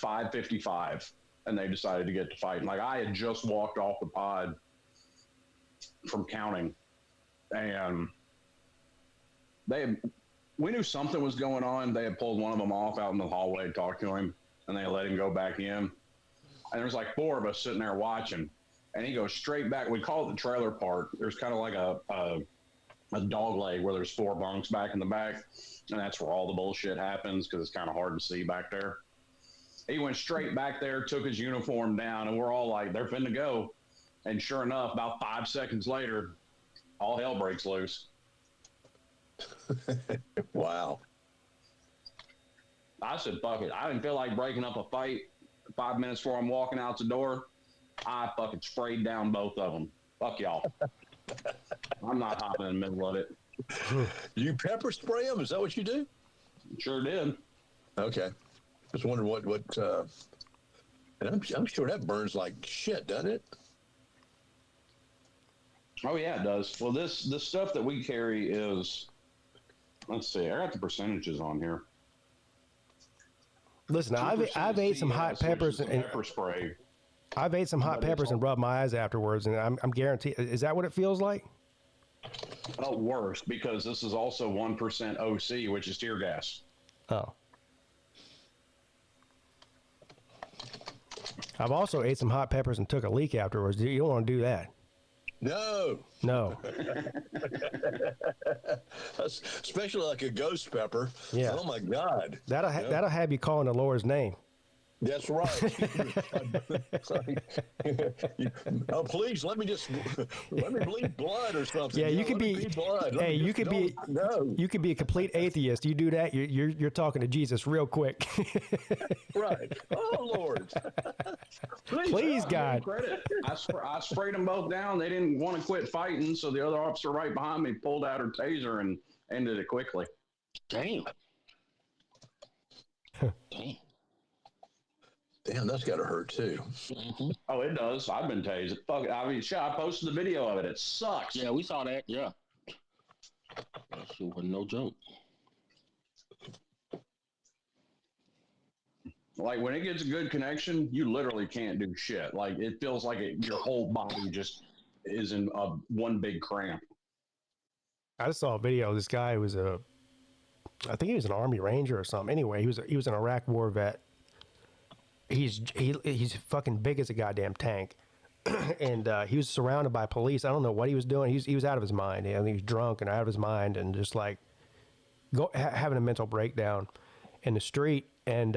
5:55, and they decided to get to fighting. Like, I had just walked off the pod from counting, and we knew something was going on. They had pulled one of them off out in the hallway to talk to him, and they let him go back in. And there was like 4 of us sitting there watching, and he goes straight back. We call it the trailer park. There's kind of like a dog leg where there's 4 bunks back in the back, and that's where all the bullshit happens because it's kind of hard to see back there. He went straight back there, took his uniform down, and we're all like, they're finna go. And sure enough, about 5 seconds later, all hell breaks loose. Wow. I said, fuck it. I didn't feel like breaking up a fight. 5 minutes before I'm walking out the door, I fucking sprayed down both of them. Fuck y'all. I'm not hopping in the middle of it. You pepper spray them? Is that what you do? Sure did. Okay. Just wondering what and I'm sure that burns like shit, doesn't it? Oh yeah, it does. Well, the stuff that we carry is Let's see. I got the percentages on here. Listen, I've ate some hot peppers and pepper spray. I've ate some hot peppers and rubbed my eyes afterwards, and I'm guaranteed. Is that what it feels like? Oh, worse, because this is also 1% OC, which is tear gas. Oh. I've also ate some hot peppers and took a leak afterwards. You don't want to do that. No. No. Especially like a ghost pepper. Yeah. Oh my God. That'll have you calling the Lord's name. That's right. Oh, please let me bleed blood or something. Yeah, you could be. Hey, you could be. No. You could be a complete atheist. You do that, you're talking to Jesus real quick. Right. Oh Lord. Please God. Credit. I sprayed them both down. They didn't want to quit fighting, so the other officer right behind me pulled out her taser and ended it quickly. Damn. Damn. Damn, that's got to hurt too. Mm-hmm. Oh, it does. I've been tased. Fuck it. I mean, shit, I posted the video of it. It sucks. Yeah, we saw that. Yeah. That shit was no joke. Like, when it gets a good connection, you literally can't do shit. Like, it feels like your whole body just is in one big cramp. I just saw a video of this guy who was I think he was an Army Ranger or something. Anyway, he was an Iraq War vet. He's fucking big as a goddamn tank, and he was surrounded by police. I don't know what he was doing. He was out of his mind. He was drunk and out of his mind, and just like having a mental breakdown in the street. And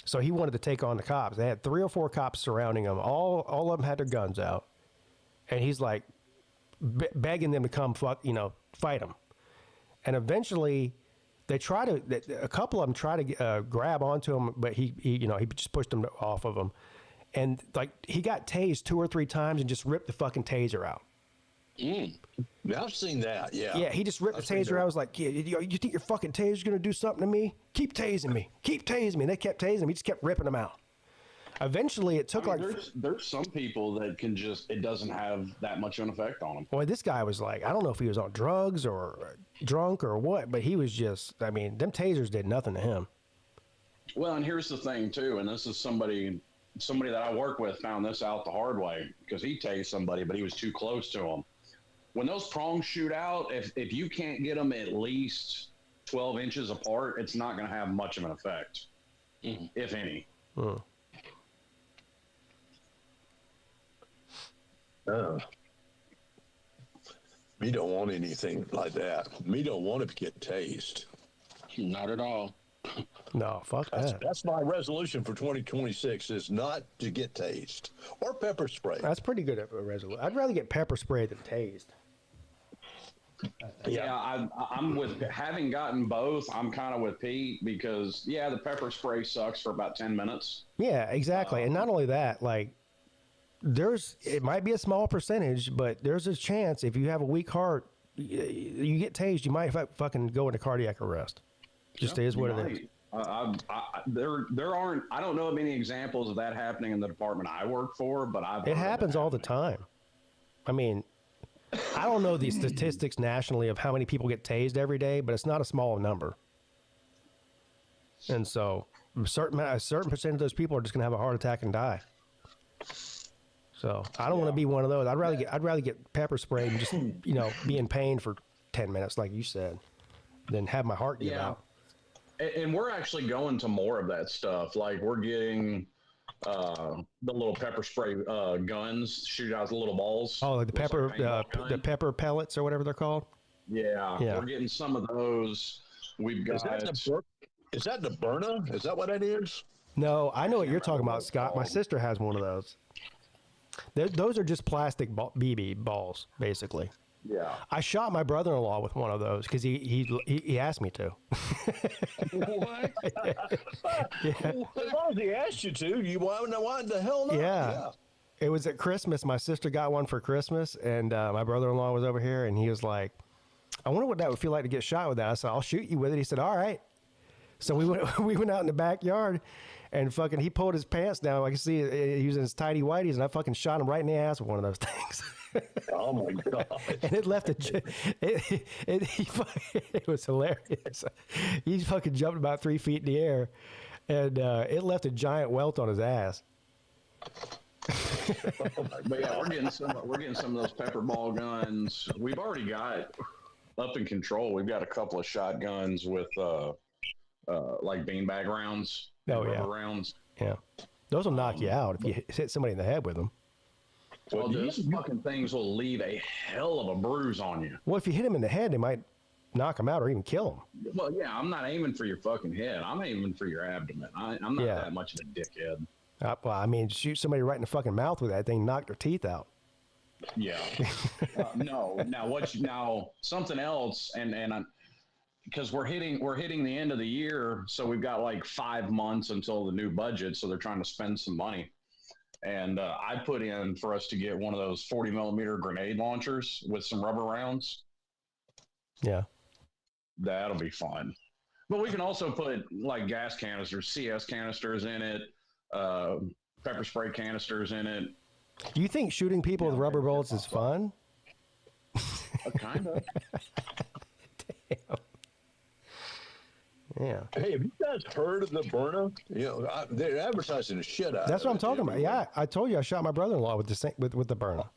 so he wanted to take on the cops. They had 3 or 4 cops surrounding him. All of them had their guns out, and he's like begging them to come fight him. And eventually, a couple of them try to grab onto him, but he just pushed them off of him. And like, he got tased 2 or 3 times and just ripped the fucking taser out. Now I've seen that. Yeah. Yeah. He just ripped the taser out. I was like, yeah, you think your fucking taser's going to do something to me? Keep tasing me. Keep tasing me. And they kept tasing him. He just kept ripping them out. Eventually, it took there's some people that can it doesn't have that much of an effect on them. Boy, this guy was like, I don't know if he was on drugs or drunk or what, but he was just, I mean, them tasers did nothing to him. Well, and here's the thing too, and this is somebody that I work with found this out the hard way, because he tased somebody, but he was too close to him. When those prongs shoot out, if you can't get them at least 12 inches apart, it's not going to have much of an effect, if any. Me don't want anything like that. Me don't want to get tased. Not at all. No, fuck that. That's my resolution for 2026 is not to get tased or pepper spray. That's pretty good at a resolution. I'd rather get pepper spray than tased. Yeah, I'm with, having gotten both, I'm kind of with Pete, because the pepper spray sucks for about 10 minutes. Yeah, exactly. And not only that, like, it might be a small percentage, but there's a chance if you have a weak heart, you get tased, you might fucking go into cardiac arrest. Just is what it is. There aren't, I don't know of any examples of that happening in the department I work for, but it happens all the time. I mean, I don't know the statistics nationally of how many people get tased every day, but it's not a small number. And so a certain percent of those people are just going to have a heart attack and die. So I don't want to be one of those. I'd rather get pepper sprayed and just, be in pain for 10 minutes, like you said, than have my heart give out. And we're actually going to more of that stuff. Like, we're getting the little pepper spray guns, shoot out the little balls. Oh, like the pepper pellets or whatever they're called. Yeah, we're getting some of those. We've got. Is that the Burna? Is that what it is? No, I know what you're talking about, Scott. My sister has one of those. Those are just plastic BB balls, basically. Yeah. I shot my brother-in-law with one of those because he asked me to. What? Yeah. As long as he asked you to, you why the hell not? Yeah. It was at Christmas. My sister got one for Christmas, and my brother-in-law was over here, and he was like, I wonder what that would feel like to get shot with that. I said, I'll shoot you with it. He said, all right. So we went out in the backyard, and fucking he pulled his pants down. I can see he was in his tidy whities, and I fucking shot him right in the ass with one of those things. Oh my god! And it left it was hilarious. He fucking jumped about 3 feet in the air, and it left a giant welt on his ass. But yeah, we're getting some of those pepper ball guns. We've already got up in control. We've got a couple of shotguns with like beanbag rounds, rubber rounds. Yeah, those will knock you out if you hit somebody in the head with them. Well, these fucking things will leave a hell of a bruise on you. Well, if you hit him in the head, they might knock him out or even kill him. Well, yeah, I'm not aiming for your fucking head. I'm aiming for your abdomen. I'm not that much of a dickhead. Well, I mean, shoot somebody right in the fucking mouth with that thing, knock their teeth out. Yeah. No. Now something else, and because we're hitting the end of the year, so we've got like 5 months until the new budget. So they're trying to spend some money. And I put in for us to get one of those 40 millimeter grenade launchers with some rubber rounds. Yeah. That'll be fun. But we can also put like gas canisters, CS canisters in it, pepper spray canisters in it. Do you think shooting people with rubber bullets is fun? Kind of. Damn. Yeah. Hey, have you guys heard of the Byrna? You know, they're advertising the shit out. That's of what I'm it. talking about. Yeah, I told you I shot my brother-in-law with the Byrna.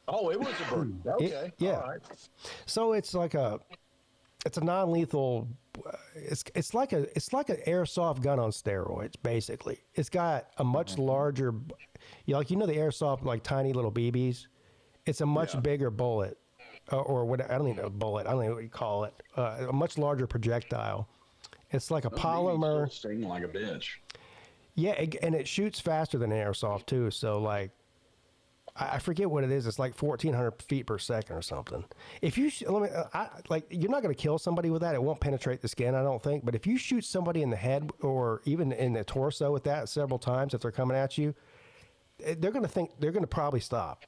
Oh, it was a Byrna. Okay. Yeah. All right. So it's like it's a non-lethal. It's like an airsoft gun on steroids. Basically, it's got a much larger, the airsoft like tiny little BBs. It's a much bigger bullet, or what I don't even know bullet. I don't know what you call it. A much larger projectile. It's like a polymer. Sting like a bitch. Yeah, and it shoots faster than airsoft too. So like, I forget what it is. It's like 1,400 feet per second or something. If you you're not going to kill somebody with that. It won't penetrate the skin, I don't think. But if you shoot somebody in the head or even in the torso with that several times, if they're coming at you, they're going to probably stop.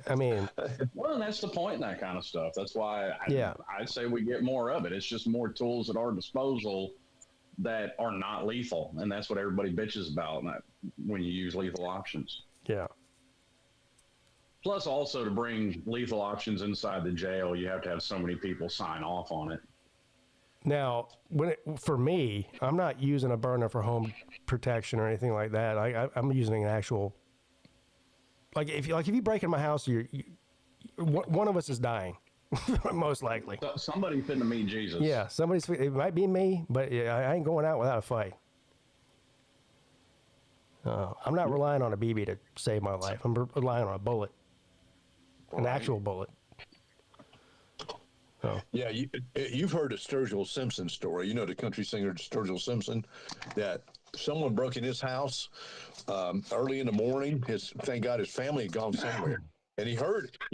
I mean, well, and that's the point in that kind of stuff. That's why I'd say we get more of it. It's just more tools at our disposal that are not lethal, and that's what everybody bitches about when you use lethal options. Yeah. Plus, also to bring lethal options inside the jail, you have to have so many people sign off on it. Now, for me, I'm not using a burner for home protection or anything like that. I'm using an actual. Like if you break in my house, one of us is dying, most likely. Somebody's finna meet Jesus. Yeah, it might be me, but I ain't going out without a fight. I'm not relying on a BB to save my life. I'm relying on a bullet, an actual bullet. Oh. Yeah, you've heard of Sturgill Simpson's story. You know the country singer Sturgill Simpson, that someone broke in his house early in the morning. Thank God his family had gone somewhere, and he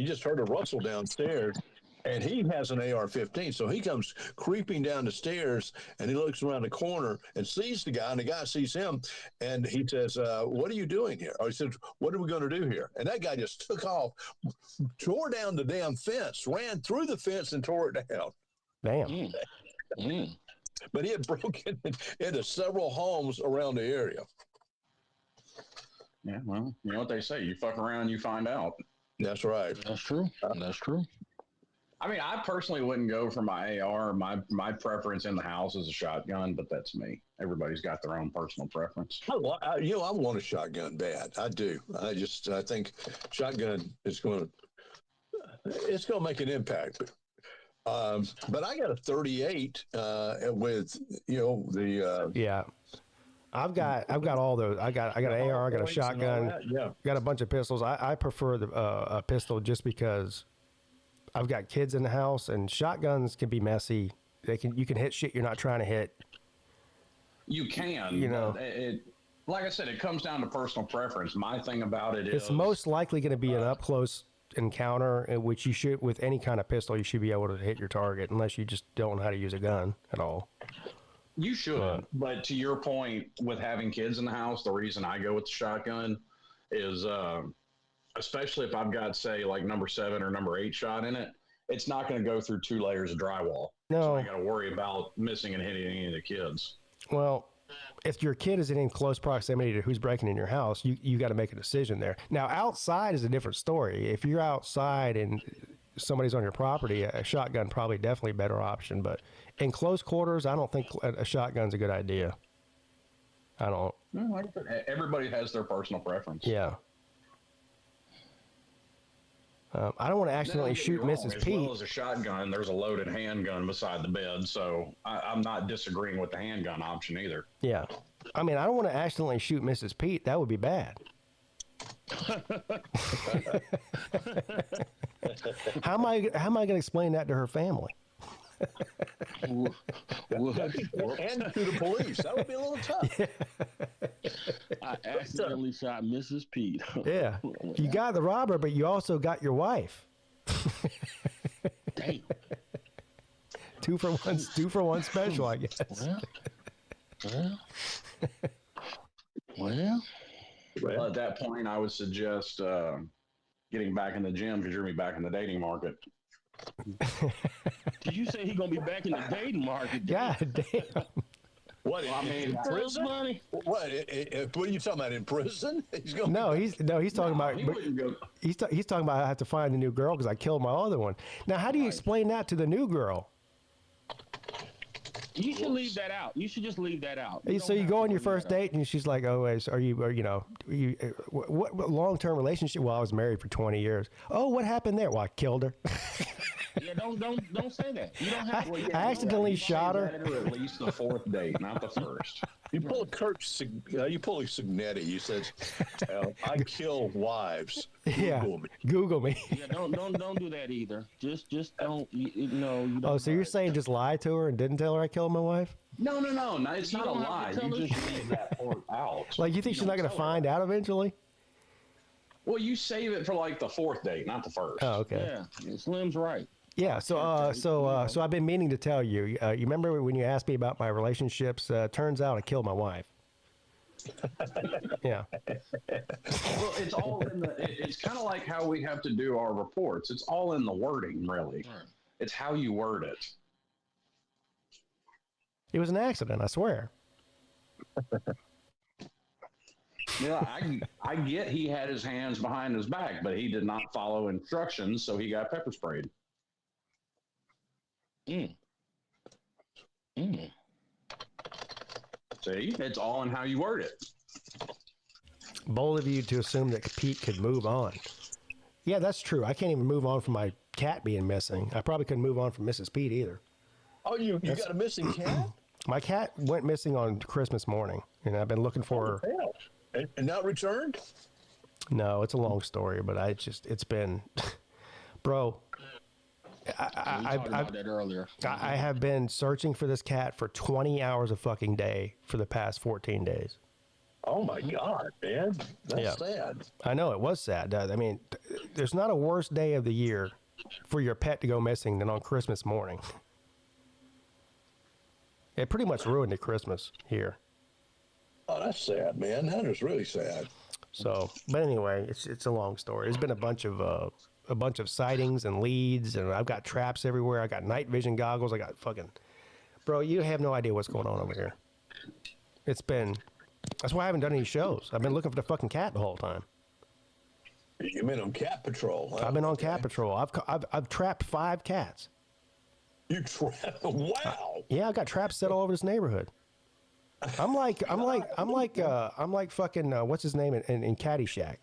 just heard a rustle downstairs, and he has an AR-15, so he comes creeping down the stairs, and he looks around the corner and sees the guy, and the guy sees him, and he says, "What are you doing here?" Or he says, "What are we going to do here?" And that guy just took off, tore down the damn fence, ran through the fence, and tore it down. Damn. But he had broken into several homes around the area. Yeah, well, you know what they say: you fuck around, you find out. That's right. That's true. That's true. I mean, I personally wouldn't go for my AR. My preference in the house is a shotgun, but that's me. Everybody's got their own personal preference. I want a shotgun bad. I do. I think shotgun is going to make an impact. But I got a 38 with the yeah. I've got all those. I got an AR. I got a shotgun. Yeah. Got a bunch of pistols. I prefer a pistol just because I've got kids in the house, and shotguns can be messy. You can hit shit you're not trying to hit. You can. Like I said, it comes down to personal preference. My thing about it is it's most likely going to be an up close encounter in which you should, with any kind of pistol, you should be able to hit your target unless you just don't know how to use a gun at all. You should, but to your point with having kids in the house, the reason I go with the shotgun is, especially if I've got, say, like number 7 or number 8 shot in it, it's not going to go through 2 layers of drywall. No. So I got to worry about missing and hitting any of the kids. Well, if your kid is in close proximity to who's breaking in your house, you got to make a decision there. Now, outside is a different story. If you're outside and somebody's on your property, a shotgun probably definitely a better option. But in close quarters, I don't think a shotgun's a good idea. I don't. Everybody has their personal preference. Yeah. I don't want to accidentally shoot Mrs. Peete. As well as a shotgun, there's a loaded handgun beside the bed, so I'm not disagreeing with the handgun option either. Yeah. I mean, I don't want to accidentally shoot Mrs. Peete. That would be bad. How am I going to explain that to her family? And to the police. That would be a little tough. Yeah. I accidentally shot Mrs. Peete. Yeah. You got the robber, but you also got your wife. Damn. Two for one special, I guess. Well, at that point, I would suggest getting back in the gym because you're going to be back in the dating market. Did you say he's going to be back in the dating market? God damn. What? I mean, prison? Money? What are you talking about? In prison? He's talking about. He's talking about I have to find a new girl because I killed my other one. Now, how do you explain that to the new girl? You should leave that out. You should just leave that out. So you go on your first date and she's like, "Oh, what long-term relationship?" Well, I was married for 20 years. Oh, what happened there? Well, I killed her. Yeah, don't say that. You don't have. I accidentally shot her. At least the fourth date, not the first. You pull a you pull a Signetti. You said, "I kill wives." Google me. Yeah, don't do that either. Just don't. You don't. Oh, so you're saying just lie to her and didn't tell her I killed my wife? No. It's not a lie. You just leave that part out. Like you think she's not going to find out eventually? Well, you save it for like the fourth date, not the first. Oh, okay. Yeah, Slim's right. Yeah, so I've been meaning to tell you. You remember when you asked me about my relationships? Turns out I killed my wife. Yeah. Well, it's all in the. It's kind of like how we have to do our reports. It's all in the wording, really. It's how you word it. It was an accident, I swear. Yeah, I get he had his hands behind his back, but he did not follow instructions, so he got pepper sprayed. See, it's all in how you word it. Bold of you to assume that Peete could move on. Yeah, that's true. I can't even move on from my cat being missing. I probably couldn't move on from Mrs. Peete either. Oh, you got a missing cat? My cat went missing on Christmas morning, and I've been looking for her. And not returned? No, it's a long story, but it's been, bro. I about that earlier. I have been searching for this cat for 20 hours a fucking day for the past 14 days. Oh my God, man. That's sad. I know, it was sad. I mean, there's not a worse day of the year for your pet to go missing than on Christmas morning. It pretty much ruined the Christmas here. Oh, that's sad, man. That is really sad. So, but anyway, it's a long story. There's been a bunch of sightings and leads, and I've got traps everywhere. I got night vision goggles. I got fucking, bro. You have no idea what's going on over here. That's why I haven't done any shows. I've been looking for the fucking cat the whole time. You've been on cat patrol. Huh? I've been on cat patrol. I've trapped 5 cats. You trapped? Wow. Yeah, I got traps set all over this neighborhood. I'm like fucking what's his name in Caddyshack,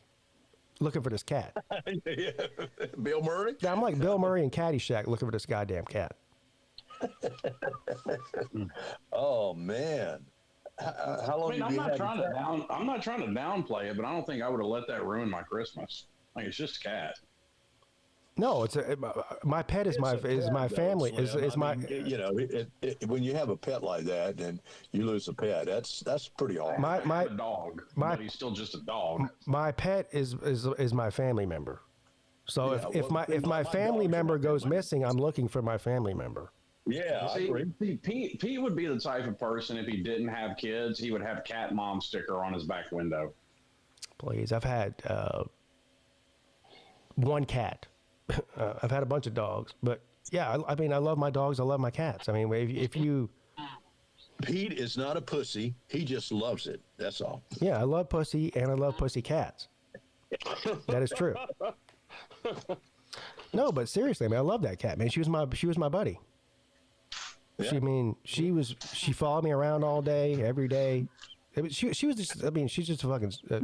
looking for this cat. Yeah. Bill Murray. Yeah, I'm like Bill Murray in Caddyshack, looking for this goddamn cat. Oh man. How long? I'm not trying to downplay it, but I don't think I would have let that ruin my Christmas. Like, it's just a cat. No, my pet is my family. When you have a pet like that and you lose a pet, that's pretty hard. My dog, but he's still just a dog. My pet is my family member. So if my family member goes missing, I'm looking for my family member. Yeah, I agree. Pete would be the type of person, if he didn't have kids, he would have cat mom sticker on his back window. Please, I've had one cat. I've had a bunch of dogs, but yeah, I mean, I love my dogs. I love my cats. I mean, if you. Pete is not a pussy. He just loves it. That's all. Yeah, I love pussy and I love pussy cats. That is true. No, but seriously, man, I love that cat, man. She was my buddy. Yeah. She followed me around all day, every day. She was just, I mean, she's just a fucking. Shit,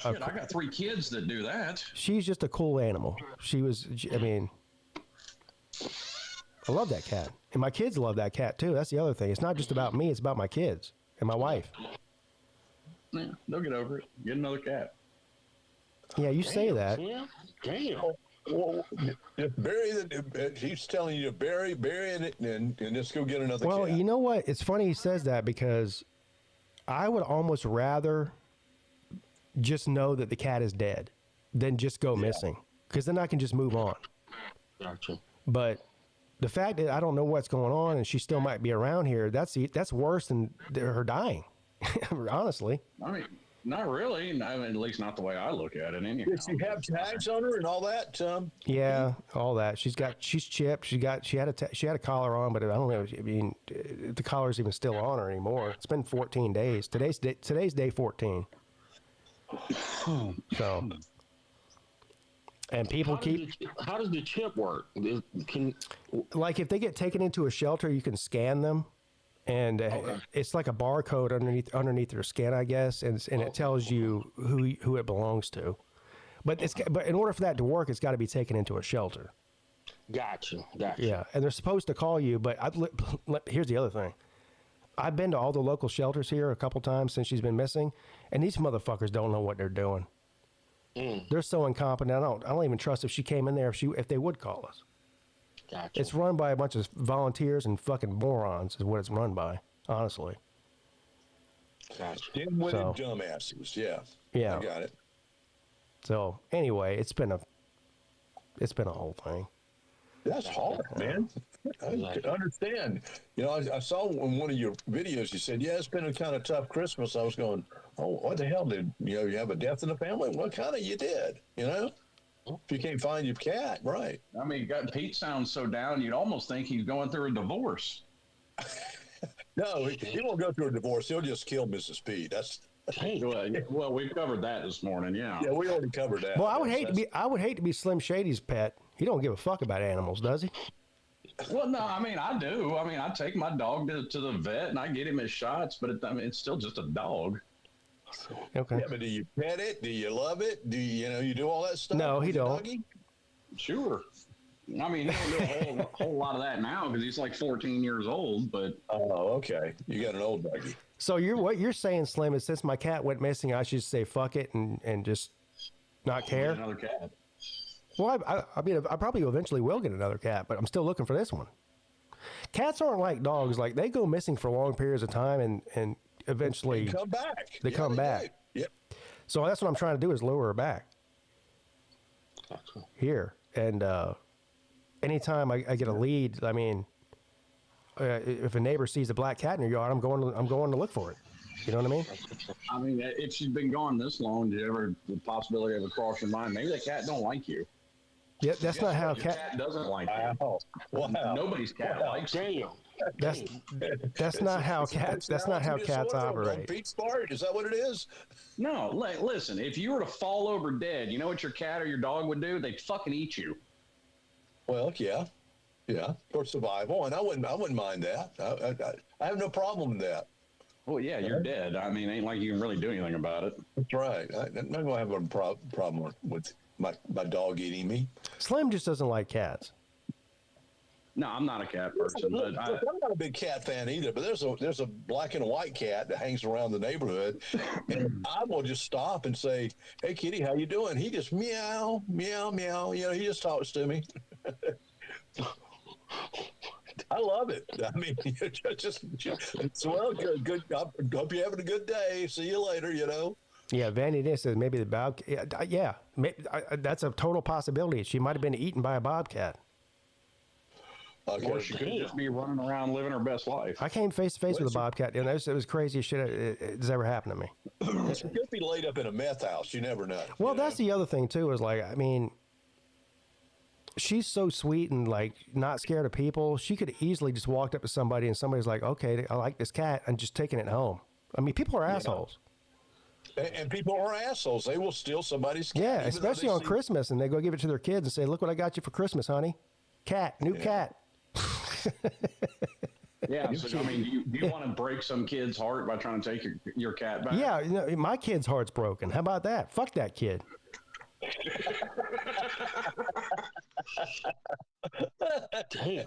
I got 3 kids that do that. She's just a cool animal. I mean, I love that cat. And my kids love that cat too. That's the other thing. It's not just about me, it's about my kids and my wife. Yeah, they'll get over it. Get another cat. Yeah, you say that. Yeah. Damn. Well, bury it. He's telling you to bury it, and just go get another cat. Well, you know what? It's funny he says that because I would almost rather just know that the cat is dead than just go missing, because then I can just move on. Gotcha. But the fact that I don't know what's going on and she still might be around here, that's worse than her dying, honestly. I mean, not really. I mean, at least not the way I look at it. Anyhow. Did she have tags on her and all that? Yeah, all that. She's chipped. She had a collar on, but I don't know. I mean, the collar's even still on her anymore. It's been 14 days. Today's day 14. So, and people How does the chip work? Like if they get taken into a shelter, you can scan them. And it's like a barcode underneath their skin, I guess, and it tells you who it belongs to. But in order for that to work, it's got to be taken into a shelter. Gotcha. Yeah, and they're supposed to call you. But here's the other thing: I've been to all the local shelters here a couple times since she's been missing, and these motherfuckers don't know what they're doing. They're so incompetent. I don't even trust if she came in there if they would call us. Gotcha. It's run by a bunch of volunteers and fucking morons is what it's run by, honestly. Gotcha. Dim-witted dumbasses, yeah. Yeah. I got it. So anyway, it's been a whole thing. That's hard, man. I understand. You know, I saw in one of your videos you said, yeah, it's been a kind of tough Christmas. I was going, oh, what the hell did you have a death in the family? Well, kind of you did, you know? If you can't find your cat, right? I mean, Pete sounds so down, you'd almost think he's going through a divorce. No, he won't go through a divorce. He'll just kill Mrs. Pete. That's well, we covered that this morning. Yeah. Yeah, we already covered that. Well, I would hate to be Slim Shady's pet. He don't give a fuck about animals, does he? Well, no, I mean, I do. I mean, I take my dog to the vet and I get him his shots, but it's still just a dog. Okay. Yeah, but do you pet it? Do you love it? Do you do all that stuff? No, he don't. Doggy? Sure. I mean, he don't do a whole lot of that now because he's like 14 years old. But okay, you got an old doggy. So what you're saying, Slim, is since my cat went missing, I should say fuck it and just not care. Get another cat. Well, I mean, I probably eventually will get another cat, but I'm still looking for this one. Cats aren't like dogs; like they go missing for long periods of time and eventually they come back. They come back. Yep. So that's what I'm trying to do is lure her back here. And anytime I get a lead, I mean, if a neighbor sees a black cat in your yard, I'm going to look for it. You know what I mean? I mean, if she's been gone this long, the possibility ever cross your mind? Maybe the cat don't like you. Yeah, that's not how cat doesn't like you. Wow. Nobody's cat likes you. That's not how cats. That's not how cats operate. Pete's part? Is that what it is? No, listen. If you were to fall over dead, you know what your cat or your dog would do? They'd fucking eat you. Well, yeah, for survival, and I wouldn't mind that. I have no problem with that. Well, yeah, you're dead. I mean, it ain't like you can really do anything about it. That's right. I'm not gonna have a problem with my dog eating me. Slim just doesn't like cats. No, I'm not a cat person. But I'm not a big cat fan either. But there's a black and white cat that hangs around the neighborhood, and I will just stop and say, "Hey, kitty, how you doing?" He just meow, meow, meow. You know, he just talks to me. I love it. I mean, well, good. I hope you're having a good day. See you later. You know. Yeah, Vanny Day says maybe the bobcat. Yeah, that's a total possibility. She might have been eaten by a bobcat. Or she could just be running around living her best life. I came face to face with a bobcat, and it was crazy shit that's ever happened to me. She could be laid up in a meth house. You never know. Well, that's the other thing too. Is like, I mean, she's so sweet and like not scared of people. She could easily just walked up to somebody and somebody's like, okay, I like this cat, and just taking it home. I mean, people are assholes. And people are assholes. They will steal somebody's cat. Yeah, especially on Christmas, and they go give it to their kids and say, look what I got you for Christmas, honey. Cat, new cat. Yeah, so I mean, do you want to break some kid's heart by trying to take your cat back? Yeah, you know, my kid's heart's broken. How about that? Fuck that kid. Damn.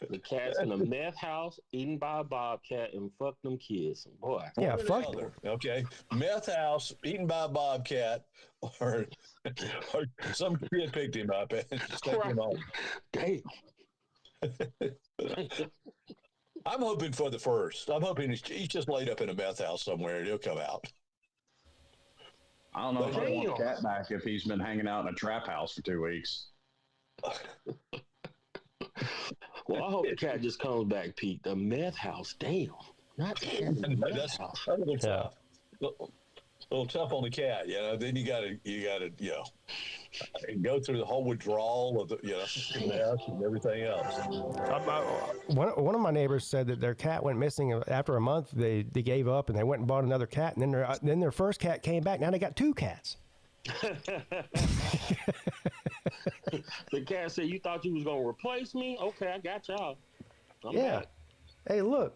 The cat's in a meth house, eaten by a bobcat, and fuck them kids. Boy. Yeah, fuck them. Okay. Meth house, eaten by a bobcat, or some kid picked him up and stuck him on. Damn. I'm hoping for the first. I'm hoping he's just laid up in a meth house somewhere and he'll come out. I don't know if I want the cat back if he's been hanging out in a trap house for 2 weeks. Well, I hope the cat just comes back, Pete. The meth house, damn. Not the meth house. That's a little tough. A little tough on the cat, you know. Then you gotta, go through the whole withdrawal of the, meth and everything else. One of my neighbors said that their cat went missing after a month. They gave up and they went and bought another cat, and then their first cat came back. Now they got 2 cats. The cat said, "You thought you was gonna replace me? Okay, I got y'all." I'm yeah. back. Hey, look.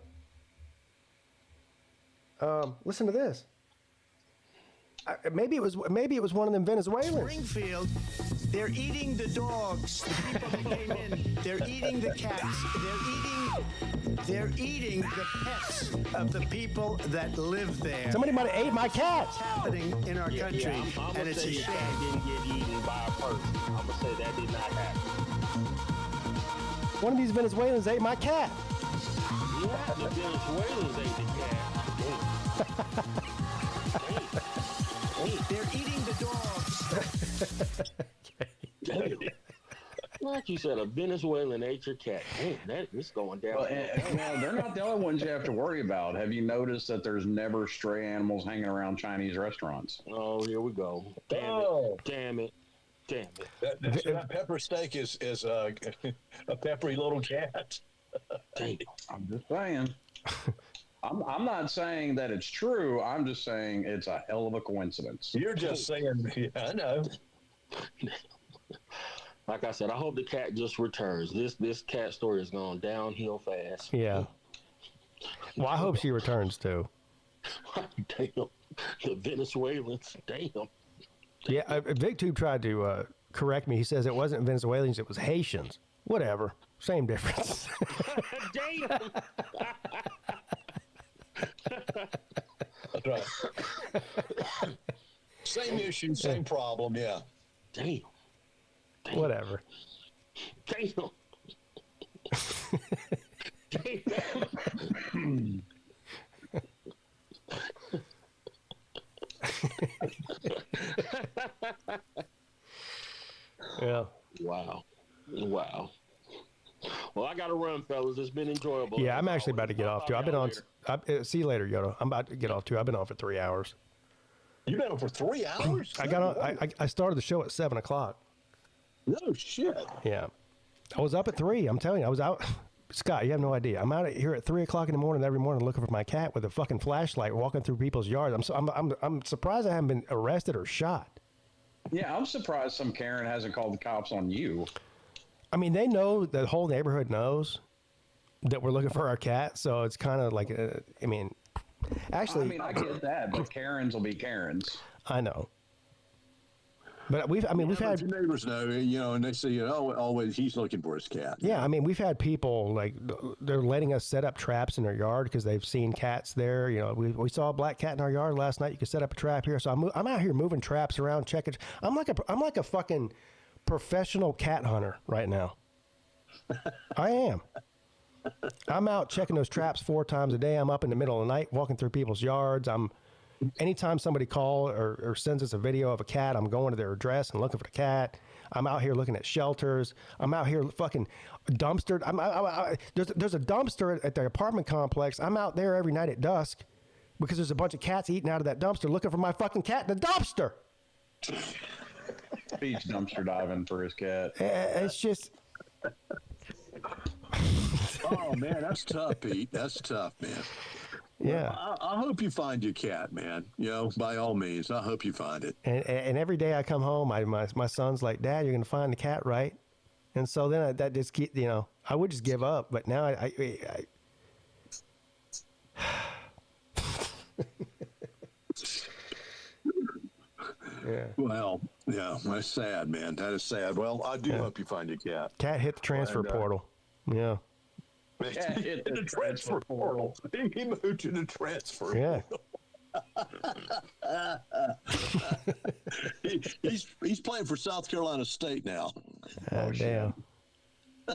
Listen to this. Maybe it was one of them Venezuelans. Springfield, they're eating the dogs. The people that came in, they're eating the cats. They're eating the pets of the people that live there. Somebody might have ate my cat. It's happening in our country, I'm and it's a shame. Cat didn't get eaten by a person. I'm gonna say that did not happen. One of these Venezuelans ate my cat. Yeah, the Venezuelans ate the cat. They're eating the dogs. Like you said, a Venezuelan ate your cat. Damn, it's going down. Well, they're not the only ones you have to worry about. Have you noticed that there's never stray animals hanging around Chinese restaurants? Oh, here we go. Damn it. That pepper steak is a peppery little cat. Damn. I'm just saying. I'm not saying that it's true. I'm just saying it's a hell of a coincidence. You're just saying, yeah, I know. Like I said, I hope the cat just returns. This cat story is going downhill fast. Yeah. Well, I hope she returns too. Damn. The Venezuelans. Damn. Yeah, VicTube tried to correct me. He says it wasn't Venezuelans, it was Haitians. Whatever. Same difference. Damn. That's right. Same issue, same problem, yeah. Damn. Whatever. Damn. Yeah. Wow. Well, I got to run, fellas. It's been enjoyable. Yeah, I'm actually about to get off too. I've been on. See you later, Yoda. I'm about to get off too. I've been on for 3 hours. You've been on for 3 hours? I got on. I started the show at 7 o'clock. No shit. Yeah, I was up at 3. I'm telling you, I was out. Scott, you have no idea. I'm out here at 3 o'clock in the morning every morning looking for my cat with a fucking flashlight, walking through people's yards. I'm surprised I haven't been arrested or shot. Yeah, I'm surprised some Karen hasn't called the cops on you. I mean, they know, the whole neighborhood knows that we're looking for our cat, so it's kind of like, actually, I get that, but Karens will be Karens. I know. But we've had your neighbors know, and they say, always he's looking for his cat. Yeah, I mean, we've had people like they're letting us set up traps in their yard because they've seen cats there. You know, we saw a black cat in our yard last night. You could set up a trap here, so I'm out here moving traps around, checking. I'm like a fucking professional cat hunter right now. I am. I'm out checking those traps 4 times a day. I'm up in the middle of the night walking through people's yards. Anytime somebody calls or sends us a video of a cat, I'm going to their address and looking for the cat. I'm out here looking at shelters. I'm out here fucking dumpstered. There's a dumpster at the apartment complex. I'm out there every night at dusk because there's a bunch of cats eating out of that dumpster looking for my fucking cat in the dumpster. Pete's dumpster diving for his cat. It's just. Oh man, that's tough, Pete. That's tough, man. Yeah. Well, I hope you find your cat, man. You know, by all means, I hope you find it. And every day I come home, my son's like, Dad, you're gonna find the cat, right? And so then that just keep, I would just give up, but now I yeah. Well, yeah, that's sad, man. That is sad. Well, I do hope you find your cat. Cat hit the transfer portal. Yeah. Cat hit the transfer portal. He moved to the transfer Yeah. He's playing for South Carolina State now. Damn.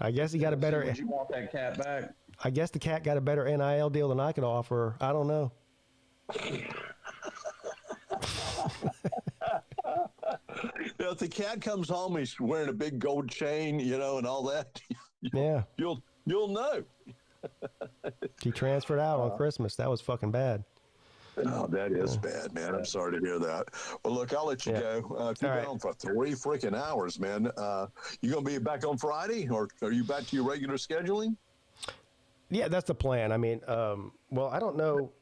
I guess he got a better. Would you want that cat back? I guess the cat got a better NIL deal than I could offer. I don't know. If the cat comes home, he's wearing a big gold chain, and all that. Yeah. You'll know. He transferred out on Christmas. That was fucking bad. Oh, that is bad, man. I'm sorry to hear that. Well, look, I'll let you go. If you've been on for 3 freaking hours, man, you going to be back on Friday, or are you back to your regular scheduling? Yeah, that's the plan. I mean, well, I don't know.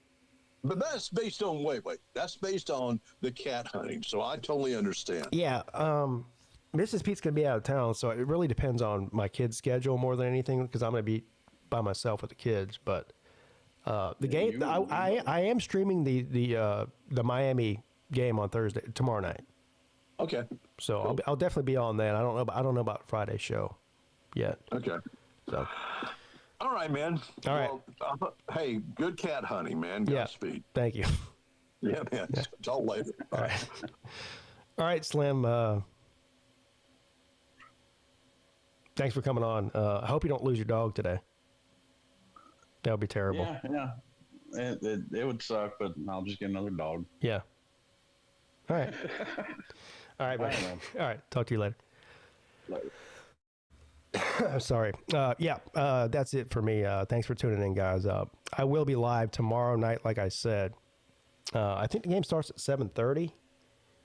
But that's based on, wait, that's based on the cat hunting, so I totally understand. Yeah, Mrs. Pete's going to be out of town, so it really depends on my kids' schedule more than anything, because I'm going to be by myself with the kids. But the game, I am streaming the Miami game on tomorrow night. Okay. So cool. I'll definitely be on that. I don't know about Friday's show yet. Okay. So. All right, man. All right. Well, hey, good cat hunting, man. Godspeed. Thank you. Yeah, man. Yeah. Talk later. All right. All right, Slim. Thanks for coming on. I hope you don't lose your dog today. That would be terrible. Yeah. It would suck, but I'll just get another dog. Yeah. All right. All right, man. All right. Talk to you later. Sorry. That's it for me. Thanks for tuning in, guys. I will be live tomorrow night, like I said. I think the game starts at 7:30.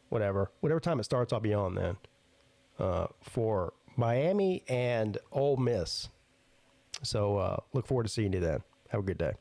Whatever time it starts, I'll be on then. For Miami and Ole Miss. So look forward to seeing you then. Have a good day.